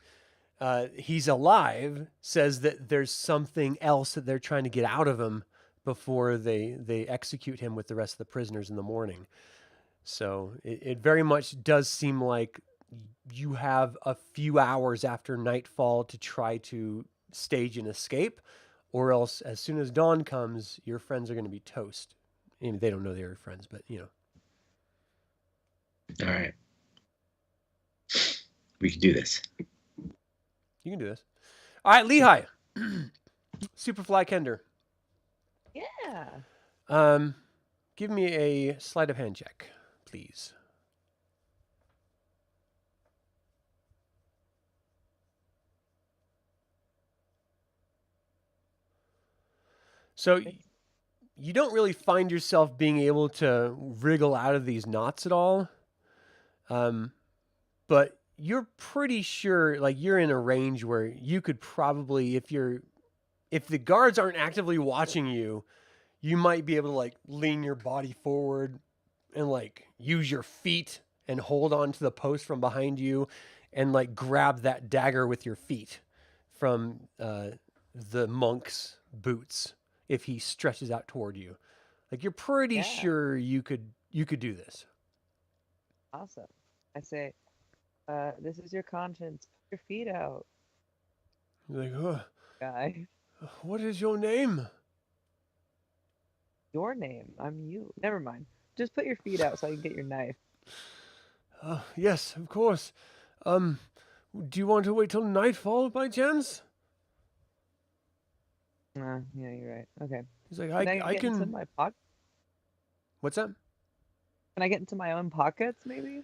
he's alive says that there's something else that they're trying to get out of him before they execute him with the rest of the prisoners in the morning. So it very much does seem like you have a few hours after nightfall to try to stage an escape, or else as soon as dawn comes, your friends are going to be toast. I mean, they don't know they're your friends, but you know. All right. We can do this. You can do this. All right, Lehigh. Superfly Kender. Yeah. Give me a sleight of hand check, please. So you don't really find yourself being able to wriggle out of these knots at all. But you're pretty sure, like, you're in a range where you could probably, if the guards aren't actively watching you, you might be able to, like, lean your body forward and, like, use your feet and hold on to the post from behind you and, like, grab that dagger with your feet from the monk's boots if he stretches out toward you. Like, you're pretty sure you could do this. Awesome. I say, this is your conscience. Put your feet out. You're like, oh, Guy. what is your name? Your name. I'm you. Never mind. Just put your feet out so I can get your knife. Yes, of course. Do you want to wait till nightfall by chance? Yeah, you're right. Okay. He's like, Can I get can. into my pocket? What's that? Can I get into my own pockets, maybe?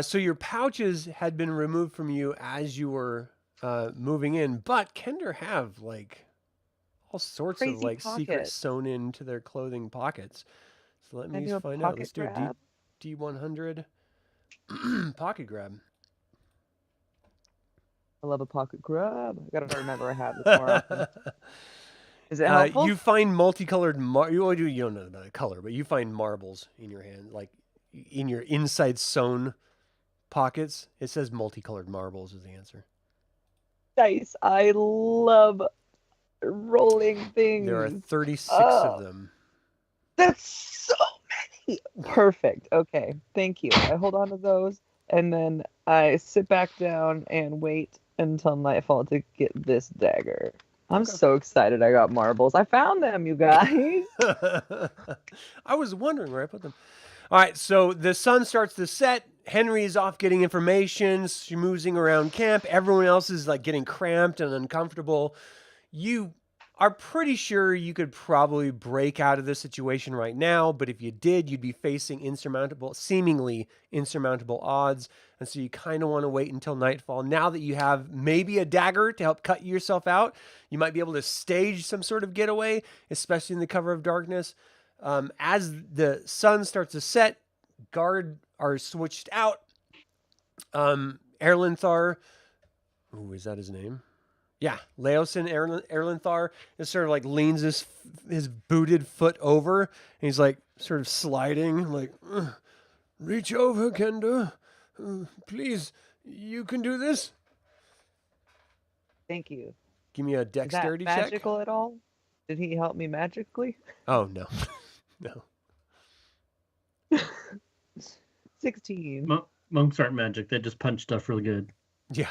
So your pouches had been removed from you as you were moving in, but Kender have like all sorts of Crazy like secrets pockets. sewn into their clothing pockets. So let Can I me do a find out. pocket Let's do grab? a D100 pocket grab. I love a pocket grab. I gotta remember I have this more often. Is it helpful? You find multicolored you don't know about the color, but you find marbles in your hand, like in your inside sewn pockets. It says multicolored marbles is the answer. Nice. I love rolling things. There are 36 of them. That's so many. Perfect. Okay. Thank you. I hold on to those and then I sit back down and wait until nightfall to get this dagger. I'm so excited I got marbles. I found them, you guys. I was wondering where I put them. All right, so the sun starts to set. Henry is off getting information, schmoozing around camp. Everyone else is like getting cramped and uncomfortable. You are pretty sure you could probably break out of this situation right now, but if you did, you'd be facing seemingly insurmountable odds. And so you kind of want to wait until nightfall. Now that you have maybe a dagger to help cut yourself out, you might be able to stage some sort of getaway, especially in the cover of darkness. As the sun starts to set, guard are switched out. Erlenthar, is that his name? Yeah, Laosin Erlenthar is sort of like leans his booted foot over, and he's like sort of sliding, like, reach over, Kender. Please, you can do this. Thank you. Give me a Is that dexterity check. magical at all? Did he help me magically? Oh, no. No. 16. Monks aren't magic. They just punch stuff real good. Yeah.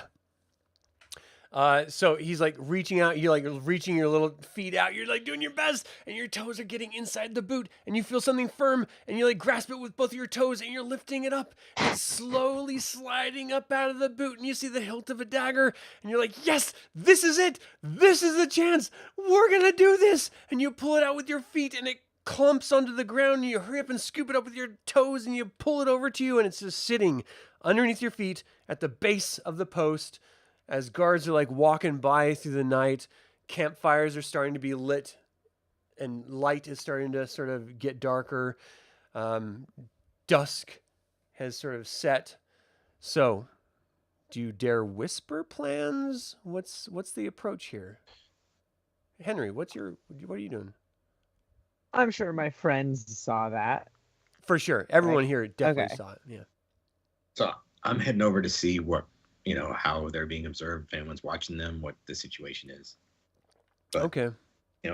So he's like reaching out, you're like reaching your little feet out, you're like doing your best, and your toes are getting inside the boot, and you feel something firm, and you like grasp it with both of your toes, and you're lifting it up, and it's slowly sliding up out of the boot, and you see the hilt of a dagger, and you're like, yes, this is it, this is the chance, we're gonna do this, and you pull it out with your feet, and it clumps onto the ground, and you hurry up and scoop it up with your toes, and you pull it over to you, and it's just sitting underneath your feet at the base of the post. As guards are like walking by through the night, campfires are starting to be lit, and light is starting to sort of get darker. Dusk has sort of set. So, do you dare whisper plans? What's the approach here? Henry, what are you doing? I'm sure my friends saw that. For sure. Everyone here definitely Okay. saw it. Yeah. So I'm heading over to see what, how they're being observed, if anyone's watching them, what the situation is. But, Okay.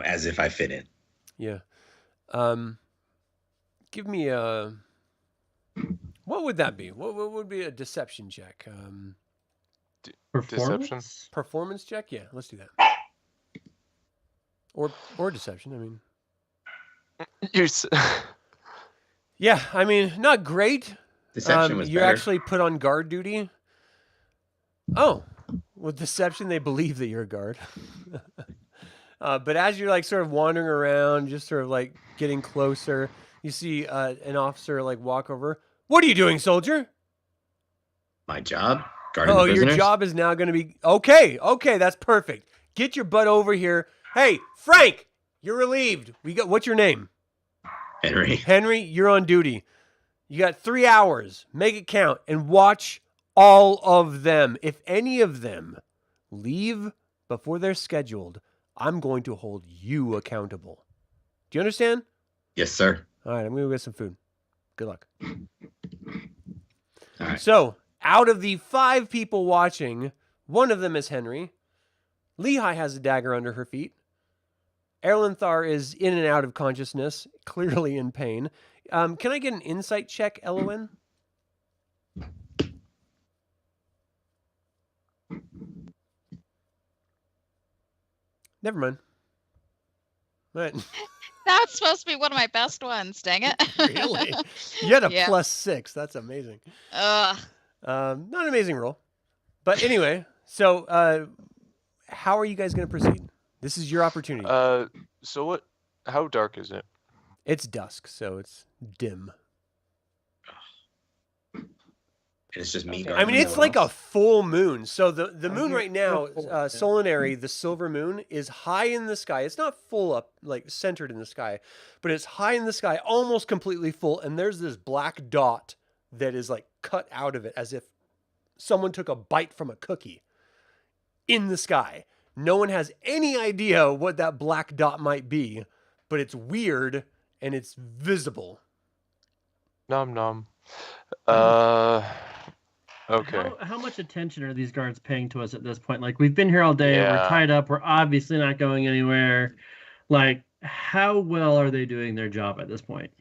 As if I fit in. Yeah. Give me a... What would that be? What would be a deception check? Performance? Performance check? Yeah, let's do that. Or deception, I mean. Yeah, I mean, not great. Deception was You're better. actually put on guard duty. Oh, with deception, they believe that you're a guard. But as you're like sort of wandering around, just sort of like getting closer, you see an officer like walk over. What are you doing, soldier? My job? Guarding Oh, the your prisoners? job is now going to be... Okay, that's perfect. Get your butt over here. Hey, Frank, you're relieved. What's your name? Henry. Henry, you're on duty. You got 3 hours. Make it count and watch all of them. If any of them leave before they're scheduled, I'm going to hold you accountable. Do you understand? Yes, sir. All right, I'm going to go get some food. Good luck. All right. So, out of the 5 people watching, one of them is Henry. Lehigh has a dagger under her feet. Erlenthar is in and out of consciousness, clearly in pain. Can I get an insight check, Elowyn? Never mind. All right. That's supposed to be one of my best ones, dang it. Really? You had a Yeah. +6. That's amazing. Ugh. Not an amazing roll. But anyway, so how are you guys going to proceed? This is your opportunity. So how dark is it? It's dusk, so it's dim. And it's just me Okay. guarding I mean, it's no one like a else? full moon. So the moon hear right now, full, yeah. Solinary, the silver moon, is high in the sky. It's not full up, like centered in the sky, but it's high in the sky, almost completely full. And there's this black dot that is like cut out of it as if someone took a bite from a cookie in the sky. No one has any idea what that black dot might be, but it's weird and it's visible. Nom nom. Okay. How much attention are these guards paying to us at this point? Like, we've been here all day. We're Yeah. tied up. We're obviously not going anywhere. Like, how well are they doing their job at this point?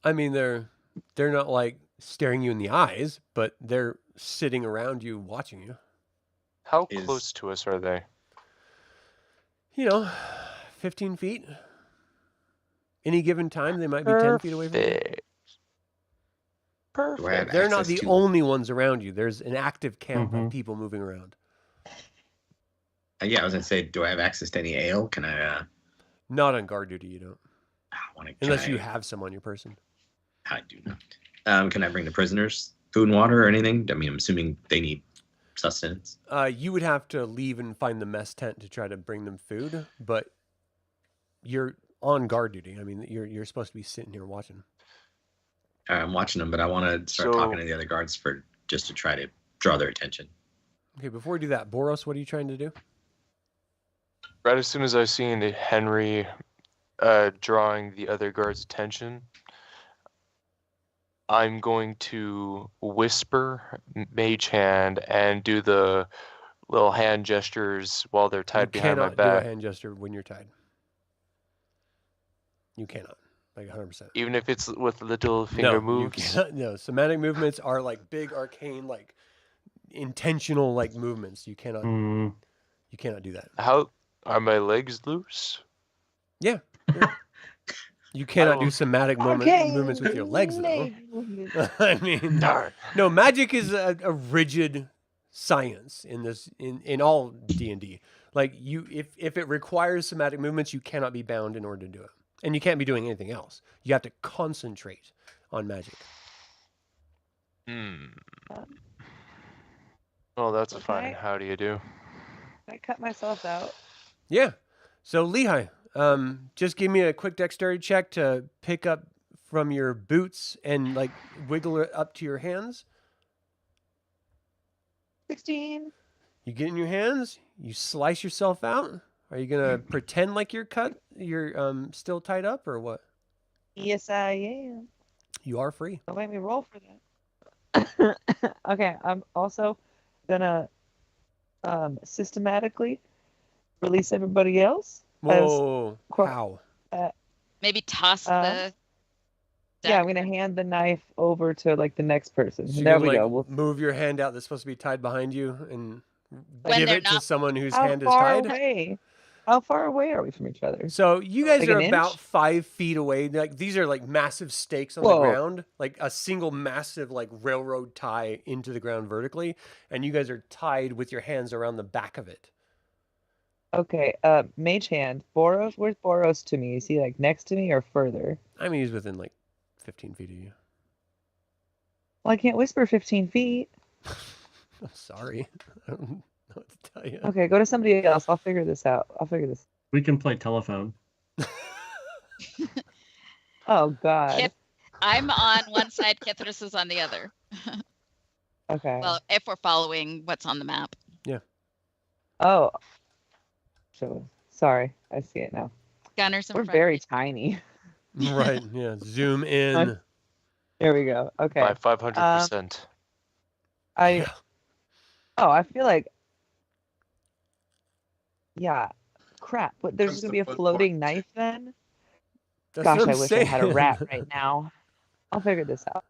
I mean, they're not like staring you in the eyes, but they're sitting around you, watching you. How Is- close to us are they? 15 feet. Any given time, they might be 10 feet away from you. Perfect. Do I have They're not access the to- only ones around you. There's an active camp of Mhm. people moving around. Yeah, I was gonna say, do I have access to any ale? Can I? Not on guard duty, you don't. Unless you have some on your person. I do not. Can I bring the prisoners food and water or anything? I mean, I'm assuming they need sustenance. You would have to leave and find the mess tent to try to bring them food, but you're on guard duty. I mean, you're supposed to be sitting here watching. I'm watching them, but I want to start So- talking to the other guards just to try to draw their attention. Okay, before we do that, Boros, what are you trying to do? Right as soon as I seen Henry drawing the other guard's attention, I'm going to whisper Mage Hand and do the little hand gestures while they're tied You behind my cannot do a back. hand gesture when you're tied. You cannot. Like 100%. Even if it's with little finger No, moves. you cannot. No, somatic movements are like big, arcane, like intentional, like movements. You cannot. Mm. You cannot do that. How are my legs loose? Yeah. You cannot do somatic movements with your legs, though. I mean, Darn. no, magic is a rigid science in all D&D. Like if it requires somatic movements, you cannot be bound in order to do it, and you can't be doing anything else. You have to concentrate on magic. Oh, that's Okay. fine. How do you do? I cut myself out. Yeah. So Lehigh, just give me a quick dexterity check to pick up from your boots and like wiggle it up to your hands. 16. You get in your hands, you slice yourself out. Are you gonna pretend like you're still tied up, or what? Yes, I am. You are free. Don't make me roll for that. Okay, I'm also gonna systematically release everybody else. Whoa! Qu- How? Maybe toss Uh, the. Yeah, I'm gonna hand the knife over to like the next person. So you're There gonna, we like, go. We'll... move your hand out that's supposed to be tied behind you and When give they're it to not- someone whose How hand is far tied. away? How far away are we from each other? So you guys Like are an about inch? 5 feet away. Like these are like massive stakes on the Whoa. ground, like a single massive like railroad tie into the ground vertically, and you guys are tied with your hands around the back of it. Okay, mage hand. Boros, where's Boros to me? Is he like next to me or further? I mean, he's within like 15 feet of you. Well, I can't whisper 15 feet. I'm sorry. I don't know what to tell you. Okay, go to somebody else. I'll figure this out. I'll figure this. We can play telephone. Oh God. Kith- I'm on one side, Kithris is on the other. Okay. Well, if we're following what's on the map. Oh. So sorry, I see it now. Gunners in We're front. very tiny. Right. Yeah. Zoom in. There we go. Okay. By 500%. I. Oh, I feel like. Yeah. Crap. But there's Comes gonna the be a foot floating part. knife then. That's Gosh, what I I'm wish I had a saying. rat right now. I'll figure this out.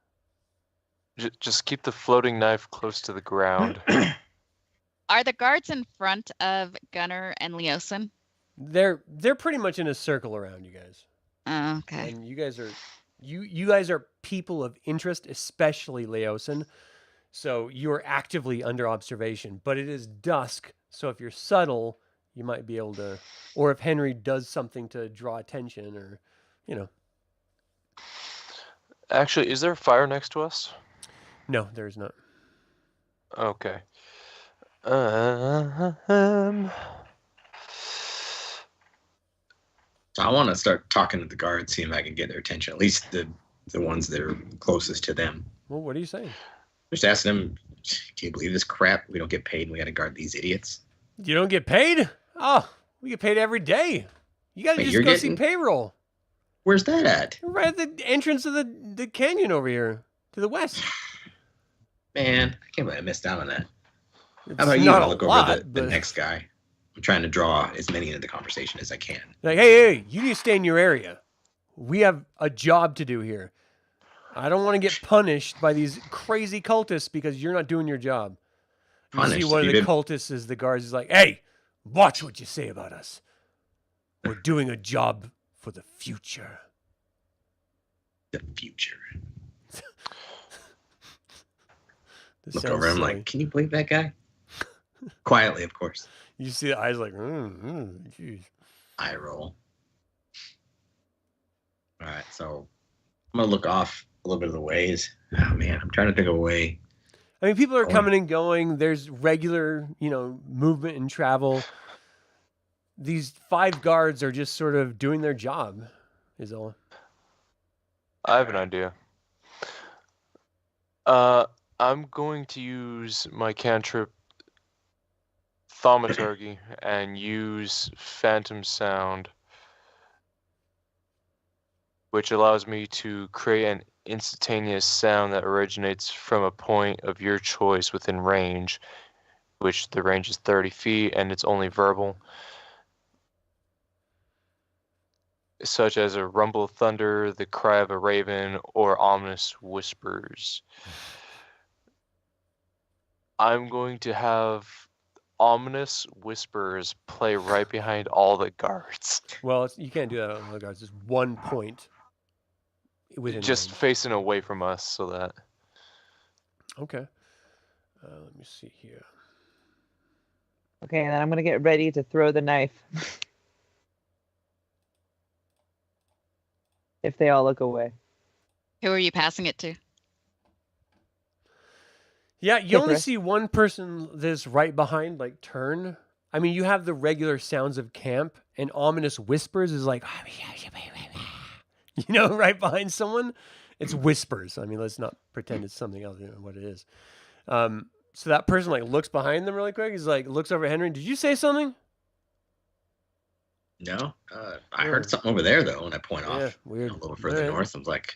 Just keep the floating knife close to the ground. Are the guards in front of Gunnar and Leosin? They're pretty much in a circle around you guys. Oh, okay. And you guys are you guys are people of interest, especially Leosin. So you're actively under observation, but it is dusk, so if you're subtle, you might be able to, or if Henry does something to draw attention, or Actually, is there a fire next to us? no, there's not. Okay. So I want to start talking to the guards, see if I can get their attention. At least the ones that are closest to them. Well, what are you saying? Just asking them, do you believe this crap? We don't get paid and we got to guard these idiots. You don't get paid? Oh, we get paid every day. You gotta Wait, just you're go see getting- payroll. Where's that at? Right at the entrance of the canyon over here to the west. Man, I can't believe I missed out on that. It's How about you? not I'll a look lot, over the but next guy. I'm trying to draw as many into the conversation as I can. like, hey, you need to stay in your area. We have a job to do here. I don't want to get punished by these crazy cultists because you're not doing your job. You see Punished? one of You the didn't- cultists is the guards is like, hey, watch what you say about us. We're doing a job for the future. The future. This Look sounds over. I'm silly. like, can you believe that guy? Quietly, of course. You see the eyes like, geez. Eye roll. All right, so I'm gonna look off a little bit of the ways. Oh man, I'm trying to think of a way. I mean, people are Oh. coming and going. There's regular, movement and travel. These 5 guards are just sort of doing their job, is all. I have an idea. I'm going to use my cantrip thaumaturgy and use phantom sound, which allows me to create an instantaneous sound that originates from a point of your choice within range, which the range is 30 feet and it's only verbal, such as a rumble of thunder, the cry of a raven, or ominous whispers. I'm going to have ominous whispers play right behind all the guards. Well, you can't do that on the guards. It's 1 point within Just range. facing away from us so that... Okay. Let me see here. Okay, and then I'm gonna get ready to throw the knife. If they all look away. Who are you passing it to? Yeah, you only Kithris. see one person that's right behind, like, turn. I mean, you have the regular sounds of camp, and ominous whispers is like, you know, right behind someone. It's whispers. I mean, let's not pretend it's something else, you know, what it is. So that person, like, looks behind them really quick. He's like, looks over at Henry. Did you say something? No, I heard something over there though, and I point Yeah, off weird. a little further Alright. north. I was like,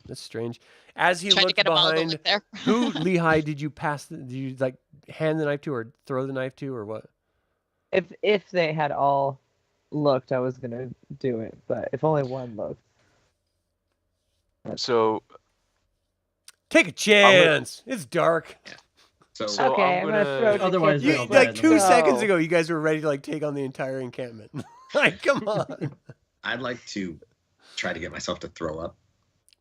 That's strange. As he Trying to looked get them all to behind, look there. who, Lehigh, did you pass? Did you, like, hand the knife to or throw the knife to or what? If they had all looked, I was gonna do it, but if only one looked. So, Take a chance. It's dark. so So Okay, I'm I'm gonna gonna- throw to Otherwise, Kithris. we You, all like died. 2 seconds No. ago, you guys were ready to, like, take on the entire encampment. Like, come on. I'd like to try to get myself to throw up.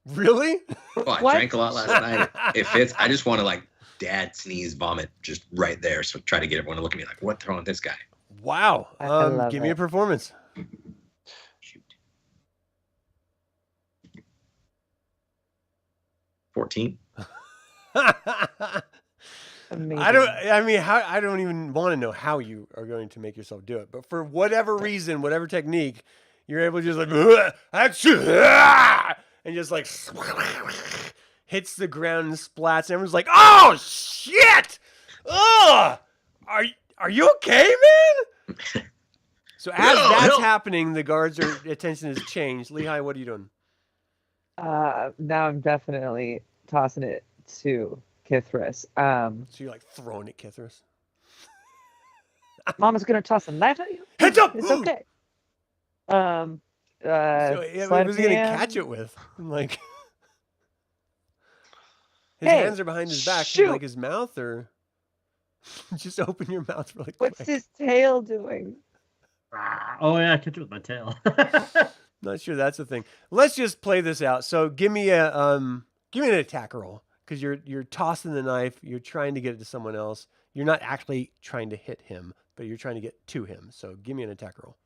Really? Well, I What? drank a lot last night. If it's, I just want to like dad sneeze vomit just right there. So try to get everyone to look at me like, what throwing this guy? Wow. I love Give me a it. performance. Shoot. 14. Amazing. I don't even want to know how you are going to make yourself do it. But for whatever reason, whatever technique, you're able to just like, and just like hits the ground and splats. And everyone's like, oh shit! Ugh! Are you okay, man? So as No, that's no. happening, the guards' attention has changed. Lehigh, what are you doing? Now I'm definitely tossing it to Kithris. So you're like throwing at Kithris. Mama's gonna toss a knife at you. Heads up! It's okay. So what was he gonna catch it with? Like his Hey, hands are behind his back, shoot! like his mouth, or just open your mouth really quick. What's his tail doing? Oh yeah, I catch it with my tail. Not sure that's the thing. Let's just play this out. So give me an attack roll because you're tossing the knife. You're trying to get it to someone else. You're not actually trying to hit him, but you're trying to get to him. So give me an attack roll.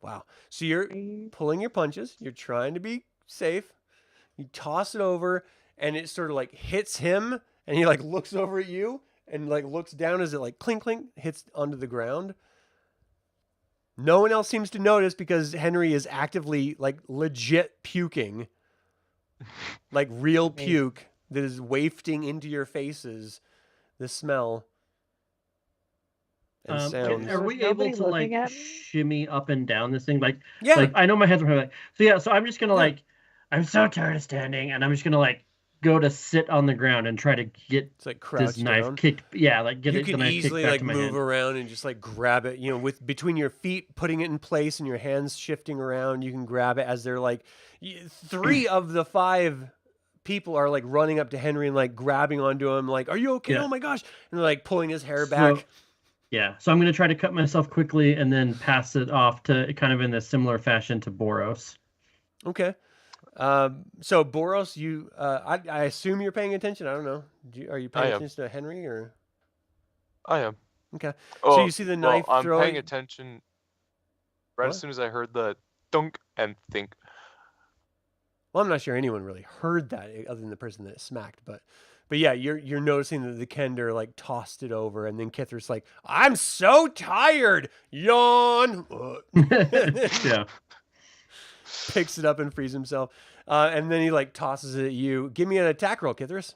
Wow. So you're pulling your punches. You're trying to be safe. You toss it over, and it sort of like hits him, and he like looks over at you and like looks down as it like clink clink hits onto the ground. No one else seems to notice because Henry is actively like legit puking, like real puke that is wafting into your faces. The smell and sounds. Are we Was able nobody to like looking at me? shimmy up and down this thing? Like, Yeah. like I know my hands are like so. Yeah, so I'm just gonna like, I'm so tired of standing, and I'm just gonna like go to sit on the ground and try to get It's like crouched this knife down. kicked. Yeah, like get You it, the can knife kicked easily back like to my move hand. around and just like grab it, you know, with between your feet, putting it in place and your hands shifting around. You can grab it as they're like 3 of the 5 people are like running up to Henry and like grabbing onto him, like, "Are you okay? Yeah. Oh my gosh!" And they're like pulling his hair So- back. Yeah, so I'm gonna try to cut myself quickly and then pass it off to kind of in a similar fashion to Boros. Okay. So Boros, you, I assume you're paying attention. I don't know. Are you paying I am. attention to Henry or? I am. Okay. Oh, you see the well, knife I'm throwing- paying attention right What? as soon as I heard the dunk and think, Well, I'm not sure anyone really heard that other than the person that it smacked, but yeah, you're noticing that the Kender like tossed it over, and then Kithris like, "I'm so tired," yawn, Yeah. picks it up and frees himself, and then he like tosses it at you. Give me an attack roll, Kithris.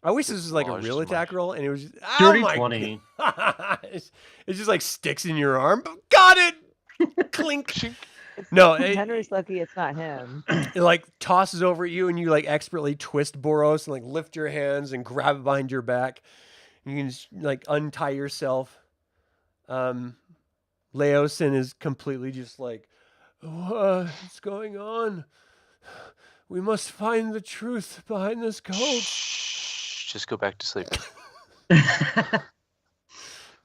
I wish this was like a Lodged real in my- attack roll, and it was just, Dirty oh my 20. gosh. It just like sticks in your arm. Got it. Clink. It's No, Henry's lucky it's not him. it like tosses over at you, and you like expertly twist Boros and like lift your hands and grab it behind your back. You can just like untie yourself. Leosin is completely just like, what's going on? We must find the truth behind this code. Shh, just go back to sleep.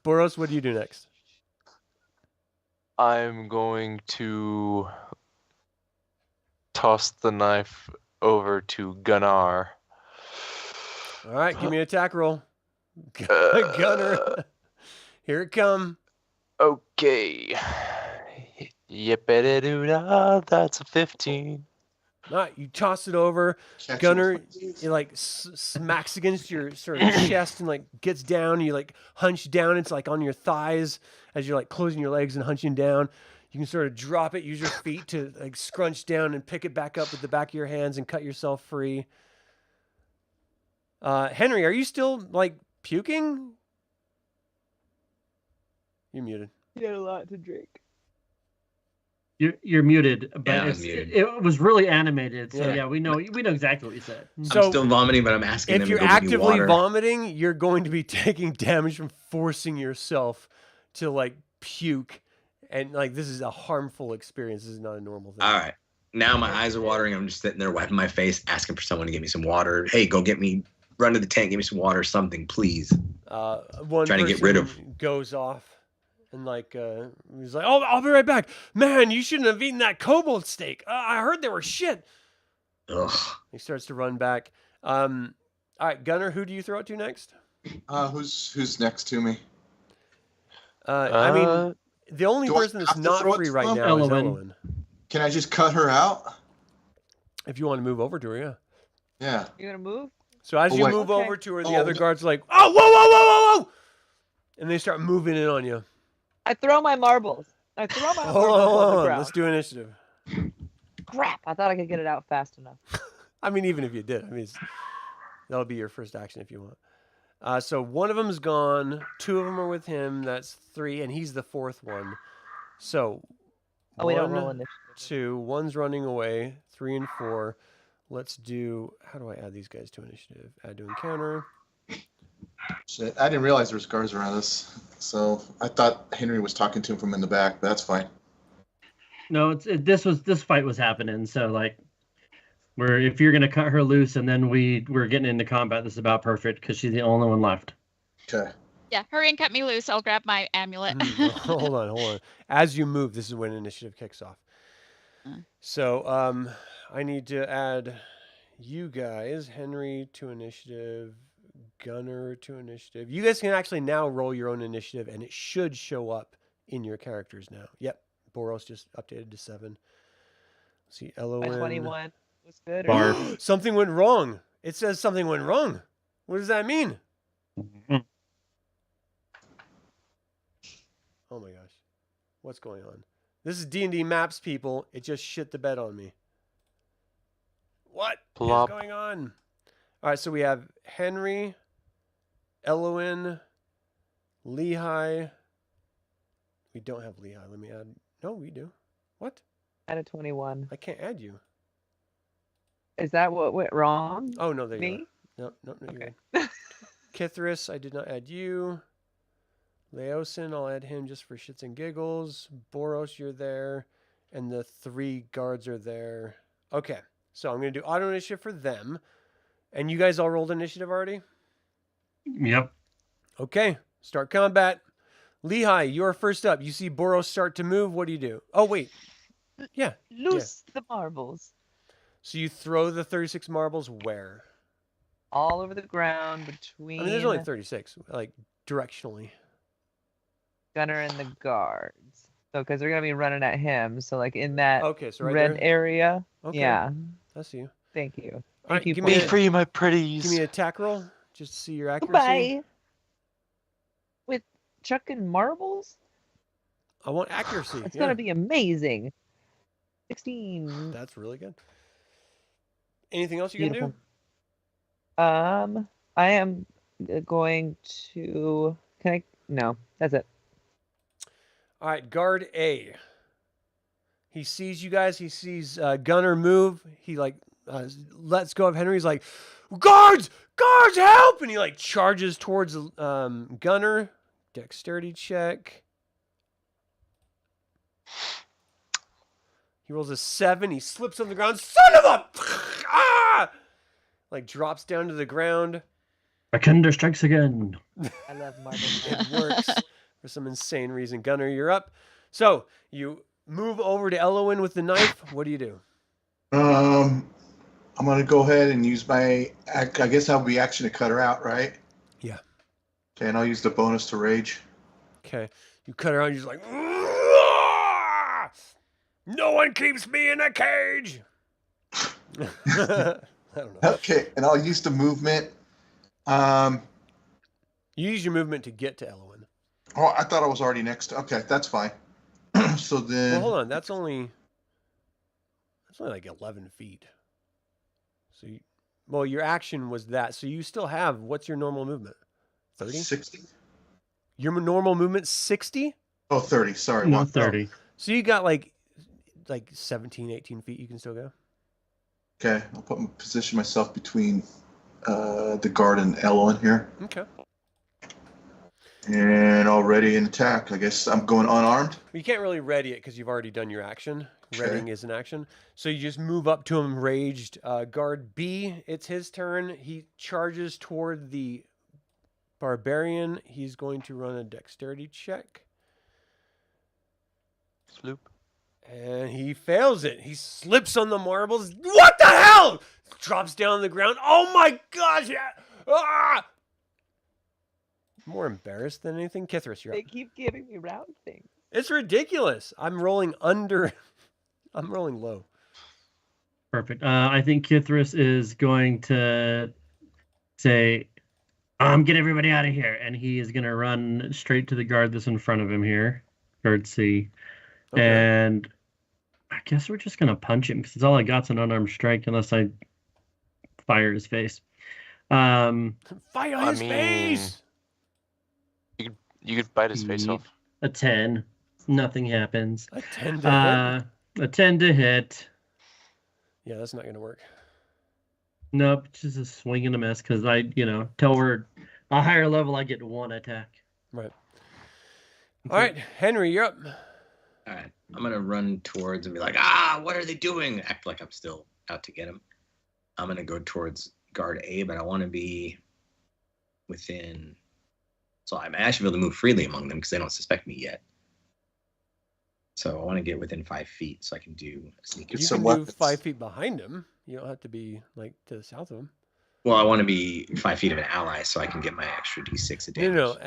Boros, what do you do next? I'm going to toss the knife over to Gunnar. All right, give me an attack roll. Gunnar. Here it come. Okay. Yippee-doo-dah, that's a 15. All right, you toss it over. Catch Gunnar, it with it like smacks against your sort of chest and like gets down. You like hunch down. It's like on your thighs as you're like closing your legs and hunching down. You can sort of drop it, use your feet to like scrunch down and pick it back up with the back of your hands and cut yourself free. Henry, are you still like puking? You're muted. You had a lot to drink. You're muted, but Yeah, I'm it's, muted. it was really animated. So Yeah. yeah, we know exactly what you said. So I'm still vomiting, but I'm asking them if to you're go get me actively water. vomiting, you're going to be taking damage from forcing yourself to like puke. And like this is a harmful experience. This is not a normal thing. All right. Now my eyes are watering. I'm just sitting there wiping my face, asking for someone to get me some water. Hey, go get me, run to the tank, get me some water, something, please. One Trying to get rid person goes off and like he's like, "Oh, I'll be right back." Man, you shouldn't have eaten that kobold steak. I heard they were shit. Ugh. He starts to run back. All right, Gunnar, who do you throw it to next? Who's next to me? I mean, the only do I person that's have to not throw it free to right them? now is Elowyn. Elowyn. Can I just cut her out? If you want to move over to her, yeah. Yeah. You gonna move? So as Oh, you wait. move Okay. over to her, the Oh, other no. guards are like, "Oh, whoa, whoa, whoa, whoa, whoa!" And they start moving in on you. I throw my marbles. I throw my Hold marbles on, hold on the on. ground. Let's do initiative. Crap! I thought I could get it out fast enough. I mean, even if you did, I mean, that'll be your first action if you want. So one of them's gone. Two of them are with him. That's three, and he's the fourth one. So Oh, we don't one, roll initiative. two, one's running away. 3 and 4. Let's do. How do I add these guys to initiative? Add to encounter. Shit, I didn't realize there was guards around us. So I thought Henry was talking to him from in the back, but that's fine. No, this fight was happening. So like, if you're gonna cut her loose and then we're getting into combat, this is about perfect because she's the only one left. Okay. Yeah, hurry and cut me loose. I'll grab my amulet. Hold on. As you move, this is when initiative kicks off. So I need to add you guys, Henry to initiative, Gunnar to initiative. You guys can actually now roll your own initiative, and it should show up in your characters now. Yep, Boros just updated to 7. Let's see, My Elowyn. 21 was good. Barf. Something went wrong. It says something went wrong. What does that mean? Oh my gosh. What's going on? This is D&D maps, people. It just shit the bed on me. What is Plop. going on? All right, so we have Henry, Elowyn, Lehi. We don't have Lehi. Let me add. No, we do. What? Out of 21. I can't add you. Is that what went wrong? Oh, no, there you Me? are. No, you're Okay. good. Kithris, I did not add you. Leosin, I'll add him just for shits and giggles. Boros, you're there. And the 3 guards are there. Okay, so I'm going to do auto initiative for them. And you guys all rolled initiative already? Yep. Okay, start combat. Lehi, you're first up. You see Boros start to move. What do you do? Oh, wait. Yeah. Loose the marbles. So you throw the 36 marbles where? All over the ground between I mean, there's only 36, like directionally. Gunnar and the guards. So, because they're going to be running at him. So, like in that Okay, so right red there. area. Okay, Yeah. I see you. Thank you. All right, Thank you give for me Be a- free, my Give pretties. me an attack roll, just to see your accuracy. Bye. With chucking marbles? I want accuracy. It's yeah. going to be amazing. 16. That's really good. Anything else you can do? Beautiful. I am going to. Can I? No, that's it. All right, guard A. He sees you guys. He sees Gunnar move. He like lets go of Henry. He's like, guards, help! And he like charges towards Gunnar. Dexterity check. He rolls a 7. He slips on the ground. Son of a! Ah! Like drops down to the ground. A Kender strikes again. I love marble. It works for some insane reason. Gunnar, you're up. So you move over to Elowyn with the knife. What do you do? I'm gonna go ahead and use my. I guess I'll be action to cut her out, right? Yeah. Okay, and I'll use the bonus to rage. Okay. You cut her out. You're just like, "Ah! No one keeps me in a cage. I don't know. Okay, and I'll use the movement. You use your movement to get to Elowyn. Oh, I thought I was already next. Okay, that's fine. So then. Well, hold on. That's only like 11 feet. So, well, your action was that. So you still have. What's your normal movement? 30. 60. Your normal movement 60. Oh, 30. Sorry. No, 30. So you got like 17, 18 feet. You can still go. Okay, I'll position myself between the guard and Elowyn here. Okay. And already in attack. I guess I'm going unarmed. You can't really ready it because you've already done your action. Okay. Readying is an action. So you just move up to him, raged. Guard B, it's his turn. He charges toward the Barbarian. He's going to run a dexterity check. Sloop. And he fails it. He slips on the marbles. What the hell? Drops down on the ground. Oh my gosh. Yeah. Ah! More embarrassed than anything. Kithris, you're up. They keep giving me round things. It's ridiculous. I'm rolling under. I'm rolling low. Perfect. I think Kithris is going to say, get everybody out of here. And he is going to run straight to the guard that's in front of him here. Guard C. Okay. And I guess we're just going to punch him because all I got's an unarmed strike unless I fire his face. Fire his face! You could bite his face off. A 10. Nothing happens. A 10 to hit? A 10 to hit. Yeah, that's not going to work. Nope, just a swing and a miss because till we're a higher level, I get 1 attack. Right. All right, Henry, you're up. All right, I'm gonna run towards and be like, what are they doing? Act like I'm still out to get him. I'm gonna go towards guard A, but I want to be within. So I should be able to move freely among them because they don't suspect me yet. So I want to get within 5 feet so I can do a sneak You attack. can weapons. move 5 feet behind him. You don't have to be like to the south of him. Well, I want to be 5 feet of an ally so I can get my extra D6 of damage. No.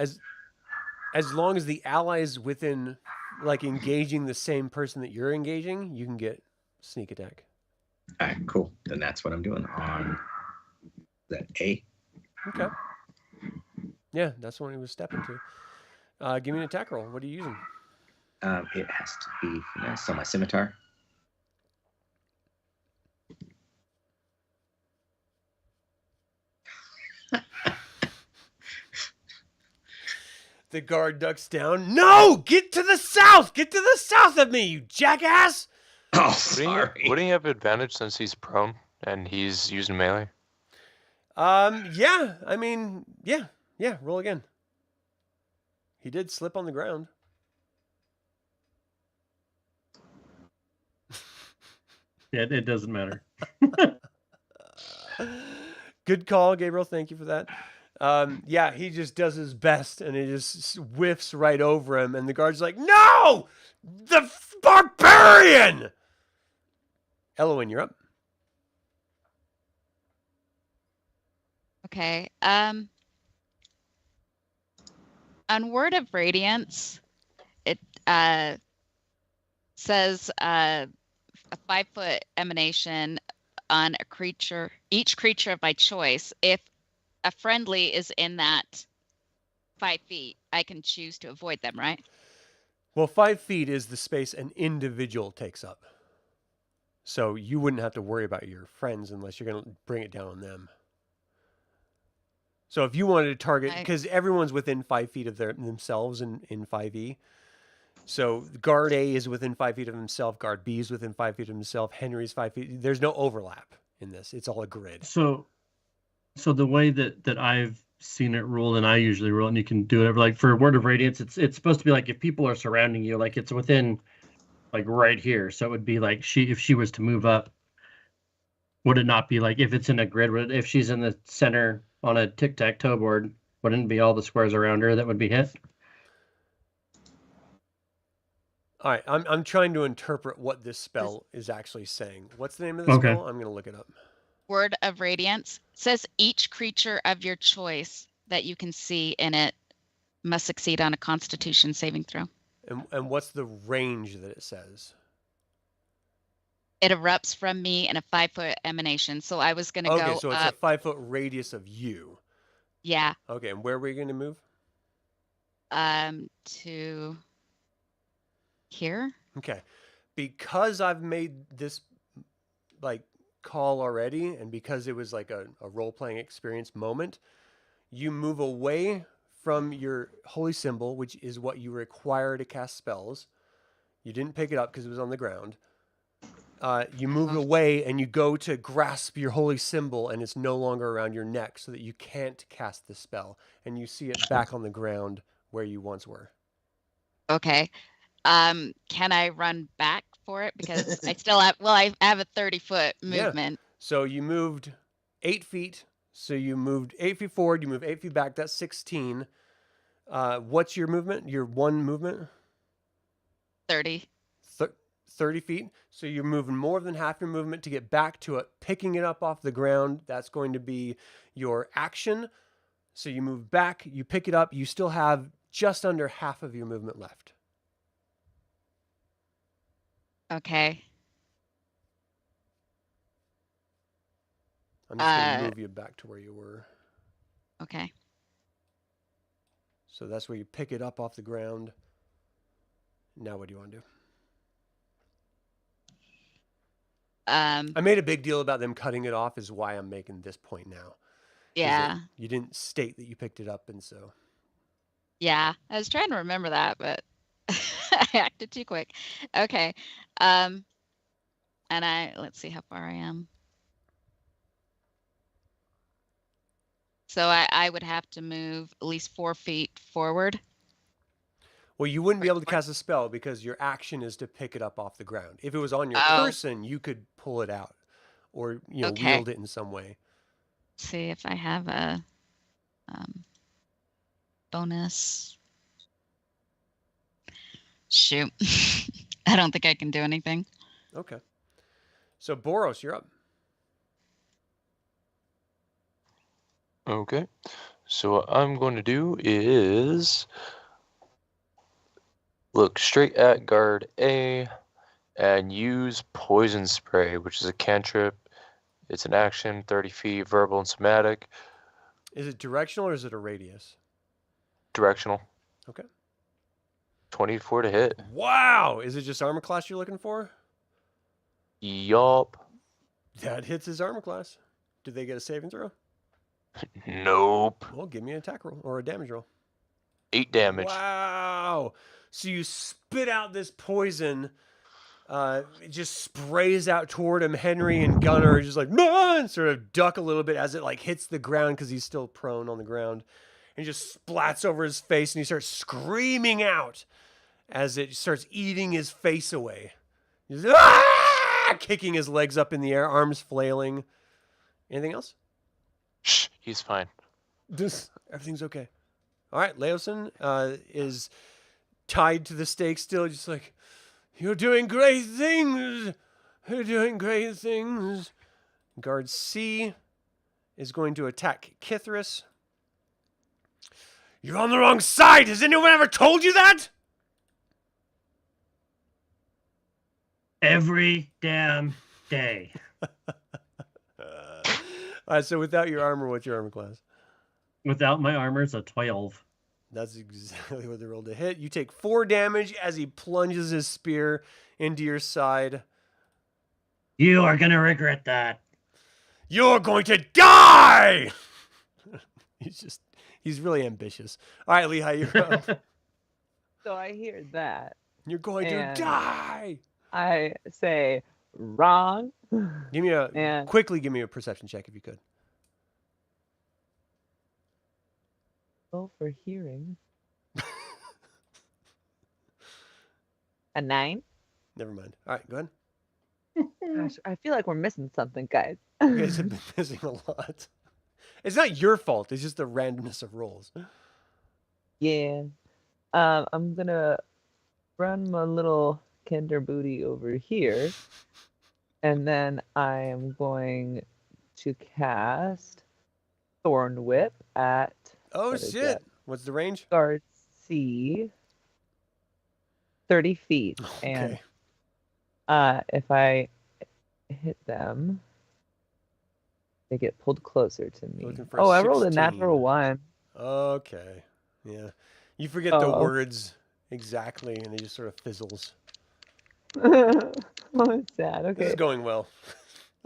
As long as the ally is within, like engaging the same person that you're engaging, you can get sneak attack. All right, cool. Then that's what I'm doing on that A. Okay. Yeah, that's the one he was stepping to. Give me an attack roll. What are you using? It has to be finesse on my scimitar. The guard ducks down. No! Get to the south! Get to the south of me, you jackass! Oh, sorry. Wouldn't he have advantage since he's prone and he's using melee? Yeah. I mean, yeah. Roll again. He did slip on the ground. It doesn't matter. Good call, Gabriel. Thank you for that. Yeah, he just does his best, and it just whiffs right over him. And the guard's like, "No, the barbarian!" Elowyn, you're up. Okay. On Word of Radiance, it says a 5-foot emanation on a creature, each creature of my choice. If a friendly is in that 5 feet, I can choose to avoid them, right? Well, 5 feet is the space an individual takes up. So you wouldn't have to worry about your friends unless you're going to bring it down on them. So if you wanted to target, I- because everyone's within 5 feet of themselves in 5e. So guard A is within 5 feet of himself. Guard B is within 5 feet of himself. Henry's 5 feet. There's no overlap in this. It's all a grid. So the way that I've seen it ruled, and I usually rule, and you can do it like for Word of Radiance, it's supposed to be like if people are surrounding you, like it's within like right here. So it would be like if she was to move up, would it not be like if it's in a grid? If she's in the center on a tic-tac-toe board, wouldn't it be all the squares around her that would be hit? All right, I'm trying to interpret what this spell is actually saying. What's the name of the spell? I'm going to look it up. Word of Radiance says each creature of your choice that you can see in it must succeed on a Constitution saving throw. And what's the range that it says? It erupts from me in a 5-foot emanation. So I was going to Okay, go so it's up. a 5-foot radius of you. Yeah. Okay, and where were you going to move? To here. Okay, because I've made this like call already, and because it was like a role-playing experience moment, you move away from your holy symbol, which is what you require to cast spells. You didn't pick it up because it was on the ground. You move away and you go to grasp your holy symbol, and it's no longer around your neck, so that you can't cast the spell, and you see it back on the ground where you once were. Okay. Can I run back for it? Because I still have, I have a 30-foot movement. Yeah. So you moved 8 feet. So you moved 8 feet forward. You move 8 feet back. That's 16. What's your movement? Your one movement? 30. 30 feet. So you're moving more than half your movement to get back to it, picking it up off the ground. That's going to be your action. So you move back, you pick it up. You still have just under half of your movement left. Okay. I'm just going to move you back to where you were. Okay. So that's where you pick it up off the ground. Now what do you want to do? I made a big deal about them cutting it off, is why I'm making this point now. Yeah. You didn't state that you picked it up, and so. Yeah. I was trying to remember that, but I acted too quick. Okay. And let's see how far I am. So I would have to move at least 4 feet forward. Well, you wouldn't be able to cast a spell because your action is to pick it up off the ground. If it was on your person, you could pull it out or wield it in some way. Let's see if I have a bonus. Shoot. I don't think I can do anything. Okay. So Boros, you're up. Okay. So what I'm going to do is look straight at guard A and use poison spray, which is a cantrip. It's an action, 30 feet, verbal and somatic. Is it directional or is it a radius? Directional. Okay. 24 to hit. Wow. Is it just armor class you're looking for? Yup. That hits his armor class. Did they get a saving throw? Nope. Well, give me an attack roll or a damage roll. 8 damage. Wow. So you spit out this poison. It just sprays out toward him. Henry and Gunnar are just like, man, sort of duck a little bit as it like hits the ground because he's still prone on the ground. And just splats over his face, and he starts screaming out as it starts eating his face away. He's kicking his legs up in the air, arms flailing. Anything else? Shh, he's fine. Everything's okay. All right, Leosin is tied to the stake still, just like, you're doing great things. You're doing great things. Guard C is going to attack Kithris. You're on the wrong side. Has anyone ever told you that? Every damn day. All right, so without your armor, what's your armor class? Without my armor, it's a 12. That's exactly what they rolled to hit. You take 4 damage as he plunges his spear into your side. You are going to regret that. You're going to die! He's really ambitious. All right, Lehigh, you're up. So I hear that. You're going to And- die. I say wrong. Give me a And quickly. Give me a perception check if you could. go for hearing. A 9. Never mind. All right, go ahead. Gosh, I feel like we're missing something, guys. You guys have been missing a lot. It's not your fault. It's just the randomness of rolls. Yeah. I'm gonna run my little Kender booty over here, and then I am going to cast Thorn Whip at Oh What is shit! that? What's the range? guard C, 30 feet, and Okay. if I hit them, they get pulled closer to me. Looking for Oh, I rolled a 16. natural 1. Okay. Yeah. You forget the Oh. words exactly, and it just sort of fizzles. Oh, it's sad. This is Okay. going well.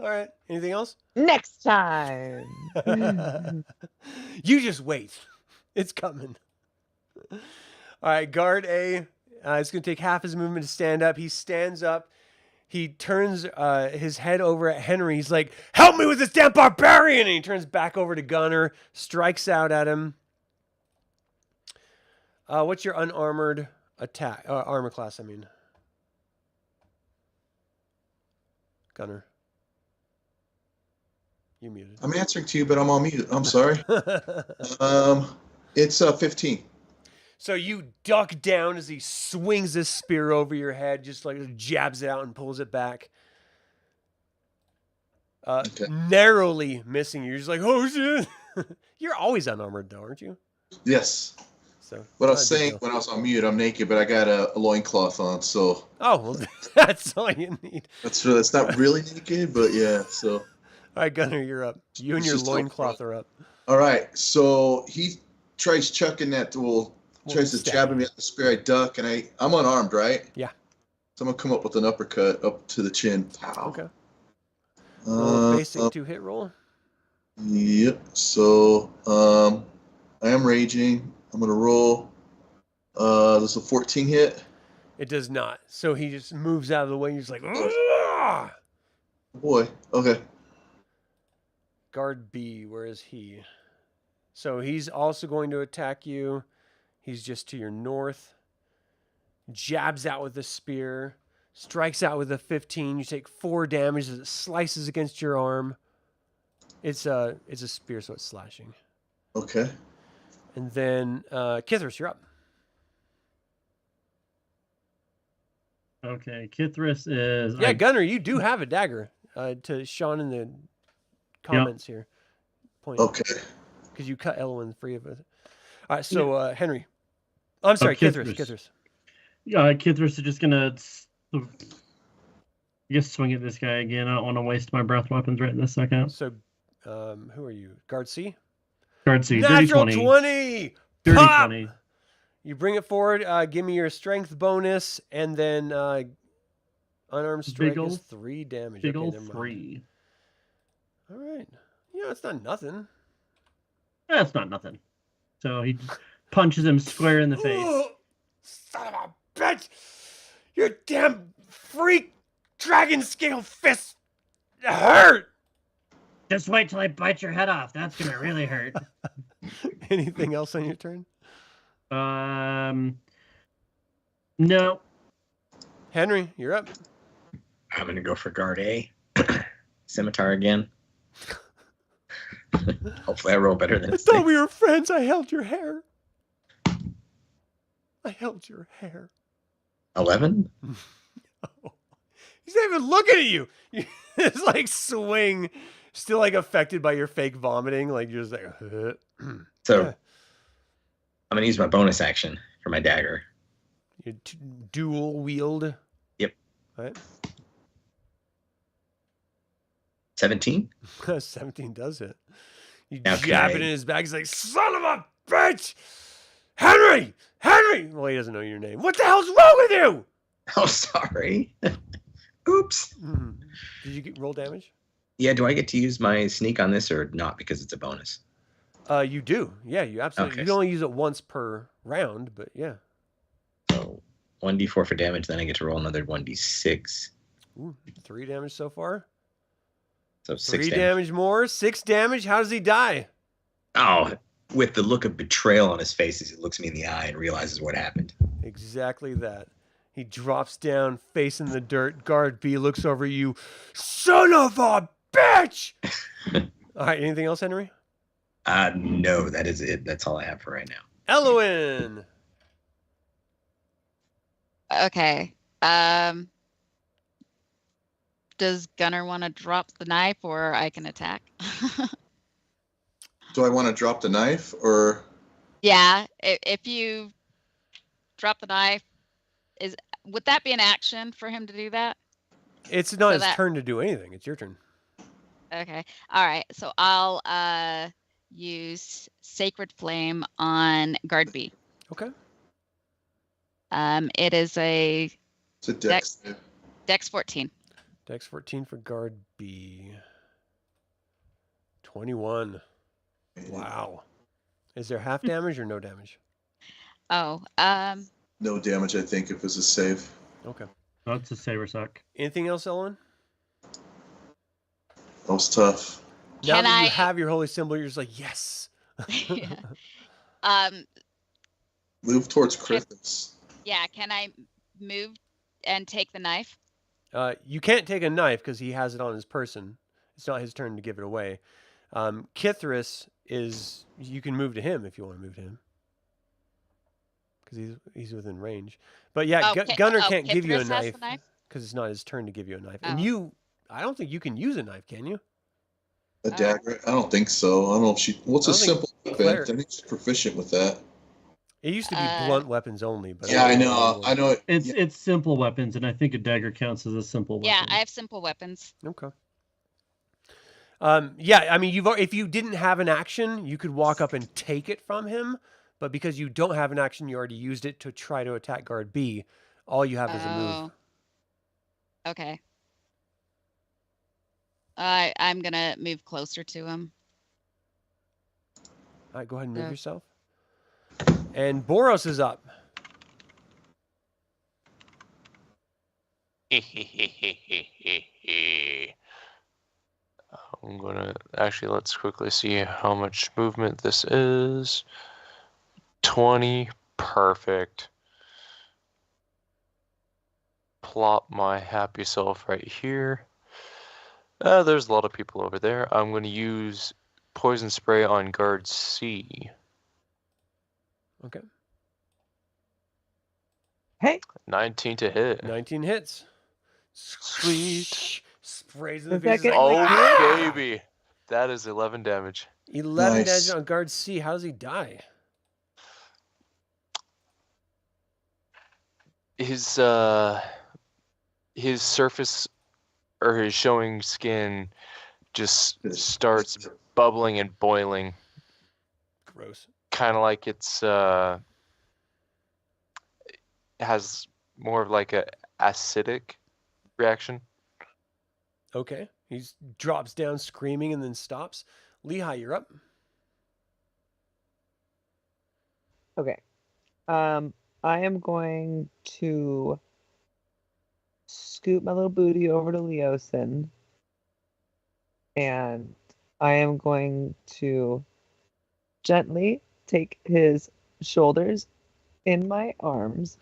All right. Anything else? Next time. You just wait. It's coming. All right, guard A. It's going to take half his movement to stand up. He stands up. He turns his head over at Henry. He's like, "Help me with this damn barbarian!" And he turns back over to Gunnar, strikes out at him. What's your unarmored attack? Armor class, I mean. Gunnar. You muted. I'm answering to you, but I'm on mute. I'm sorry. It's 15. So you duck down as he swings this spear over your head, just like jabs it out and pulls it back. Okay. Narrowly missing you. You're just like, oh shit. You're always unarmored though, aren't you? Yes. So What I not was a big saying deal. when I was on mute, I'm naked, but I got a loincloth on, so Oh, well, that's all you need. that's not really naked, but yeah. So All right, Gunnar, you're up. You and It's your just loincloth are up. all right. So he tries chucking that. Tries to stab jab you. me at the spear. I duck, and I'm unarmed, right? Yeah. So I'm gonna come up with an uppercut up to the chin. Pow. Okay. Roll a basic Uh, 2-hit roll. Yep. So I am raging. I'm gonna roll. This is a 14 hit. It does not. So he just moves out of the way and you're just like, "Ugh!" Boy. Okay. Guard B, where is he? So he's also going to attack you. He's just to your north. Jabs out with the spear. Strikes out with a 15. You take 4 damage as it slices against your arm. It's a spear, so it's slashing. Okay. And then Kithris, you're up. Okay, Kithris is. Yeah, Gunnar, you do have a dagger. To Sean in the comments here. Point. Okay. Because you cut Elowyn free of it. All right, so Henry. I'm sorry, Kithris. Kithris. Kithris is just gonna, I guess, swing at this guy again. I don't want to waste my breath weapons right this second. So, who are you? Guard C? Guard C, dirty Natural 20. 20! Dirty Pop! 20. You bring it forward. Give me your strength bonus, and then unarmed strike Big ol' is 3 damage. Big Okay, old never mind. 3. All right. Yeah, it's not nothing. That's not nothing. So he punches him square in the face. Ugh, son of a bitch! Your damn freak dragon scale fist hurt! Just wait till I bite your head off. That's gonna really hurt. Anything else on your turn? No. Henry, you're up. I'm gonna go for guard A. Scimitar again. Hopefully I roll better than I this thought thing. we were friends. I held your hair. I held your hair. 11? He's not even looking at you. It's like swing, still like affected by your fake vomiting. Like you're just like, So Yeah. I'm gonna use my bonus action for my dagger. you dual wield. Yep. Right. 17? 17 does it. You Okay. jab it in his back. He's like, son of a bitch! Henry! Henry! Well, he doesn't know your name. What the hell's wrong with you? Oh, sorry. Oops. Did you roll damage? Yeah, do I get to use my sneak on this or not because it's a bonus? You do. Yeah, you absolutely. Okay. You can only use it once per round, but yeah. So 1d4 for damage, then I get to roll another 1d6. Ooh, 3 damage so far. So 6 3 damage more. 6 damage. How does he die? Oh, with the look of betrayal on his face as he looks me in the eye and realizes what happened. Exactly that. He drops down, face in the dirt. Guard B looks over at you. Son of a bitch! All right, anything else, Henry? No, that is it. That's all I have for right now. Elowyn! Okay. Does Gunnar want to drop the knife, or I can attack? Do I want to drop the knife or? Yeah, if you drop the knife, would that be an action for him to do that? It's not So his that- turn to do anything. It's your turn. Okay. All right. So I'll use Sacred Flame on Guard B. Okay. It is a It's a dex. Dex 14. Dex 14 for guard B. 21. Wow. Is there half damage or no damage? Oh, No damage, I think, if it's a save. Okay. That's a saber suck. Anything else, Elowyn? That was tough. Now Can that you I- have your holy symbol, you're just like, yes. Move towards Christmas. yeah. Can I move and take the knife? You can't take a knife because he has it on his person. It's not his turn to give it away. Kithris is, you can move to him if you want to move to him. Because he's within range. But yeah, Gunnar can't give you a Kithris has the knife because it's not his turn to give you a knife. Oh. And I don't think you can use a knife, can you? A dagger? I don't think so. I don't know if she. What's a I don't think simple weapon? Cleric- I think she's proficient with that. It used to be blunt weapons only. But Yeah, I don't know. I know. It's simple weapons, and I think a dagger counts as a simple weapon. Yeah, I have simple weapons. Okay. Yeah, I mean, if you didn't have an action, you could walk up and take it from him. But because you don't have an action, you already used it to try to attack guard B. All you have is a move. Okay. I'm gonna move closer to him. All right, go ahead and move Yeah. yourself. And Boros is up. I'm gonna actually, let's quickly see how much movement this is. 20, perfect. Plop my happy self right here. There's a lot of people over there. I'm gonna use poison spray on guard C. Okay. Hey, 19 to hit. 19 hits. Sweet. Sprays in the Does that face. get- Oh, baby. That is 11 damage. 11 Nice. damage on guard C. How does he die? His surface or his showing skin just starts bubbling and boiling, Gross. kind of like it's has more of like a acidic reaction. Okay. He drops down screaming and then stops. Lehigh, you're up. okay. I am going to scoot my little booty over to Leosin, and I am going to gently take his shoulders in my arms,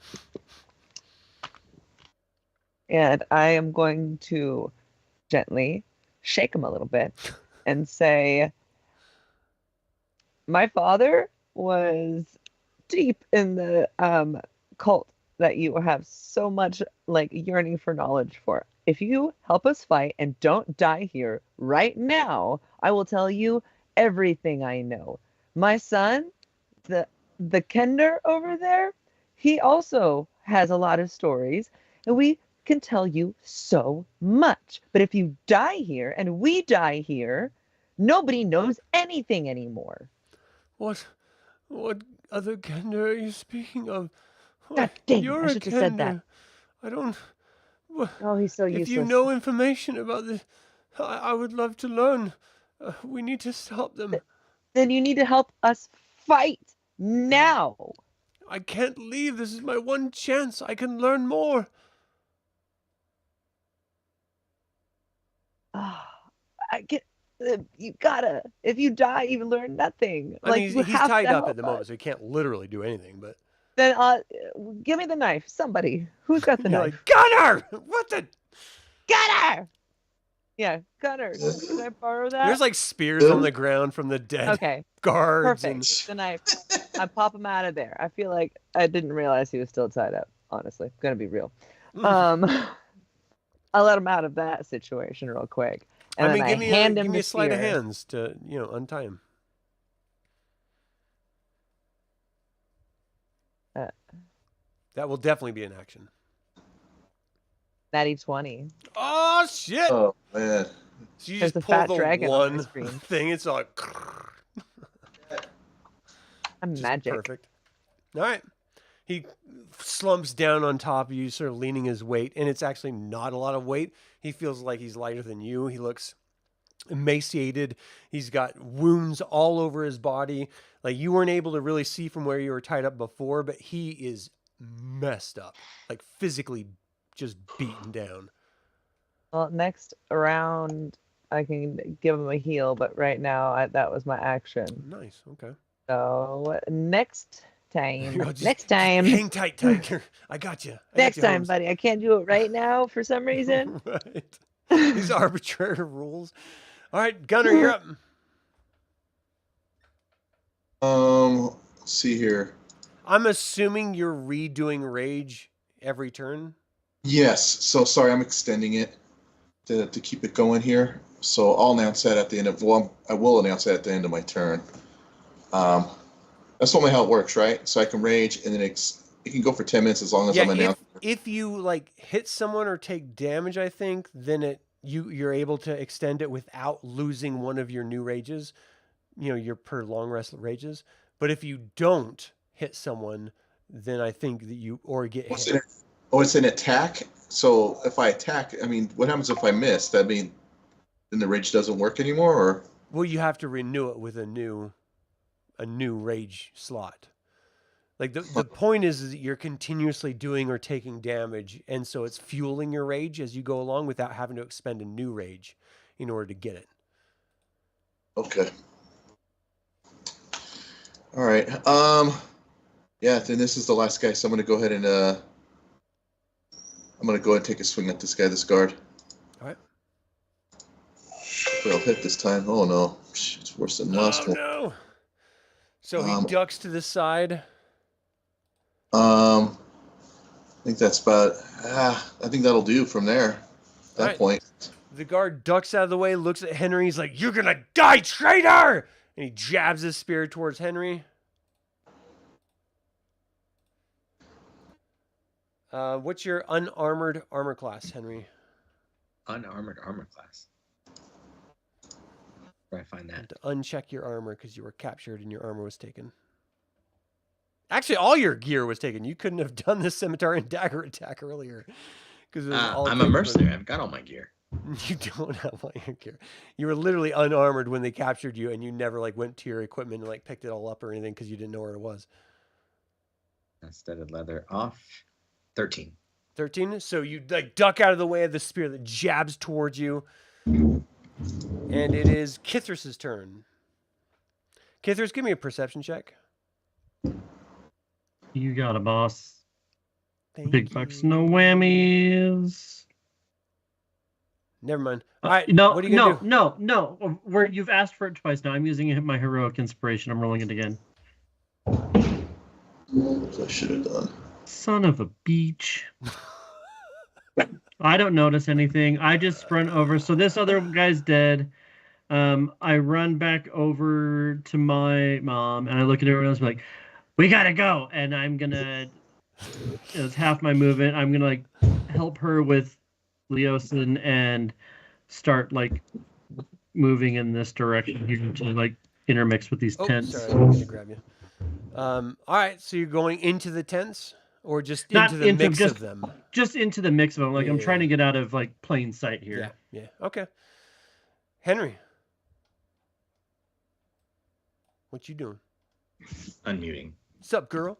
and I am going to gently shake him a little bit and say, my father was deep in the cult that you have so much yearning for knowledge for. If you help us fight and don't die here right now, I will tell you everything I know. My son, the Kender over there, he also has a lot of stories, and we can tell you so much. But if you die here and we die here, nobody knows anything anymore. What other Kender are you speaking of? God dang it, You're I a should have said that. Kender. I don't. Oh, he's so If useless. you know information about this, I would love to learn. We need to stop them. then you need to help us fight now. I can't leave. This is my one chance. I can learn more. I get. You gotta. If you die, you learn nothing. I mean, you he's have tied to up at help the moment, us. so he can't literally do anything. But Then, give me the knife. Somebody who's got the you're knife. like, Gunnar! What the? Gunnar. Yeah, Gunnar. Can I borrow that? There's like spears on the ground from the dead Okay, guards. perfect. The knife. I pop him out of there. I feel like I didn't realize he was still tied up. Honestly, gonna be real. And, I'll let him out of that situation real quick, and I mean, then give me hand a, him give me the a sleight of spear. hands to untie him. That will definitely be an action. Natty 20. Oh shit! Oh man. So you There's just a pull fat the dragon on my one screen. thing. It's all like I'm just magic. perfect. All right. He slumps down on top of you, sort of leaning his weight, and it's actually not a lot of weight. He feels like he's lighter than you. He looks emaciated. He's got wounds all over his body. Like you weren't able to really see from where you were tied up before, but he is messed up, like physically just beaten down. Well, next round I can give him a heal, but right now that was my action. Nice. Okay. So next time, Just next time, hang tight, Tiger. I got you. next time, buddy. I can't do it right now for some reason. Right. These arbitrary rules. All right, Gunnar, you're up. Let's see here. I'm assuming you're redoing rage every turn. Yes. So sorry, I'm extending it to keep it going here. So I'll announce that at the end of. Well, I will announce that at the end of my turn. That's normally how it works, right? So I can rage, and then it can go for 10 minutes as long as I'm announcing. If you like hit someone or take damage, I think then you're able to extend it without losing one of your new rages. Your per long rest rages. But if you don't hit someone, then I think that you or get hit. It's an attack. So if I attack, I mean, what happens if I miss? That mean then the rage doesn't work anymore, or? Well, you have to renew it with a new rage slot. Like the point is that you're continuously doing or taking damage, and so it's fueling your rage as you go along without having to expend a new rage in order to get it. Okay. All right. Yeah, then this is the last guy, so I'm gonna go ahead and take a swing at this guy, this guard. All right. Hopefully I'll hit this time. Oh no, it's worse than last one. No. So he ducks to the side. I think that's about. I think that'll do from there. At that point. The guard ducks out of the way, looks at Henry. He's like, "You're gonna die, traitor!" And he jabs his spear towards Henry. What's your unarmored armor class, Henry? Unarmored armor class. Where do I find that? To uncheck your armor because you were captured and your armor was taken. Actually, all your gear was taken. You couldn't have done this scimitar and dagger attack earlier. I'm a mercenary. I've got all my gear. You don't have all your gear. You were literally unarmored when they captured you, and you never went to your equipment and picked it all up or anything because you didn't know where it was. Studded leather off. 13. 13. So you duck out of the way of the spear that jabs towards you, and it is Kithris's turn. Kithris, give me a perception check. You got a boss. Thank Big you. bucks, no whammies. Never mind. All right. No, what are you gonna do? no. Where you've asked for it twice now. I'm using my heroic inspiration. I'm rolling it again. I should have done. Son of a beach. I don't notice anything. I just run over. So this other guy's dead. I run back over to my mom and I look at everyone else and be like, we gotta go. And I'm gonna, it's half my movement. I'm gonna help her with Leosin and start moving in this direction here to intermix with these tents. Sorry, I'm gonna grab you. All right, so you're going into the tents, or just into the mix of them? Just into the mix of them. I'm Yeah. trying to get out of plain sight here. Yeah. Okay. Henry. What you doing? Unmuting. What's up, girl?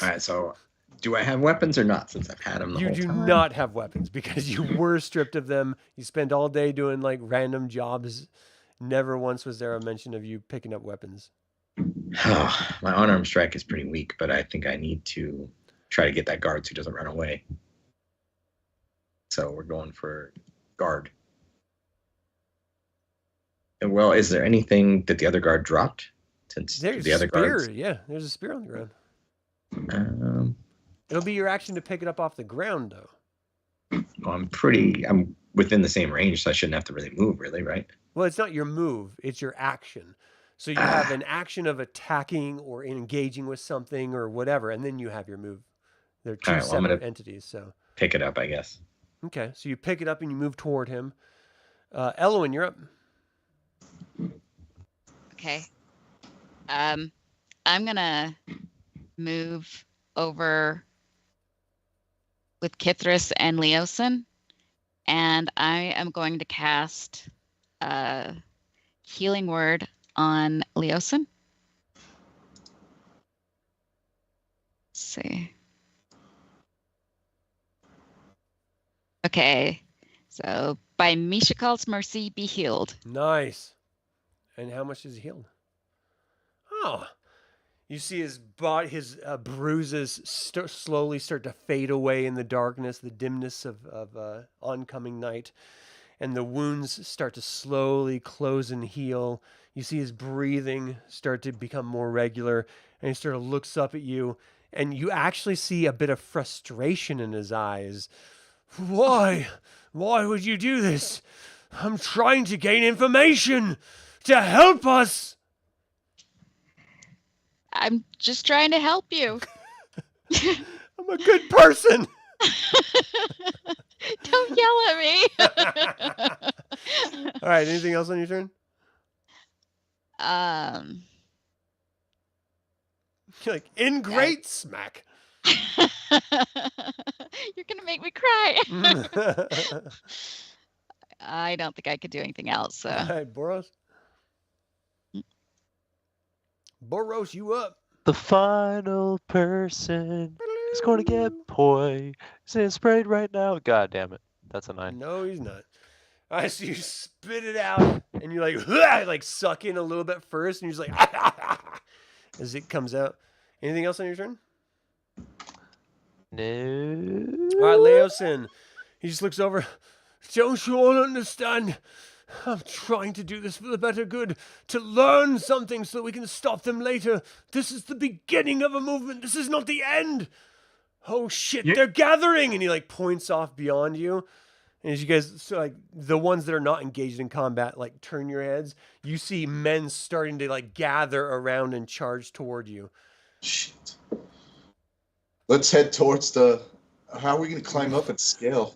All right, so do I have weapons or not since I've had them the You whole do time? not have weapons because you were stripped of them. You spent all day doing like random jobs. Never once was there a mention of you picking up weapons. My unarmed strike is pretty weak, but I think I need to try to get that guard so he doesn't run away. So we're going for guard. And well, is there anything that the other guard dropped? Since There's the a other spear. guards, Yeah, there's a spear on the ground. It'll be your action to pick it up off the ground, though. well, I'm within the same range, so I shouldn't have to really move, really, right? Well, it's not your move, it's your action. So you have an action of attacking or engaging with something or whatever, and then you have your move. They're two All right, well, I'm separate gonna entities. So pick it up, I guess. okay, so you pick it up and you move toward him. Elowyn, you're up. Okay. I'm gonna move over with Kithris and Leosin, and I am going to cast Healing Word on Leosin. Let's see. Okay, so by Mishakal's mercy, be healed. Nice. And how much is he healed? Oh, you see his body, his bruises slowly start to fade away in the darkness, the dimness of oncoming night, and the wounds start to slowly close and heal. You see his breathing start to become more regular, and he sort of looks up at you, and you actually see a bit of frustration in his eyes. Why? Why would you do this? I'm trying to gain information to help us. I'm just trying to help you. I'm a good person. Don't yell at me. All right. Anything else on your turn? You're like, in great smack. You're gonna make me cry. I don't think I could do anything else. So All right, Boros. Boros, you up. The final person is going to get poison sprayed right now. God damn it. That's a 9. No, he's not. All right, so you spit it out, and you're like, like suck in a little bit first, and you're just like, as it comes out. Anything else on your turn? No. All right, Leosin. He just looks over. Don't you all understand? I'm trying to do this for the better good, to learn something so that we can stop them later. This is the beginning of a movement. This is not the end. Oh shit, they're gathering, and he like points off beyond you. And as you guys, so like the ones that are not engaged in combat, like turn your heads, you see men starting to like gather around and charge toward you. Shit. Let's head towards the. How are we going to climb up and scale?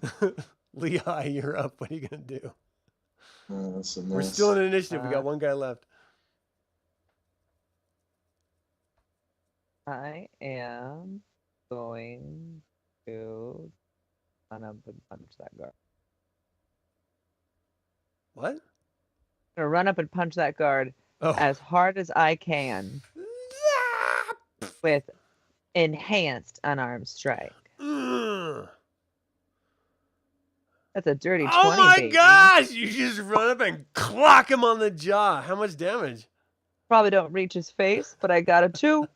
Lehigh, you're up. What are you gonna do? That's a mess. We're still in initiative. We got one guy left. I am going to run up and punch that guard. What? I'm gonna run up and punch that guard Oh. as hard as I can with enhanced unarmed strike. Ugh. That's a dirty 20, Oh my baby. gosh! You just run up and clock him on the jaw. How much damage? Probably don't reach his face, but I got a 2.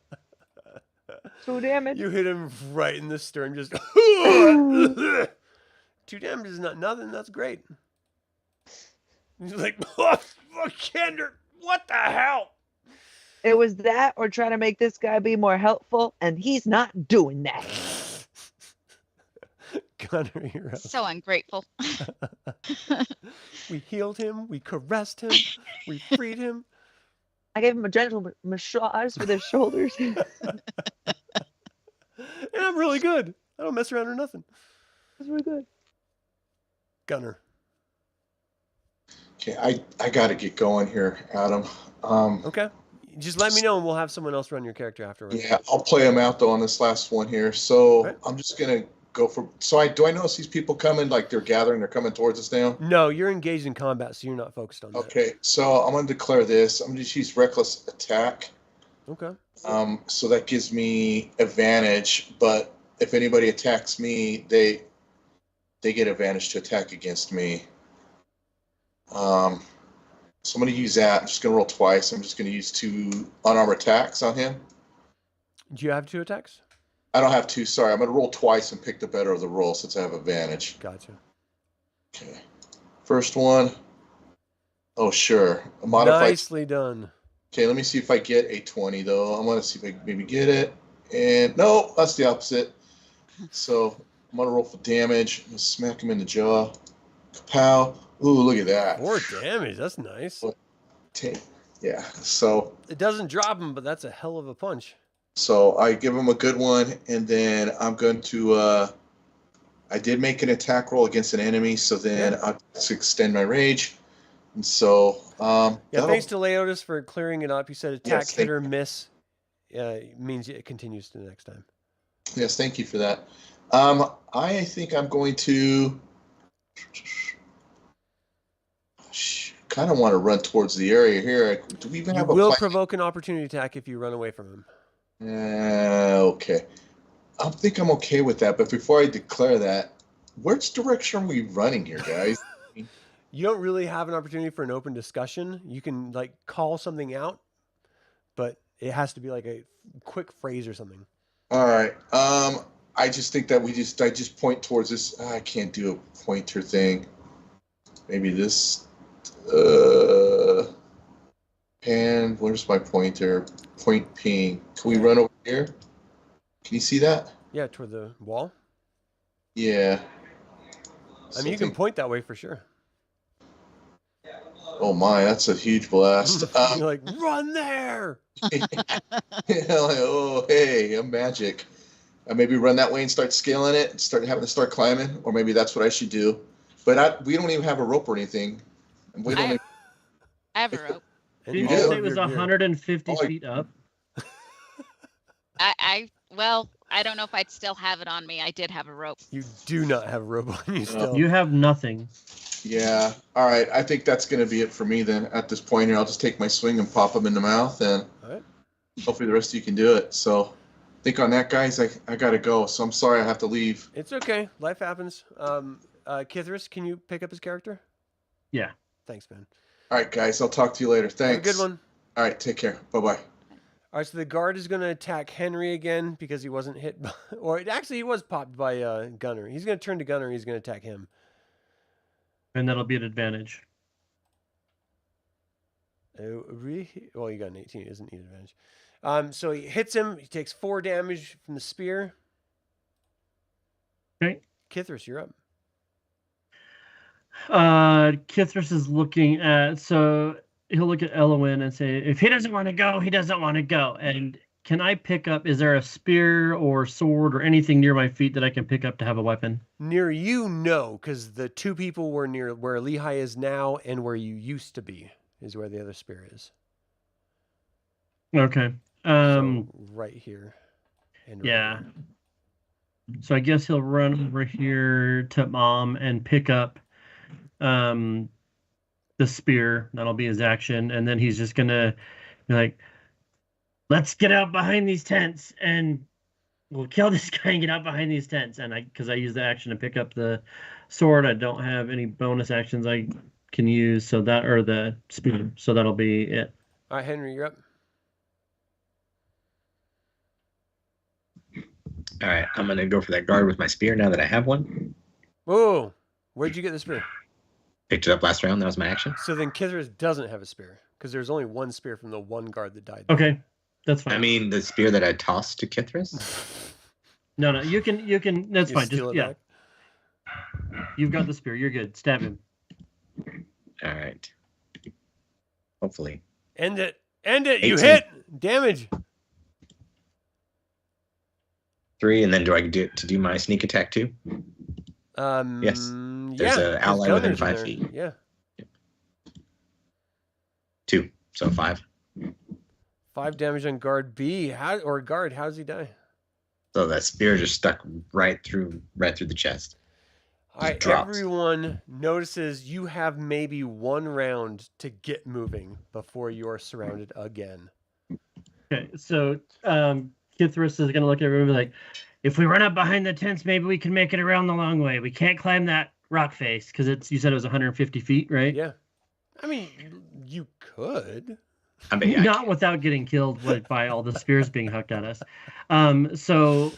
2 damage. You hit him right in the stern. Just 2 damage is not nothing. That's great. He's like, oh, Kender, what the hell? It was that or trying to make this guy be more helpful, and he's not doing that. Gunnar, you're up. so ungrateful. We healed him. We caressed him. We freed him. I gave him a gentle massage with his shoulders. And I'm really good. I don't mess around or nothing. That's really good. Gunnar. Okay, I got to get going here, Adam. Okay. Just let me know and we'll have someone else run your character afterwards. Yeah, I'll play him out though on this last one here. So Right. I'm just gonna go for. Do I notice these people coming? Like they're gathering, they're coming towards us now. No, you're engaged in combat, so you're not focused on that. Okay, so I'm gonna declare this. I'm gonna just use reckless attack. Okay. So that gives me advantage, but if anybody attacks me, they get advantage to attack against me. So I'm going to use that. I'm just going to roll twice. I'm just going to use 2 unarmored attacks on him. Do you have 2 attacks? I don't have 2. Sorry, I'm going to roll twice and pick the better of the roll since I have advantage. Gotcha. Okay. First one. Oh, sure. A modified. Nicely done. Okay, let me see if I get a 20, though. I'm going to see if I can maybe get it. And no, that's the opposite. So I'm going to roll for damage. I'm going to smack him in the jaw. Kapow. Ooh, look at that. 4 damage. That's nice. Yeah. So it doesn't drop him, but that's a hell of a punch. So I give him a good one, and then I'm going to. I did make an attack roll against an enemy, so then I'll just extend my rage. And so. Thanks to Leotis for clearing it up. You said attack, Yes, hit or miss. Means it continues to the next time. Yes, thank you for that. I think I'm going to. Kind of want to run towards the area here. Do we even have a will plan? Provoke an opportunity attack if you run away from him. Okay. I think I'm okay with that, but before I declare that, which direction are we running here, guys? You don't really have an opportunity for an open discussion. You can like call something out, but it has to be like a quick phrase or something. All right. I just think that I just point towards this. I can't do a pointer thing. Maybe this. And where's my pointer? Point ping. Can we run over here? Can you see that? Yeah, toward the wall. Yeah. I mean, you can point that way for sure. Oh my, that's a huge blast. You're like, run there! Oh, hey, I'm magic. Maybe run that way and start scaling it, and having to start climbing, or maybe that's what I should do. But we don't even have a rope or anything. And we don't. I have a rope. Did you say it was 150 feet up? Well, I don't know if I'd still have it on me. I did have a rope. You do not have a rope on you still. You have nothing. Yeah. All right. I think that's going to be it for me then. At this point here, I'll just take my swing and pop them in the mouth, and hopefully the rest of you can do it. So, I think on that, guys, I got to go. So I'm sorry I have to leave. It's okay. Life happens. Kithris, can you pick up his character? Yeah. Thanks, man. All right, guys. I'll talk to you later. Thanks. Have a good one. All right. Take care. Bye-bye. All right, so the guard is going to attack Henry again because he wasn't hit by, or actually he was popped by Gunnar. He's going to turn to Gunnar. He's going to attack him. And that'll be an advantage. Well, you got an 18. He doesn't need advantage. So he hits him. He takes 4 damage from the spear. Okay. Kithris, you're up. Kithris is looking at, so he'll look at Elowyn and say, if he doesn't want to go, he doesn't want to go. And can I pick up, is there a spear or sword or anything near my feet that I can pick up to have a weapon? Near you, no, because the 2 people were near where Lehi is now and where you used to be is where the other spear is. Okay. So right here. And yeah. So I guess he'll run over here to Mom and pick up the spear. That'll be his action. And then he's just going to be like, let's get out behind these tents and we'll kill this guy and get out behind these tents. And because I use the action to pick up the sword, I don't have any bonus actions I can use. So that, or the spear. So that'll be it. All right, Henry, you're up. All right, I'm going to go for that guard with my spear now that I have one. Whoa, where'd you get the spear? Picked it up last round. That was my action. So then Kithris doesn't have a spear because there's only 1 spear from the 1 guard that died. Okay, that's fine. I mean, the spear that I tossed to Kithris. No, you can. That's You fine. steal Just it yeah. back? You've got the spear. You're good. Stab him. All right. Hopefully. End it. End it. 18. You hit. Damage. 3, and then do I do my sneak attack too? Yes. There's yeah, an ally within Gunnar's in 5 there. feet. Yeah. 2, so 5. 5 damage on guard B. How does he die? So that spear just stuck right through the chest. All right, drops. everyone notices you have maybe one round to get moving before you are surrounded again. Okay, so Kithris is gonna look at everybody like, if we run up behind the tents, maybe we can make it around the long way. We can't climb that rock face because you said it was 150 feet, right? Yeah. I mean, you could. I mean, yeah, Not without getting killed by all the spears being hucked at us. So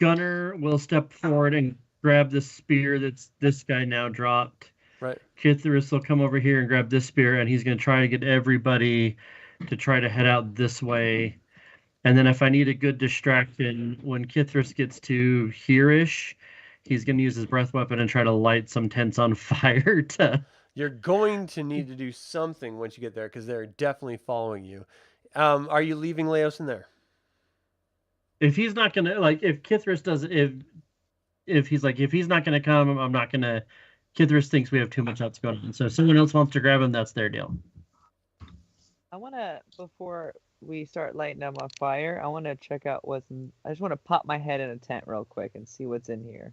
Gunnar will step forward and grab the spear that's this guy now dropped. Right. Kithris will come over here and grab this spear, and he's going to try to get everybody to try to head out this way. And then if I need a good distraction, when Kithris gets to here-ish, he's going to use his breath weapon and try to light some tents on fire to... You're going to need to do something once you get there because they're definitely following you. Are you leaving Leos in there? If he's not going to, like, if Kithris does, if he's not going to come, I'm not going to... Kithris thinks we have too much else going on. So if someone else wants to grab him, that's their deal. I want to, before we start lighting them on fire, I want to check out what's in... I just want to pop my head in a tent real quick and see what's in here.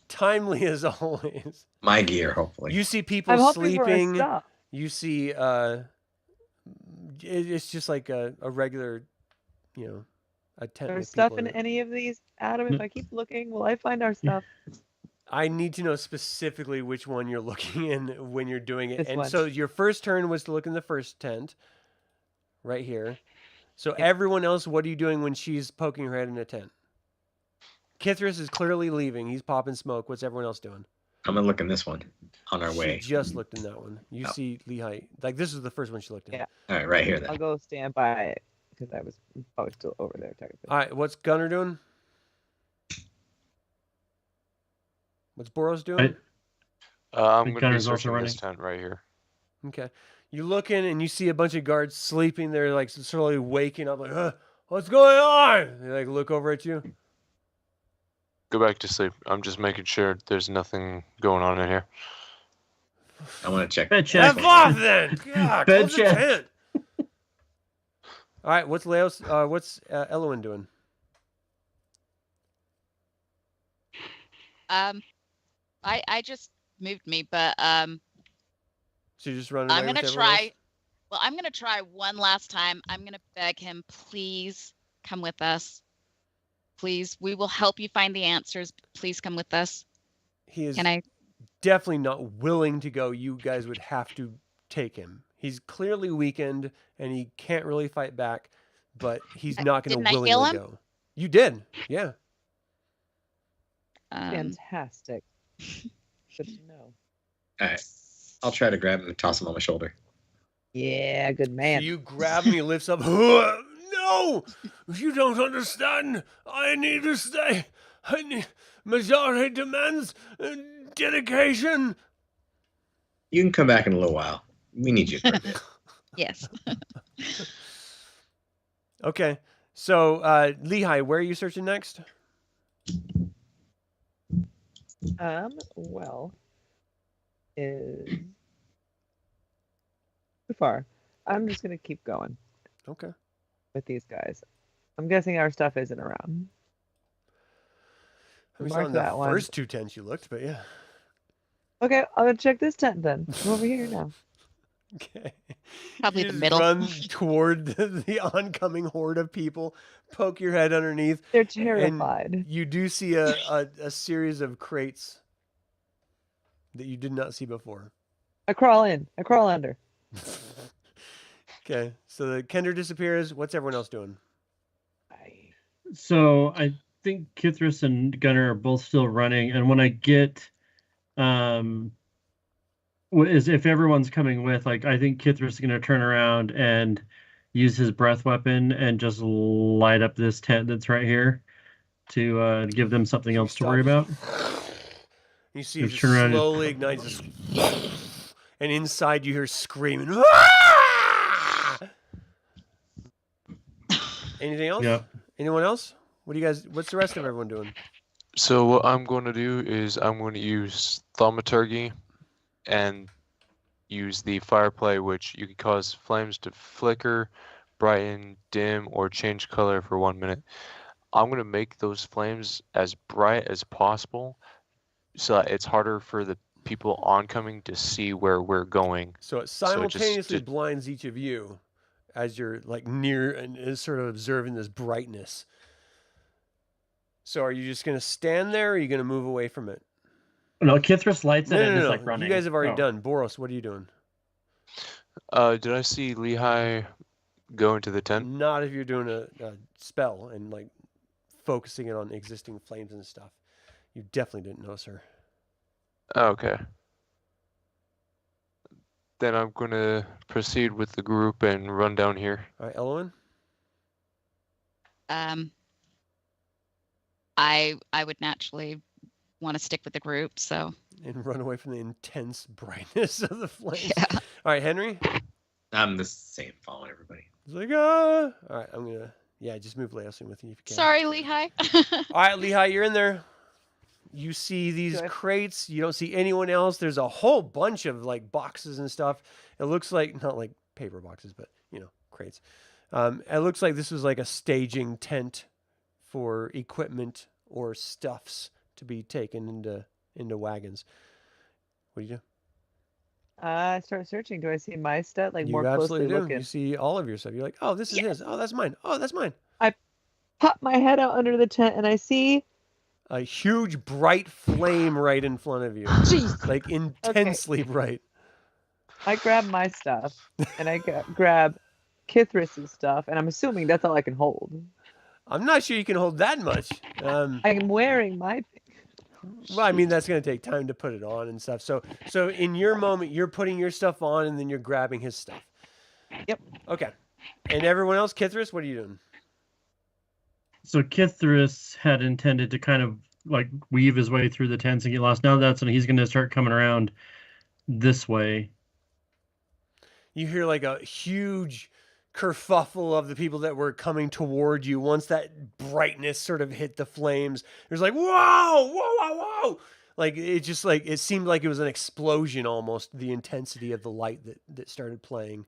Timely as always. my gear, hopefully. You see people I'm hoping for a sleeping. stuff. You see, it's just like a regular, a tent. There's with stuff people in any of these, Adam? If I keep looking, will I find our stuff? I need to know specifically which one you're looking in when you're doing it. This And one. so your first turn was to look in the first tent, right here. So everyone else, what are you doing when she's poking her head in a tent? Kithris is clearly leaving. He's popping smoke. What's everyone else doing? I'm gonna look in this one on our She way. just looked in that one. You Oh. see Lehigh. Like, this is the first one she looked in. Yeah. All right, right here then. I'll go stand by it because I was probably still over there technically. All right, what's Gunnar doing? What's Boros doing? I'm think going to be Gunnar's also searching this running. tent right here. Okay. You look in and you see a bunch of guards sleeping. They're like slowly waking up, like, what's going on? They like look over at you. Go back to sleep. I'm just making sure there's nothing going on in here. I want to check. Bed F check. off then. God, Bed close the check. tent. All right, what's Leos? What's Elowyn doing? I just moved me, but So you're just running. I'm away gonna with everyone else? try. Well, I'm gonna try one last time. I'm gonna beg him, please come with us. Please, we will help you find the answers. Please come with us. He is Can I? definitely not willing to go. You guys would have to take him. He's clearly weakened and he can't really fight back, but he's not going Didn't to I willingly heal him? go. You did, yeah. Fantastic. Good to know. All right, I'll try to grab him and toss him on my shoulder. Yeah, good man. So you grab him, he lifts up. No, you don't understand. I need to stay. Majority demands dedication. You can come back in a little while. We need you for a bit. Yes. Okay, so Lehigh, where are you searching next? Well, is too far. I'm just gonna keep going Okay. with these guys. I'm guessing our stuff isn't around. I mean, it's Mark not in the that one. first two tents you looked, but yeah. Okay, I'll go check this tent then. I'm over here now. Okay. Probably You the just middle. Run toward the oncoming horde of people. Poke your head underneath. They're terrified. And you do see a series of crates that you did not see before. I crawl in. I crawl under. Okay, so the Kender disappears. What's everyone else doing? So I think Kithris and Gunnar are both still running, and when I get, if everyone's coming with, like, I think Kithris is going to turn around and use his breath weapon and just light up this tent that's right here to give them something else to worry about. You see it Just just turn around and- slowly ignites, and inside you hear screaming. "Ah!" Anything else? Yeah. Anyone else? What's the rest of everyone doing? So what I'm going to do is I'm going to use thaumaturgy and use the fire play, which you can cause flames to flicker, brighten, dim, or change color for 1 minute. I'm going to make those flames as bright as possible so that it's harder for the people oncoming to see where we're going. So it just- simultaneously blinds each of you as you're like near and is sort of observing this brightness. So are you just going to stand there, or are you going to move away from it? No, Kithris lights it and is No. like running. You guys have already Oh. done. Boros, what are you doing? Did I see Lehigh go into the tent? Not if you're doing a spell and like focusing it on existing flames and stuff. You definitely didn't notice her. Okay. Then I'm going to proceed with the group and run down here. All right, Elowyn? I would naturally want to stick with the group, so And run away from the intense brightness of the flames. yeah. All right, Henry? I'm the same, following everybody. He's like, ah. All right, I'm going to, just move Leosin with you if you can. Sorry, Lehigh. All right, Lehigh, you're in there. You see these Good. crates. You don't see anyone else. There's a whole bunch of like boxes and stuff. It looks like, not like paper boxes, but crates. It looks like this was like a staging tent for equipment or stuffs to be taken into wagons. What do you do? I start searching. Do I see my stuff? Like more You closely absolutely do. looking. You see all of your stuff. You're like, oh, this is his. Oh, that's mine. Oh, that's mine. Pop my head out under the tent and I see. A huge bright flame right in front of you. Jeez. Like intensely bright. I grab my stuff and I grab Kithris's stuff, and I'm assuming that's all I can hold. I'm not sure you can hold that much. I'm wearing my thing. Well, I mean, that's going to take time to put it on and stuff. So in your moment, you're putting your stuff on and then you're grabbing his stuff. Yep. Okay. And everyone else, Kithris, what are you doing? So Kithris had intended to kind of like weave his way through the tents and get lost. Now that's when he's going to start coming around this way. You hear like a huge kerfuffle of the people that were coming toward you. Once that brightness sort of hit the flames, there's like, whoa, whoa, whoa, whoa. Like, it just like, it seemed like it was an explosion almost, the intensity of the light that started playing.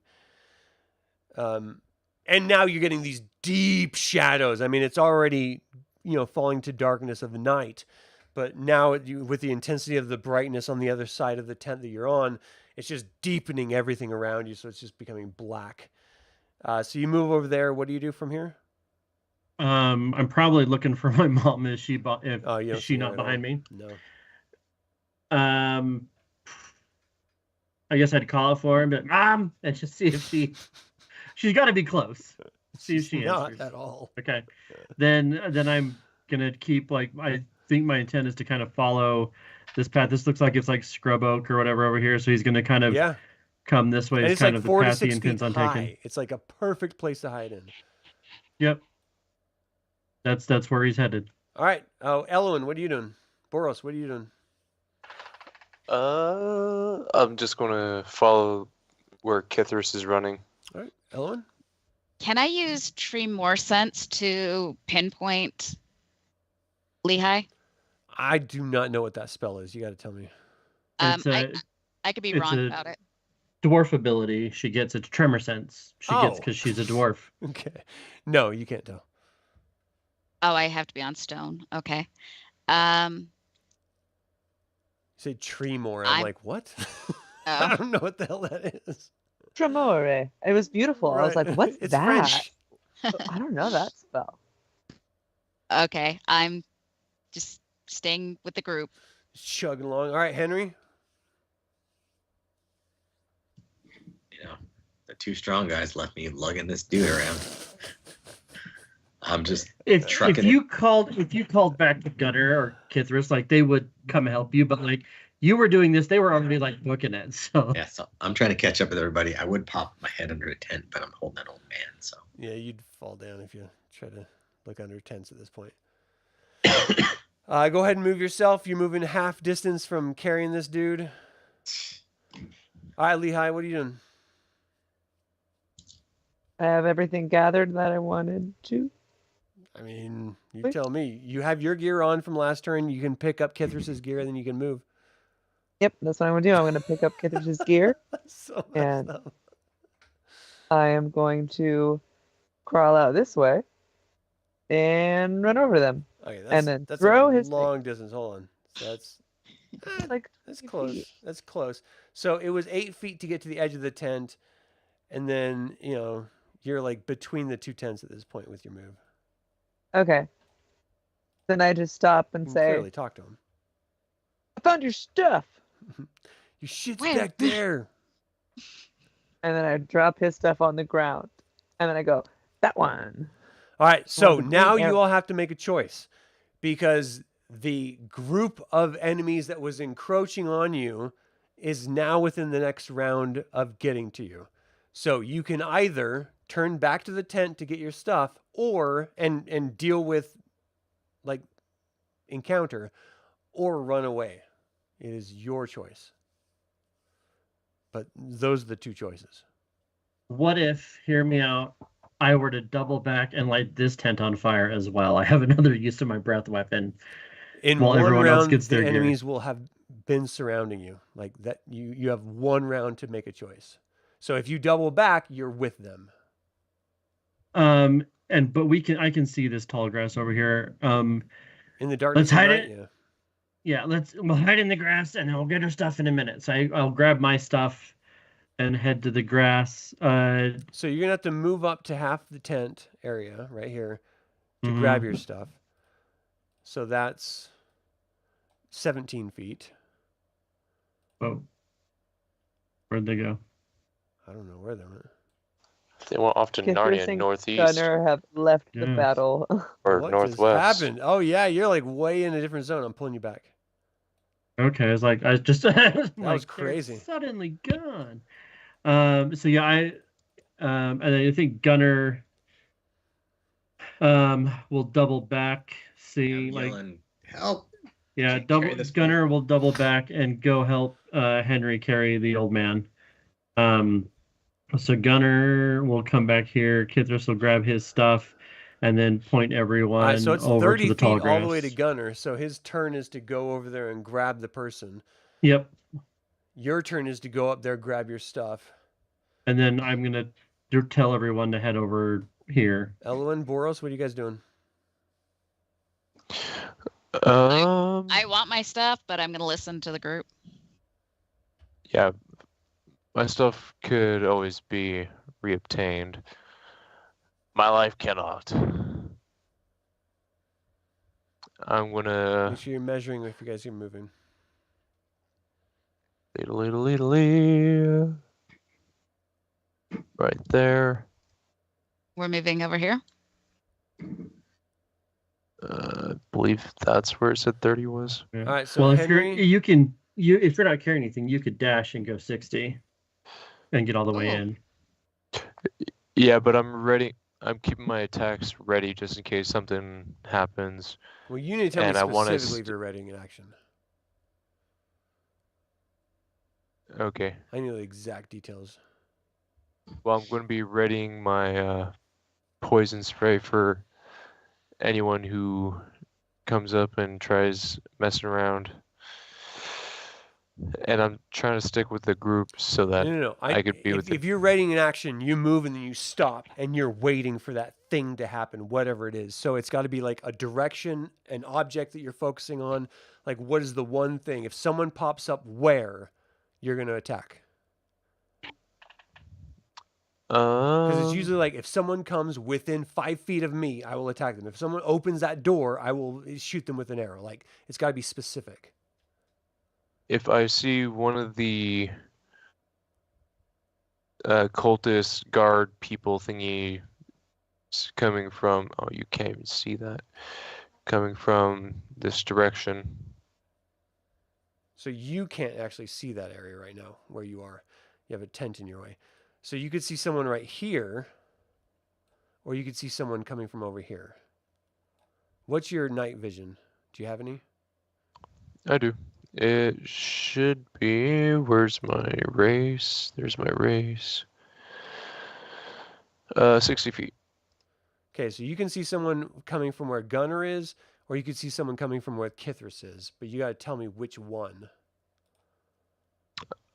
And now you're getting these deep shadows. I mean, it's already, falling to darkness of the night. But now with the intensity of the brightness on the other side of the tent that you're on, it's just deepening everything around you. So it's just becoming black. So you move over there. What do you do from here? I'm probably looking for my mom. Is she You don't is see she her not at behind all. me? No. I guess I'd call it for her, but Mom, and just see if she's got to be close. See if she Not answers. at all. Okay, then I'm gonna keep I think my intent is to kind of follow this path. This looks like it's like scrub oak or whatever over here, so he's gonna kind of Yeah. come this way. And Is it's kind like of the 4 to path he 6 feet intends on high. taking. It's like a perfect place to hide in. Yep, that's where he's headed. All right. Oh, Elowyn, what are you doing? Boros, what are you doing? I'm just going to follow where Kithris is running. All right. Elowyn? Can I use Tree More Sense to pinpoint Lehigh? I do not know what that spell is. You got to tell me. It's I could be it's wrong a- about it. dwarf ability. She gets a tremor sense. She gets Oh. because she's a dwarf. Okay. No, you can't tell. Oh, I have to be on stone. Okay. You say Tremor. I'm I'm- like, what? I Oh. don't know what the hell that is. Tremore. It was beautiful. I was Right. like, what's It's that? French. I don't know that spell. Okay. I'm just staying with the group. Chugging along. All right, Henry. The two strong guys left me lugging this dude around. I'm just If trucking you called back to Gunnar or Kithris, they would come help you, but you were doing this, they were already booking it. So yeah, so I'm trying to catch up with everybody. I would pop my head under a tent, but I'm holding that old man, so Yeah, you'd fall down if you try to look under tents at this point. Go ahead and move yourself. You're moving half distance from carrying this dude. All right, Lehigh, what are you doing? I have everything gathered that I wanted to. I mean, you Wait. tell me. You have your gear on from last turn. You can pick up Kithris's gear, and then you can move. Yep, that's what I'm going to do. I'm going to pick up Kithris's gear. So And- messed up. I am going to crawl out this way and run over them. Okay, And then that's throw a his thing. long distance. Hold on. So Like that's 3 close. feet. That's close. So it was 8 feet to get to the edge of the tent, and then you're like between the two tents at this point with your move. Okay. Then I just stop and You can say, clearly talk to him. I found your stuff. Your shit's Where? back there. And then I drop his stuff on the ground. And then I go, that one. All right, so the green now you arrow. all have to make a choice because the group of enemies that was encroaching on you is now within the next round of getting to you. So you can either turn back to the tent to get your stuff or and deal with like encounter or run away. It is your choice. But those are the two choices. What if, hear me out, I were to double back and light this tent on fire as well? I have another use to my breath weapon. In While one everyone else round, gets the their gear. enemies will have been surrounding you. Like that, you have one round to make a choice. So if you double back, you're with them. But I can see this tall grass over here. In the darkness, Let's hide of night, it. Yeah. Yeah, we'll hide in the grass and we'll get our stuff in a minute. So I'll grab my stuff and head to the grass. So you're gonna have to move up to half the tent area right here to grab your stuff. So that's 17 feet. Oh, where'd they go? I don't know where they went. They went off to Kithris Narnia and northeast Gunnar have left the Yes. battle. or What northwest. just happened? Oh yeah, you're like way in a different zone. I'm pulling you back. Okay, I was like, I just that was crazy. Suddenly gone. So yeah, and then I think Gunnar will double back. See, I'm like, yelling, help! yeah, Can't carry double this Gunnar will double back and go help Henry carry the old man. So Gunnar will come back here. Kithris will grab his stuff, and then point everyone All right, so it's over 30 to the tall feet grass. all the way to Gunnar. So his turn is to go over there and grab the person. Yep. Your turn is to go up there, grab your stuff. And then I'm gonna tell everyone to head over here. Elowyn, Boros, what are you guys doing? I want my stuff, but I'm going to listen to the group. Yeah, my stuff could always be reobtained. My life cannot. I'm gonna Make sure you're measuring if you guys are moving. right there. We're moving over here. I believe that's where it said 30 was. Yeah. All right, so well, Henry, if you're not carrying anything, you could dash and go 60 and get all the way Ooh. in. Yeah, but I'm ready. I'm keeping my attacks ready just in case something happens. well, you need to tell and me I wanna specifically if you're readying an action. Okay. I need the exact details. Well, I'm going to be readying my poison spray for anyone who comes up and tries messing around. And I'm trying to stick with the group so that No. I could be with if you're readying an action, you move and then you stop and you're waiting for that thing to happen, whatever it is. So it's got to be like a direction, an object that you're focusing on. Like, what is the one thing? If someone pops up where, you're going to attack. Because it's usually like if someone comes within 5 feet of me, I will attack them. If someone opens that door, I will shoot them with an arrow. Like, it's got to be specific. if I see one of the cultist guard people thingy coming from, oh, you can't even see that, coming from this direction. So you can't actually see that area right now where you are. You have a tent in your way. So you could see someone right here, or you could see someone coming from over here. What's your night vision? Do you have any? I do. It should be, where's my race? There's my race. 60 feet. Okay, so you can see someone coming from where Gunnar is, or you could see someone coming from where Kithris is, but you got to tell me which one.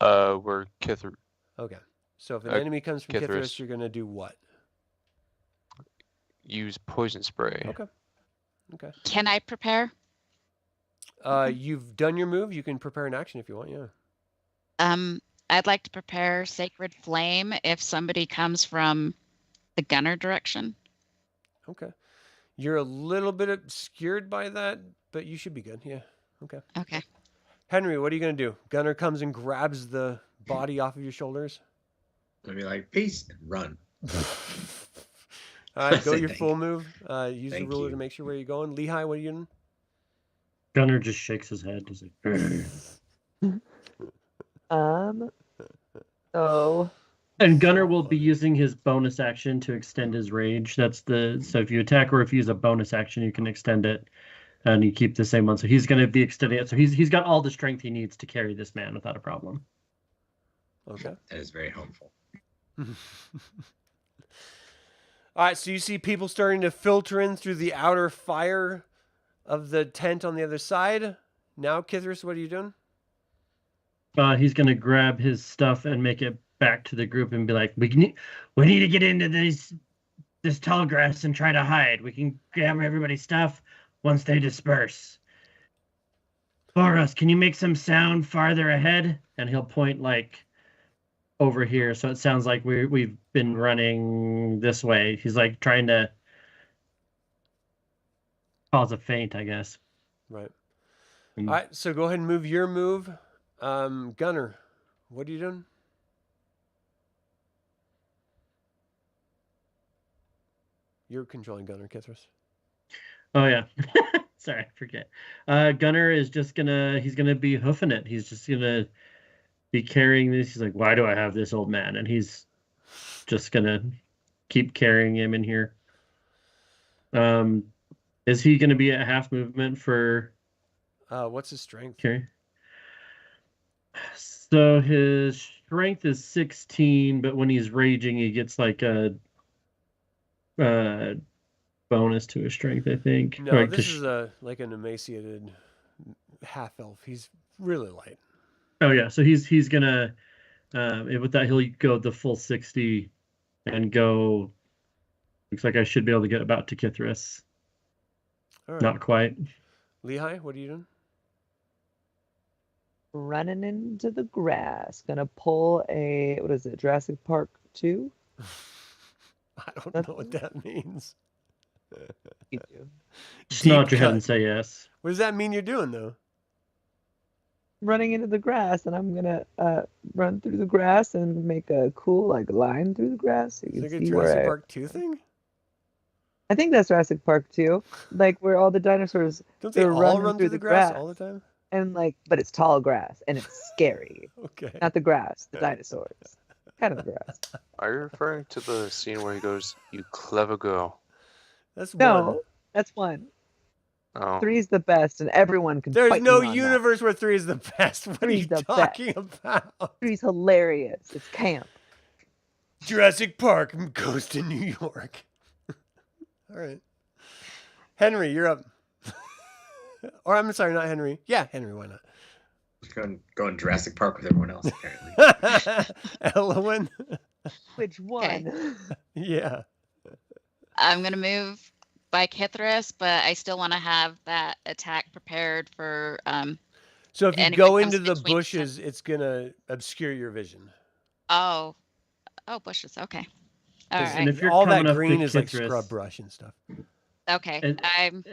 Where Kithris. Okay, so if an enemy comes from Kithris, Kithris. you're going to do what? use poison spray. Okay. Okay. Can I prepare? You've done your move. You can prepare an action if you want. Yeah. I'd like to prepare Sacred Flame if somebody comes from the Gunnar direction. Okay. You're a little bit obscured by that, but you should be good. Yeah. Okay. Okay. Henry, what are you gonna do? Gunnar comes and grabs the body off of your shoulders. I'd be like, peace, and run. All right, go Say your thank full you. move. Use the Thank ruler you. to make sure where you're going. Lehigh, what are you doing? Gunnar just shakes his head. He's like, So and Gunnar will be using his bonus action to extend his rage. So if you attack or if you use a bonus action, you can extend it, and you keep the same one. So he's going to be extending it. So he's got all the strength he needs to carry this man without a problem. Okay. That is very helpful. All right, so you see people starting to filter in through the outer fire of the tent on the other side. Now, Kithris, what are you doing? He's going to grab his stuff and make it back to the group and be like, we need to get into this tall grass and try to hide. We can grab everybody's stuff once they disperse. Boros, can you make some sound farther ahead? And he'll point like over here, so it sounds like we've been running this way. He's like trying to cause a feint, I guess. Right. Mm. All right, so go ahead and move your move. Gunnar, what are you doing? You're controlling Gunnar, Kithris. Oh yeah. Sorry, I forget. Gunnar is just he's gonna be hoofing it. He's just gonna be carrying this. He's like, why do I have this old man? And he's just gonna keep carrying him in here. Is he gonna be at half movement for What's his strength? carry? So his strength is 16, but when he's raging, he gets like a bonus to his strength, I think. No, Like, this is like an emaciated half elf. He's really light. oh yeah, so he's gonna with that he'll go the full 60 and go. Looks like I should be able to get about to Kithris. All right. Not quite. Lehigh, what are you doing? running into the grass. Gonna pull a, what is it, Jurassic Park 2? I don't That's- know what that means. You do. Just Deep nod your head cut. and say yes. What does that mean you're doing, though? Running into the grass, and I'm gonna run through the grass and make a cool like line through the grass so you It's can like a see Jurassic where Park 2 thing? I think that's Jurassic Park 2, like where all the dinosaurs Don't they They're all running run through through the the grass grass. all the time? and like, but it's tall grass and it's scary. Okay. Not the grass, the dinosaurs. Kind of grass. Are you referring to the scene where he goes, "You clever girl"? That's No, one. that's one. Oh, 3's the best, and everyone can. There's fight no me on that. universe where 3 is the best. What are you 3's the talking about? 3's hilarious. It's camp. Jurassic Park goes to New York. All right. Henry, you're up. Or I'm sorry, not Henry. Yeah, Henry, why not? Going Jurassic Park with everyone else, apparently. Elowyn? Which one? Yeah. I'm gonna move by Kithris, but I still want to have that attack prepared for. So if you Anyone go comes into the between bushes, it's going to obscure your vision. Oh, bushes. Okay. All 'Cause right. if you're all that coming up to green is like Kithris- scrub brush and stuff. Okay. And- I'm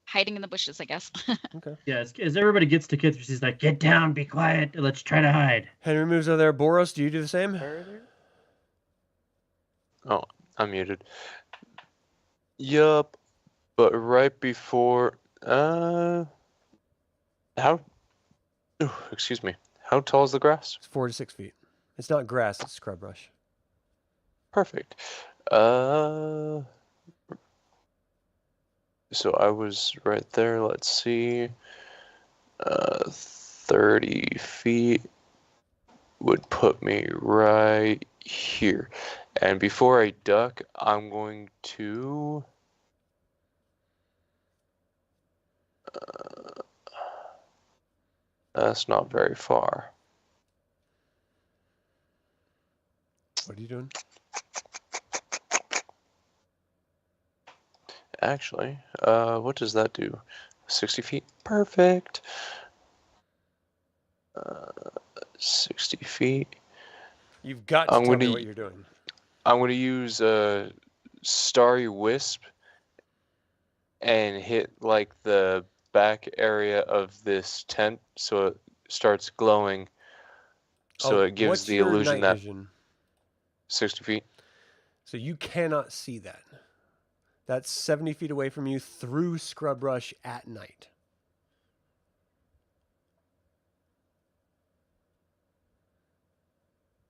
hiding in the bushes, I guess. Okay. Yeah, as everybody gets to Kithris, he's like, "Get down, be quiet, let's try to hide." Henry moves over there. Boros, do you do the same? Further? oh, I'm muted. Yup, but right before, excuse me. How tall is the grass? It's 4 to 6 feet. It's not grass, it's scrub brush. Perfect. So I was right there. Let's see. 30 feet would put me right here. And before I duck, I'm going to... that's not very far. What are you doing? Actually, what does that do? 60 feet? Perfect. 60 feet. You've got to I'm tell me gonna- what you're doing. I'm going to use Starry Wisp and hit like the back area of this tent so it starts glowing. So it gives what's the your illusion night that vision? 60 feet. So you cannot see that. That's 70 feet away from you through scrub brush at night.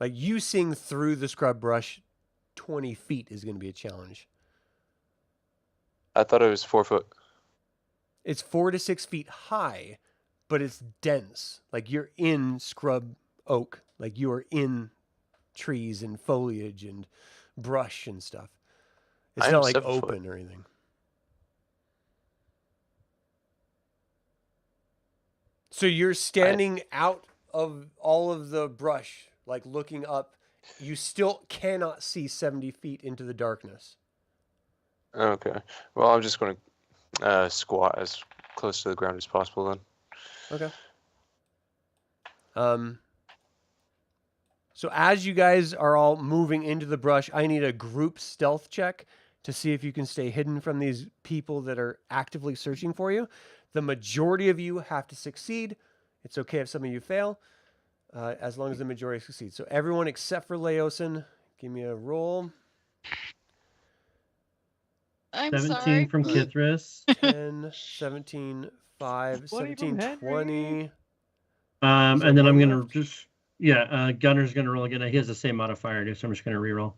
Like you seeing through the scrub brush 20 feet is going to be a challenge. I thought it was 4 foot. It's 4 to 6 feet high, but it's dense. Like you're in scrub oak. Like you are in trees and foliage and brush and stuff. It's I not am like 7 foot. open or anything. So you're standing out of all of the brush, like looking up. You still cannot see 70 feet into the darkness. Okay. Well, I'm just going to squat as close to the ground as possible then. Okay. So as you guys are all moving into the brush, I need a group stealth check to see if you can stay hidden from these people that are actively searching for you. The majority of you have to succeed. It's okay if some of you fail, as long as the majority succeed. So everyone except for Laosin, give me a roll. I'm 17 sorry. from Kithris. 10, 17, 5, 20 from 17, Henry. 20. And there then I'm one gonna left? just Gunnar's gonna roll again. He has the same modifier, so I'm just gonna reroll.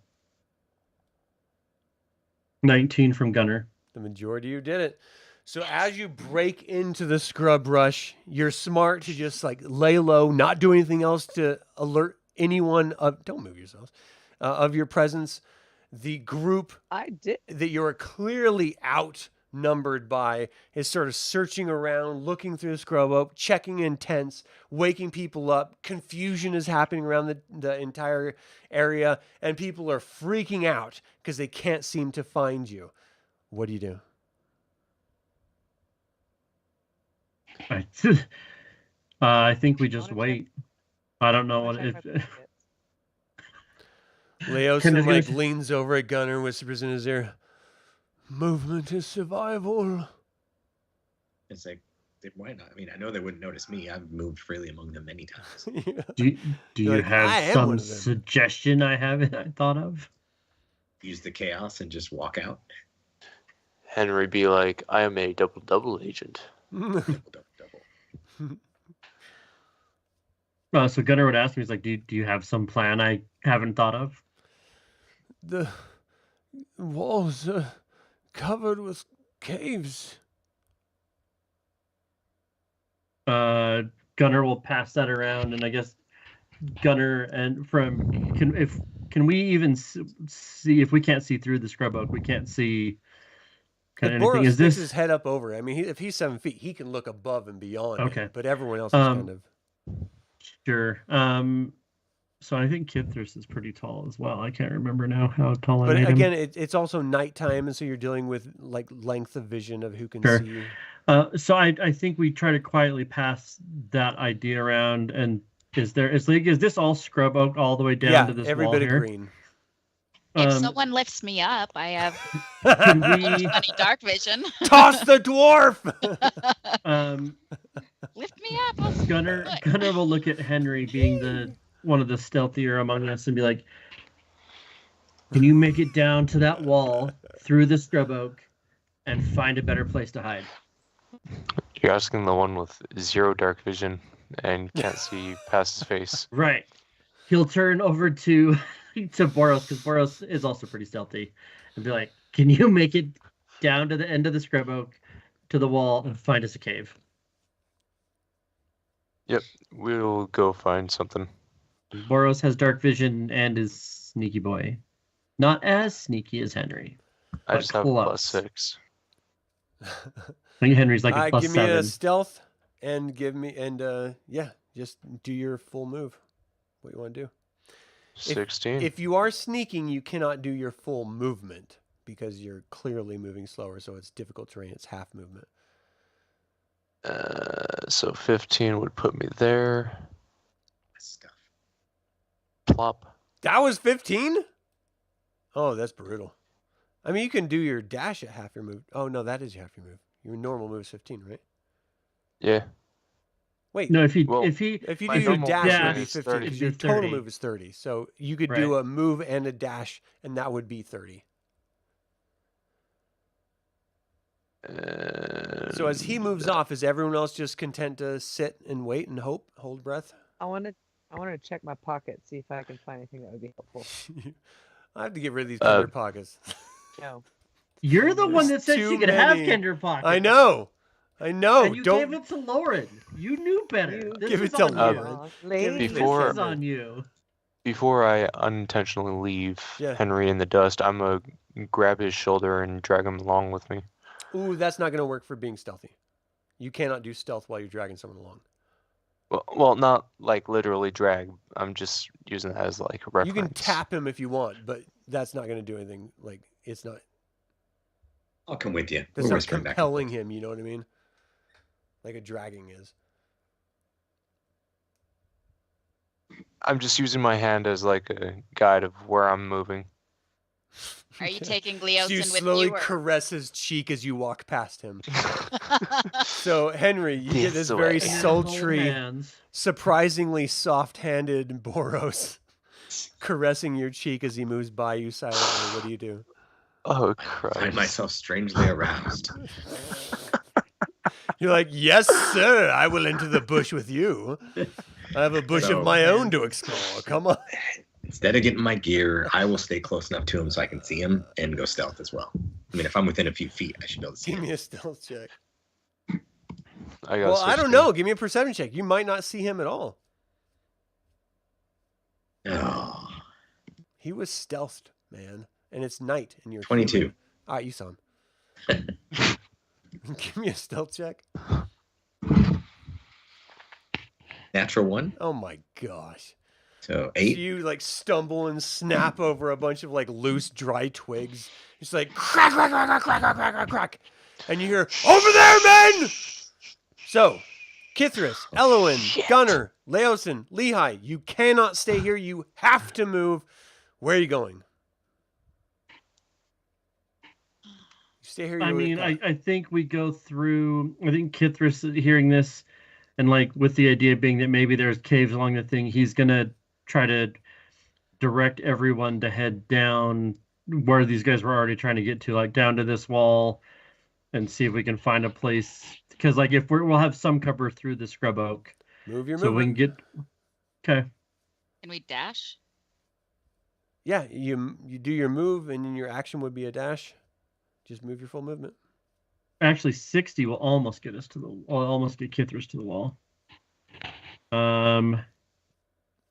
19 from Gunnar. The majority of you did it. So as you break into the scrub brush, you're smart to just like lay low, not do anything else to alert anyone of, don't move yourselves, of your presence. The group I did. that you're clearly outnumbered by is sort of searching around, looking through the scrub oak, checking in tents, waking people up. Confusion is happening around the entire area, and people are freaking out because they can't seem to find you. What do you do? I think we just Wanna check- wait. I don't know Wanna what check if. my pockets? Leosin Kender's like gonna- leans over at Gunnar and whispers in his ear, "Movement is survival." It's like, why not? I mean, I know they wouldn't notice me. I've moved freely among them many times. Yeah. Do you Like, I have am some one of them. suggestion I haven't thought of? Use the chaos and just walk out. Henry be like, I am a double agent. Double, double. So Gunnar would ask me, he's like, do you have some plan I haven't thought of? The walls are covered with caves. Gunnar will pass that around, and I guess Gunnar and can we even see if we can't see through the scrub oak? We can't see If anything. Boros Is sticks this his head up over it, I mean, if he's 7 feet, he can look above and beyond. Okay. It, but everyone else is kind of. sure? So I think Kithris is pretty tall as well. I can't remember now how tall I But made him. again, it's also nighttime, and so you're dealing with like length of vision of who can Sure. see you. So I think we try to quietly pass that idea around. And is this all scrub oak all the way down Yeah, to this every wall bit of here? green. If someone lifts me up, I have Can we? funny dark vision. Toss the dwarf. Lift me up. I'll Gunnar foot. will look at Henry being one of the stealthier among us and be like, "Can you make it down to that wall through the scrub oak and find a better place to hide?" You're asking the one with 0 dark vision and can't see past his face. Right. He'll turn over to Boros, because Boros is also pretty stealthy, and be like, "Can you make it down to the end of the scrub oak to the wall and find us a cave?" Yep, we'll go find something. Boros has dark vision and is sneaky boy. Not as sneaky as Henry. I But just have close. +6. I think Henry's like a Alright, plus give me a 7. stealth and just do your full move. What you want to do? 16. If you are sneaking, you cannot do your full movement because you're clearly moving slower, so it's difficult terrain. It's half movement. So 15 would put me there. Stuff. Plop. That was 15? Oh, that's brutal. I mean, you can do your dash at half your move. Oh, no, that is half your move. Your normal move is 15, right? Yeah. Wait. No, if you Well, If you my do your normal dash, it would be is 15. 30. Because your It'd be total 30. move is 30. So you could do a move and a dash, and that would be 30. So as he moves off, is everyone else just content to sit and wait and hope, hold breath? I want to check my pocket, see if I can find anything that would be helpful. I have to get rid of these Kender pockets. No. You're the one that There's said too she could have many. Kender pockets. I know. And you Don't gave it to Lauren. You knew better. You This give is it to on Lauren. you. Wrong lady. Before- This is on you. Before I unintentionally leave Yeah. Henry in the dust, I'm going to grab his shoulder and drag him along with me. Ooh, that's not going to work for being stealthy. You cannot do stealth while you're dragging someone along. Well, not like literally drag. I'm just using that as like a reference. You can tap him if you want, but that's not going to do anything. Like, it's not. I'll come with you. That's We'll not whispering back and compelling forth. him. You know what I mean? Like a dragging is. I'm just using my hand as like a guide of where I'm moving. Are you Okay. taking So you Gleosin with slowly you? Or... caress his cheek as you walk past him. So Henry, you get this This very way. And then hold sultry, hands. surprisingly soft-handed Boros caressing your cheek as he moves by you silently. What do you do? Oh, I Christ. find myself strangely aroused. You're like, yes, sir, I will enter the bush with you. I have a bush So- of my own to explore. Come on. Instead of getting my gear, I will stay close enough to him so I can see him and go stealth as well. I mean, if I'm within a few feet, I should be able to see Give him. me a stealth check. I got Well, I don't 16. know. Give me a perception check. You might not see him at all. Oh, He was stealthed, man. And it's night and you're 22. human. All right, you saw him. Give me a stealth check. natural 1. Oh my gosh. So So 8. you like stumble and snap over a bunch of like loose dry twigs. It's like crack, crack, crack, crack, crack, crack, crack, crack, crack. And you hear, over there, men! So, Kithris, Elowyn, Gunnar, Leosin, Lehi, you cannot stay here. You have to move. Where are you going? You stay here. I you're mean, with I think we go through. I think Kithris hearing this, and like with the idea being that maybe there's caves along the thing, he's gonna try to direct everyone to head down where these guys were already trying to get to, like down to this wall, and see if we can find a place. Because like if we'll have some cover through the scrub oak, Move your so we movement. can get. Okay. Can we dash? Yeah, you do your move, and then your action would be a dash. Just move your full movement. Actually, 60 will almost get us to the. Will almost get Kithris to the wall.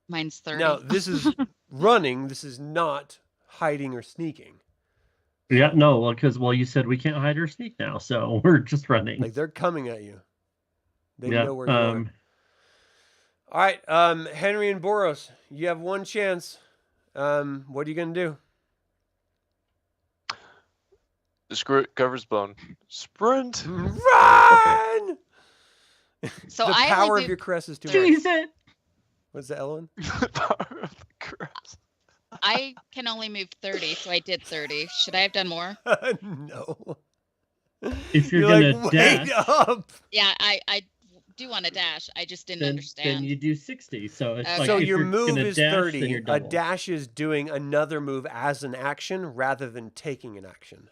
Mine's 30. Now, this is running. This is not hiding or sneaking. Yeah, no, well, because you said we can't hide or sneak now, so we're just running. Like they're coming at you. They Yeah, know where you are. All right, Henry and Boros, you have one chance. What are you gonna do? Screw it, cover's blown. Sprint! Run! So the I only power of do your crest is too Jeez, much. it. What's that, Ellen? Power of the crest. I can only move 30, so I did 30. Should I have done more? No. If you're gonna like, dash, wait up. Yeah, I do want to dash. I just didn't then understand. you do 60. So it's Okay. like So if your you're move gonna is dash, then 30. you're A double. dash is doing another move as an action rather than taking an action.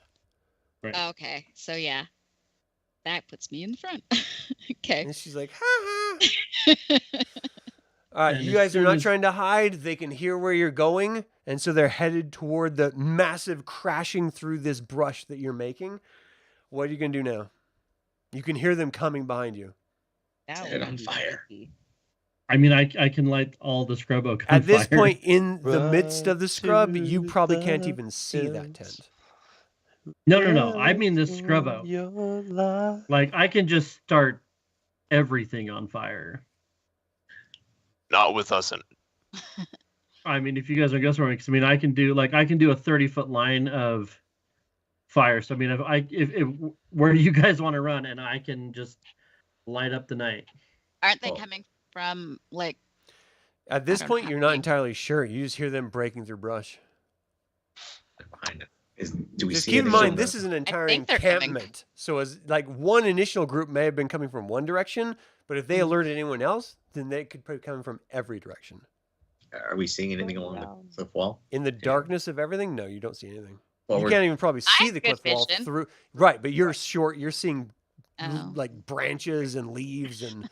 Okay, so yeah. That puts me in front. Okay. And she's like, ha ha. All right, And you as guys are soon not as- trying to hide. They can hear where you're going, and so they're headed toward the massive crashing through this brush that you're making. What are you going to do now? You can hear them coming behind you. That Set it would on be fire. tricky. I mean, I can light all the scrub oak on At this fire. point, in the midst Right of the scrub, to you probably can't the even see that ends. tent. No. I mean the scrub oak. Your life. Like I can just start everything on fire. Not with us in I mean, if you guys are ghost running, I mean, I can do a 30-foot line of fire. So I mean, if where do you guys want to run, and I can just light up the night. Aren't they Well- coming from like? At this don't point, have you're not any. entirely sure. You just hear them breaking through brush. They're behind it. Do we Just see keep in anything mind, on this the- is an entire think they're coming. encampment. So as like one initial group may have been coming from one direction, but if they alerted anyone else, then they could be coming from every direction. Are we seeing anything along Around. the cliff wall? In the darkness of everything, no, you don't see anything. Well, You we're- can't even probably see have the good cliff wall vision. through. Right, but you're short. You're seeing Oh. like branches and leaves and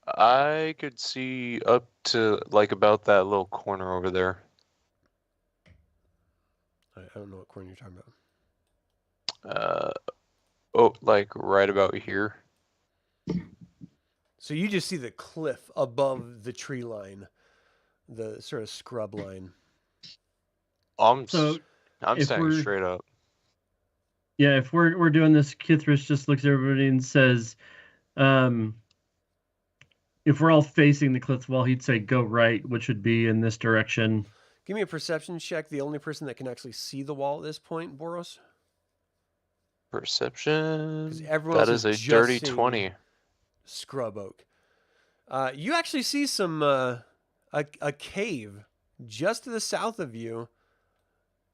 I could see up to like about that little corner over there. I don't know what corner you're talking about. Oh, like right about here. So you just see the cliff above the tree line, the sort of scrub line. I'm So if standing we're- straight up. Yeah, if we're doing this, Kithris just looks at everybody and says, if we're all facing the cliff wall, he'd say go right, which would be in this direction. Give me a perception check. The only person that can actually see the wall at this point, Boros. Perception. Because everyone That else is a just dirty seeing 20. Scrub oak. You actually see some a cave just to the south of you,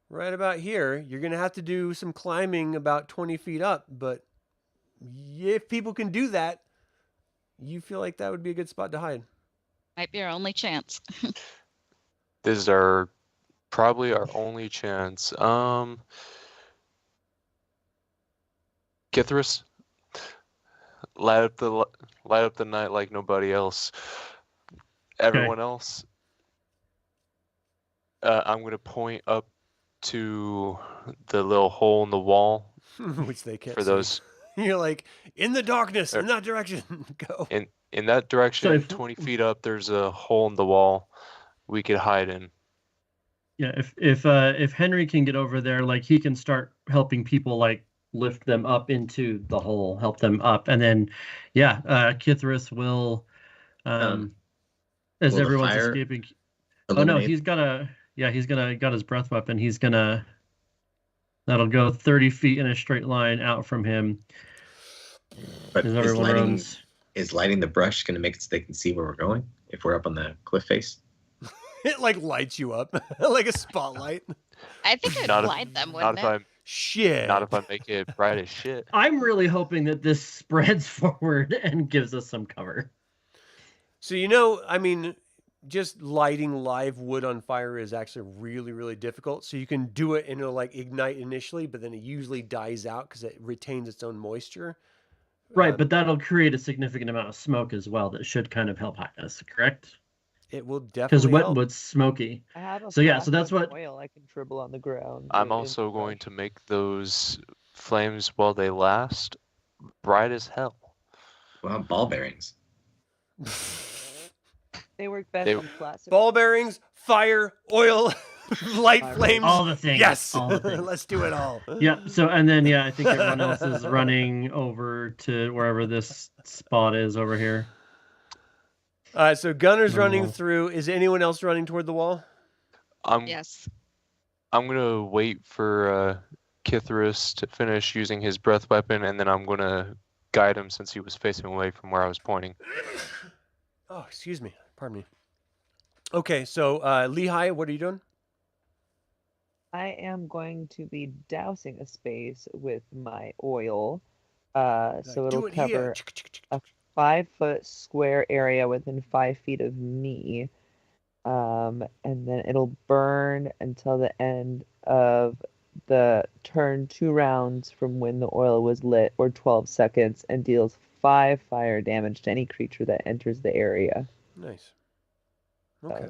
right about here. You're gonna have to do some climbing about 20 feet up, but if people can do that, you feel like that would be a good spot to hide. Might be our only chance. This is probably our only chance. Kithris, light up the night like nobody else. Everyone else, I'm gonna point up to the little hole in the wall Which they can't for see. those You're like, in the darkness, Er, in that direction. Go. in that direction. if- 20 feet up, there's a hole in the wall we could hide in. Yeah, if Henry can get over there, like he can start helping people like lift them up into the hole, help them up, and then Kithris will as will the everyone's fire escaping. Oh no, illuminate? he's got his breath weapon. That'll go 30 feet in a straight line out from him But as is everyone lighting runs. the brush going to make it so they can see where we're going if we're up on the cliff face? It like lights you up like a spotlight. I think it'd Not if- blind them, Not wouldn't if it? Shit. I make it bright as shit. I'm really hoping that this spreads forward and gives us some cover. So, I mean, just lighting live wood on fire is actually really, really difficult. So you can do it and it'll like ignite initially, but then it usually dies out because it retains its own moisture. Right, but that'll create a significant amount of smoke as well that should kind of help hide us, correct? It will Because definitely help. wetwood's smoky. I have a So, yeah, flask so that's of what- oil I can dribble on the ground. I'm in also the going brush. to make those flames while they last bright as hell. Well, ball bearings. They work best They- on plastic. Ball bearings, fire, oil, light Fire. flames. All the things. Yes. All the things. Let's do it all. Yeah, so and then I think everyone else is running over to wherever this spot is over here. All right, so Gunner's The running wall. through. Is anyone else running toward the wall? Yes. I'm gonna wait for Kithris to finish using his breath weapon, and then I'm gonna guide him since he was facing away from where I was pointing. Oh, excuse me. Pardon me. Okay, so Lehigh, what are you doing? I am going to be dousing a space with my oil, so Like, do it'll it here. cover a 5-foot square area within 5 feet of me, and then it'll burn until the end of the turn 2 rounds from when the oil was lit, or 12 seconds, and deals 5 fire damage to any creature that enters the area. Nice. Okay.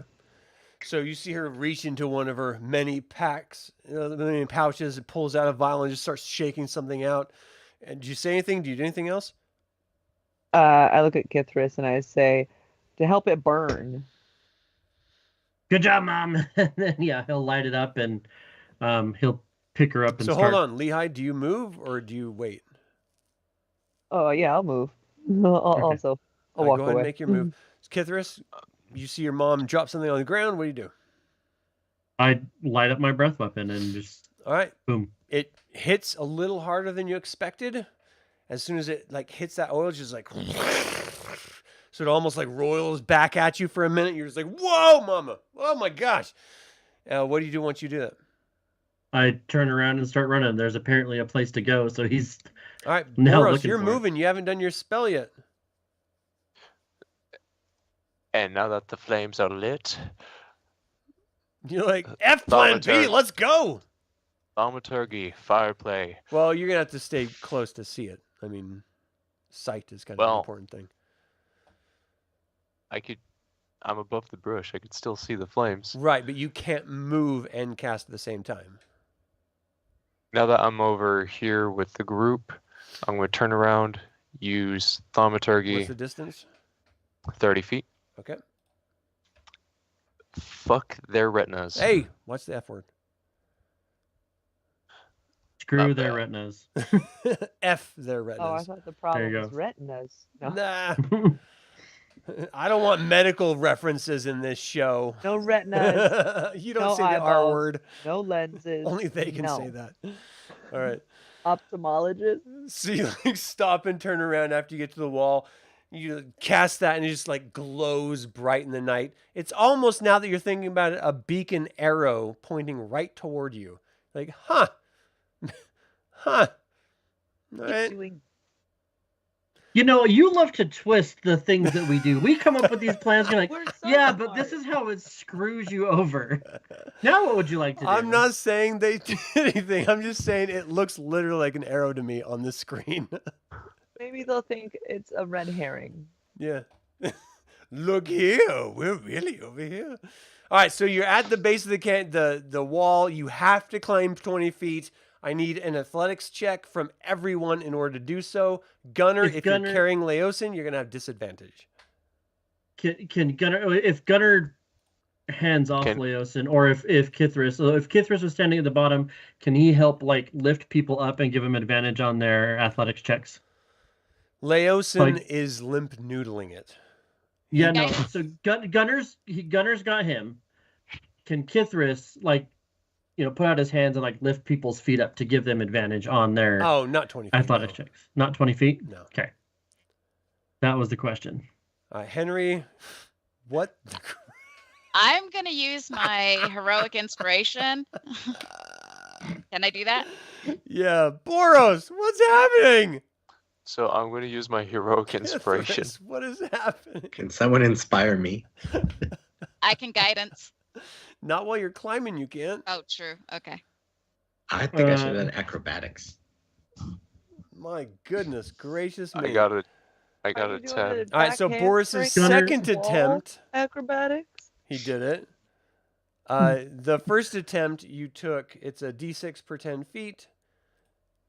So you see her reach into one of her many packs, many pouches, and pulls out a vial and just starts shaking something out. And do you say anything? Do you do anything else? I look at Kithris and I say, to help it burn. Good job, Mom. And then he'll light it up and he'll pick her up and So start. hold on, Lehigh, do you move or do you wait? Oh yeah, I'll move. All Also, I'll right, walk go ahead away. and make your move. Kithris, you see your mom drop something on the ground. What do you do? I light up my breath weapon and just All right. Boom. It hits a little harder than you expected. As soon as it like hits that oil, it's just like so it almost like roils back at you for a minute. You're just like, whoa, mama. Oh my gosh. What do you do once you do that? I turn around and start running. There's apparently a place to go, so he's All right, now Boros, looking you're for it. moving. You haven't done your spell yet. And now that the flames are lit, You're like, F plan B, Thaumaturgy. let's go. thaumaturgy, fire play. Well, you're going to have to stay close to see it. I mean, sight is kind of an Well- important thing. I'm above the brush. I could still see the flames. Right, but you can't move and cast at the same time. Now that I'm over here with the group, I'm going to turn around, use What's thaumaturgy, the distance? 30 feet. Okay. Fuck their retinas. Hey, what's the F word? Screw Not their bad. retinas. F their Oh, I retinas. thought the problem you was go. retinas. No, Nah, I don't want medical references in this show. no retinas, You don't No say the R eyeballs. word. no lenses. Only they can say no. that. All right. Ophthalmologist. So you like stop and turn around after you get to the wall. You cast that and it just like glows bright in the night. It's almost, now that you're thinking about it, a beacon arrow pointing right toward you. Like, huh. Huh. All Keep right. doing. You know, you love to twist the things that we do. We come up with these plans, you're like, We're so yeah, but this smart. is how it screws you over. Now what would you like to do? I'm not saying they did anything. I'm just saying it looks literally like an arrow to me on the screen. Maybe they'll think it's a red herring. Yeah. Look here. We're really over here. All right, so you're at the base of the wall. You have to climb 20 feet. I need an athletics check from everyone in order to do so. Gunnar, if you're Gunnar- carrying Laosin, you're going to have disadvantage. Can Gunnar, if Gunnar hands off Can- Laosin, or if Kithris was standing at the bottom, can he help like lift people up and give them advantage on their athletics checks? Laosin Like- is limp noodling it. Yeah, no. Okay. So Gunner's got him. Can Kithris put out his hands and like lift people's feet up to give them advantage on their Oh, not 20 feet. athletics no. checks? Not 20 feet. No. Okay, that was the question. All right, Henry, what? the cr- I'm gonna use my heroic inspiration. Can I do that? Yeah, Boros, what's happening? So I'm going to use my heroic inspiration. Kithris, what is happening? Can someone inspire me? I can guidance. Not while you're climbing, you can't. Oh, true. Okay. I think I should have done acrobatics. My goodness gracious me. I got a Are you 10. doing a All right, so backhand Boris's straight Gunnar- second wall attempt, acrobatics. he did it. The first attempt you took, it's a d6 per 10 feet.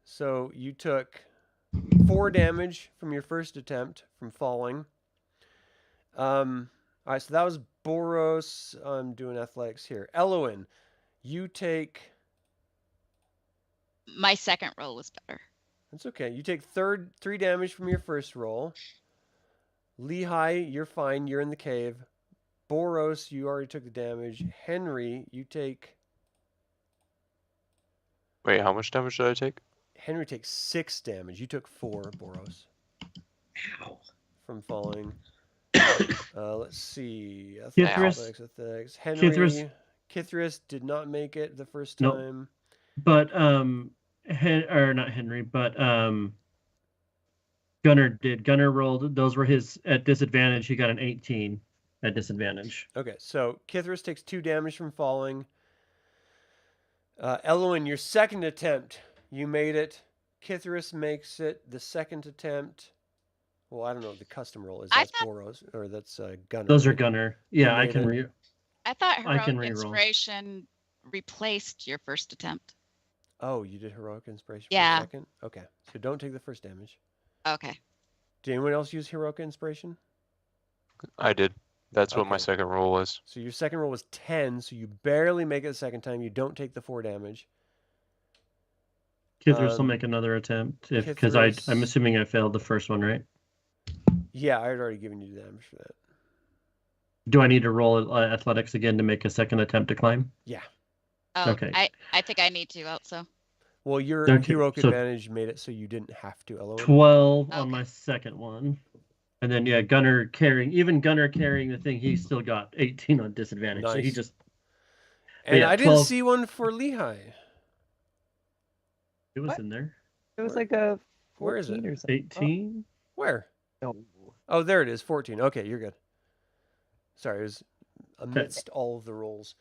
So you took 4 damage from your first attempt from falling. All right, so that was Boros. I'm doing athletics here. Elowyn, you take. My second roll was better. That's okay. You take 3 damage from your first roll. Lehigh, you're fine. You're in the cave. Boros, you already took the damage. Henry, you take. Wait, how much damage did I take? Henry takes 6 damage. You took 4, Boros, Ow. from falling. Let's see. Kithris. Athletics. Henry. Kithris. Kithris did not make it the first Nope. time. But or not Henry, but Gunnar did. Gunnar rolled. Those were his at disadvantage. He got an 18 at disadvantage. Okay, so Kithris takes 2 damage from falling. Elowyn, your second attempt, you made it. Kithris makes it the second attempt. Well, I don't know what the custom roll is. I That's thought- Boros, or that's Gunnar. Those are right? Gunnar. Yeah, I made can it. re. I thought I can heroic reroll. inspiration replaced your first attempt. Oh, you did heroic inspiration for Yeah. the second? Okay, so don't take the first damage. Okay. Did anyone else use heroic inspiration? I did. That's what my Okay. second roll was. So your second roll was 10, so you barely make it the second time. You don't take the 4 damage. Kithris will make another attempt because Kithris- I'm assuming I failed the first one, right? Yeah, I had already given you the damage for that. Do I need to roll athletics again to make a second attempt to climb? Yeah. Oh, Okay. I think I need to also. Well, your Okay, heroic so- advantage made it so you didn't have to, Elowyn. 12 on Okay. my second one. And then, yeah, Gunnar carrying the thing, he still got 18 on disadvantage. So he Nice. just, And yeah, I didn't 12. see one for Lehigh. it was What? in there. It was like a 14 Where is it? or something. 18. Where? Oh, Oh, there it is, 14. Okay, you're good. Sorry, it was amidst all of the rolls.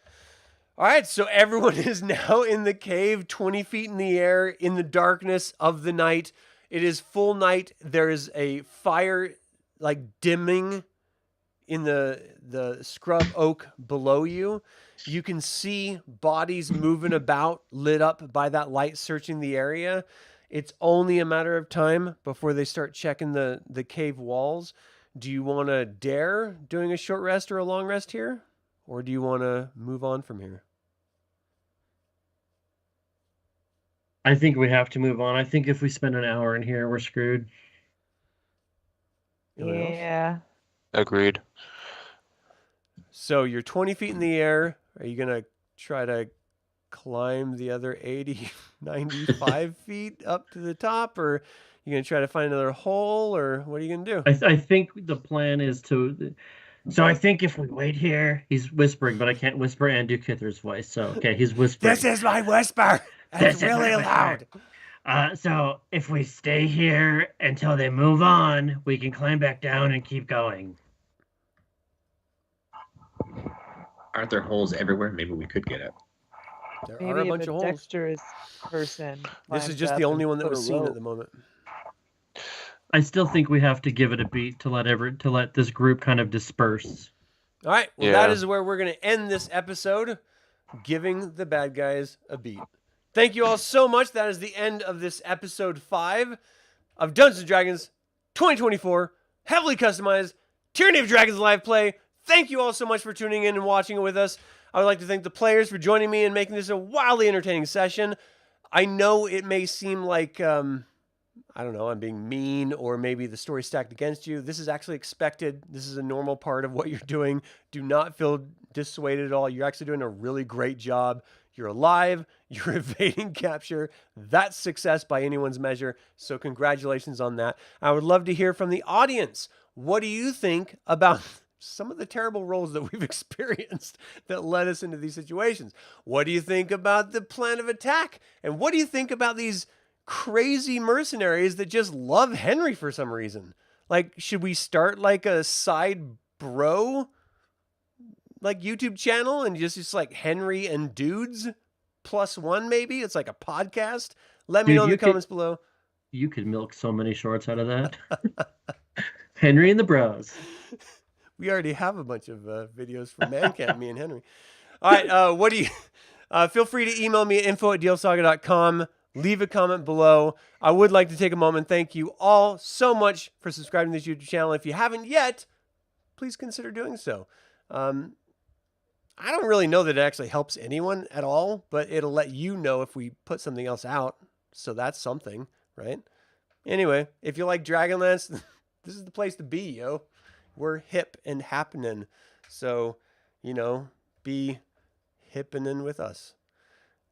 All right, so everyone is now in the cave, 20 feet in the air, in the darkness of the night. It is full night. There is a fire, like, dimming in the scrub oak below you. You can see bodies moving about, lit up by that light searching the area. It's only a matter of time before they start checking the cave walls. Do you want to dare doing a short rest or a long rest here? Or do you want to move on from here? I think we have to move on. I think if we spend an hour in here, we're screwed. Anyone else? yeah. Agreed. So you're 20 feet in the air. Are you going to try to climb the other 80, 95 feet up to the top? Or are you going to try to find another hole? Or what are you going to do? I think the plan is to. So I think if we wait here, he's whispering, but I can't whisper and do Kither's voice. So, okay, he's whispering. This is my whisper. This It's is really my whisper. loud. So if we stay here until they move on, we can climb back down and keep going. Aren't there holes everywhere? Maybe we could get up. There Maybe are a if bunch a of holes. dexterous person. This is climbs just up the and only one that put a was seen at rope. the moment. I still think we have to give it a beat to let this group kind of disperse. All right. Well, that Yeah. is where we're going to end this episode, giving the bad guys a beat. Thank you all so much. That is the end of this episode 5 of Dungeons & Dragons 2024, heavily customized Tyranny of Dragons live play. Thank you all so much for tuning in and watching it with us. I would like to thank the players for joining me and making this a wildly entertaining session. I know it may seem like, I don't know, I'm being mean or maybe the story stacked against you. This is actually expected. This is a normal part of what you're doing. Do not feel dissuaded at all. You're actually doing a really great job. You're alive. You're evading capture. That's success by anyone's measure. So congratulations on that. I would love to hear from the audience. What do you think about some of the terrible rolls that we've experienced that led us into these situations? What do you think about the plan of attack? And what do you think about these crazy mercenaries that just love Henry for some reason? Like, should we start like a side bro like YouTube channel and just like Henry and dudes +1 maybe? It's like a podcast. Let me Dude, know in the you could- comments below. You could milk so many shorts out of that. Henry and the Bros. We already have a bunch of videos from ManCamp, me and Henry. All right, what do you... feel free to email me at info@dlsaga.com. Leave a comment below. I would like to take a moment. Thank you all so much for subscribing to this YouTube channel. If you haven't yet, please consider doing so. I don't really know that it actually helps anyone at all, but it'll let you know if we put something else out. So that's something, right? Anyway, if you like Dragonlance, this is the place to be, yo. We're hip and happening. So, you know, be hippening with us.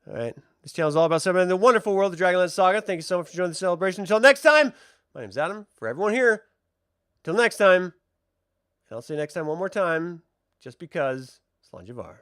All right. This channel is all about celebrating the wonderful world of the Dragonlance Saga. Thank you so much for joining the celebration. Until next time, my name's Adam. For everyone here, till next time, and I'll say next time one more time, just because, Slanjavar.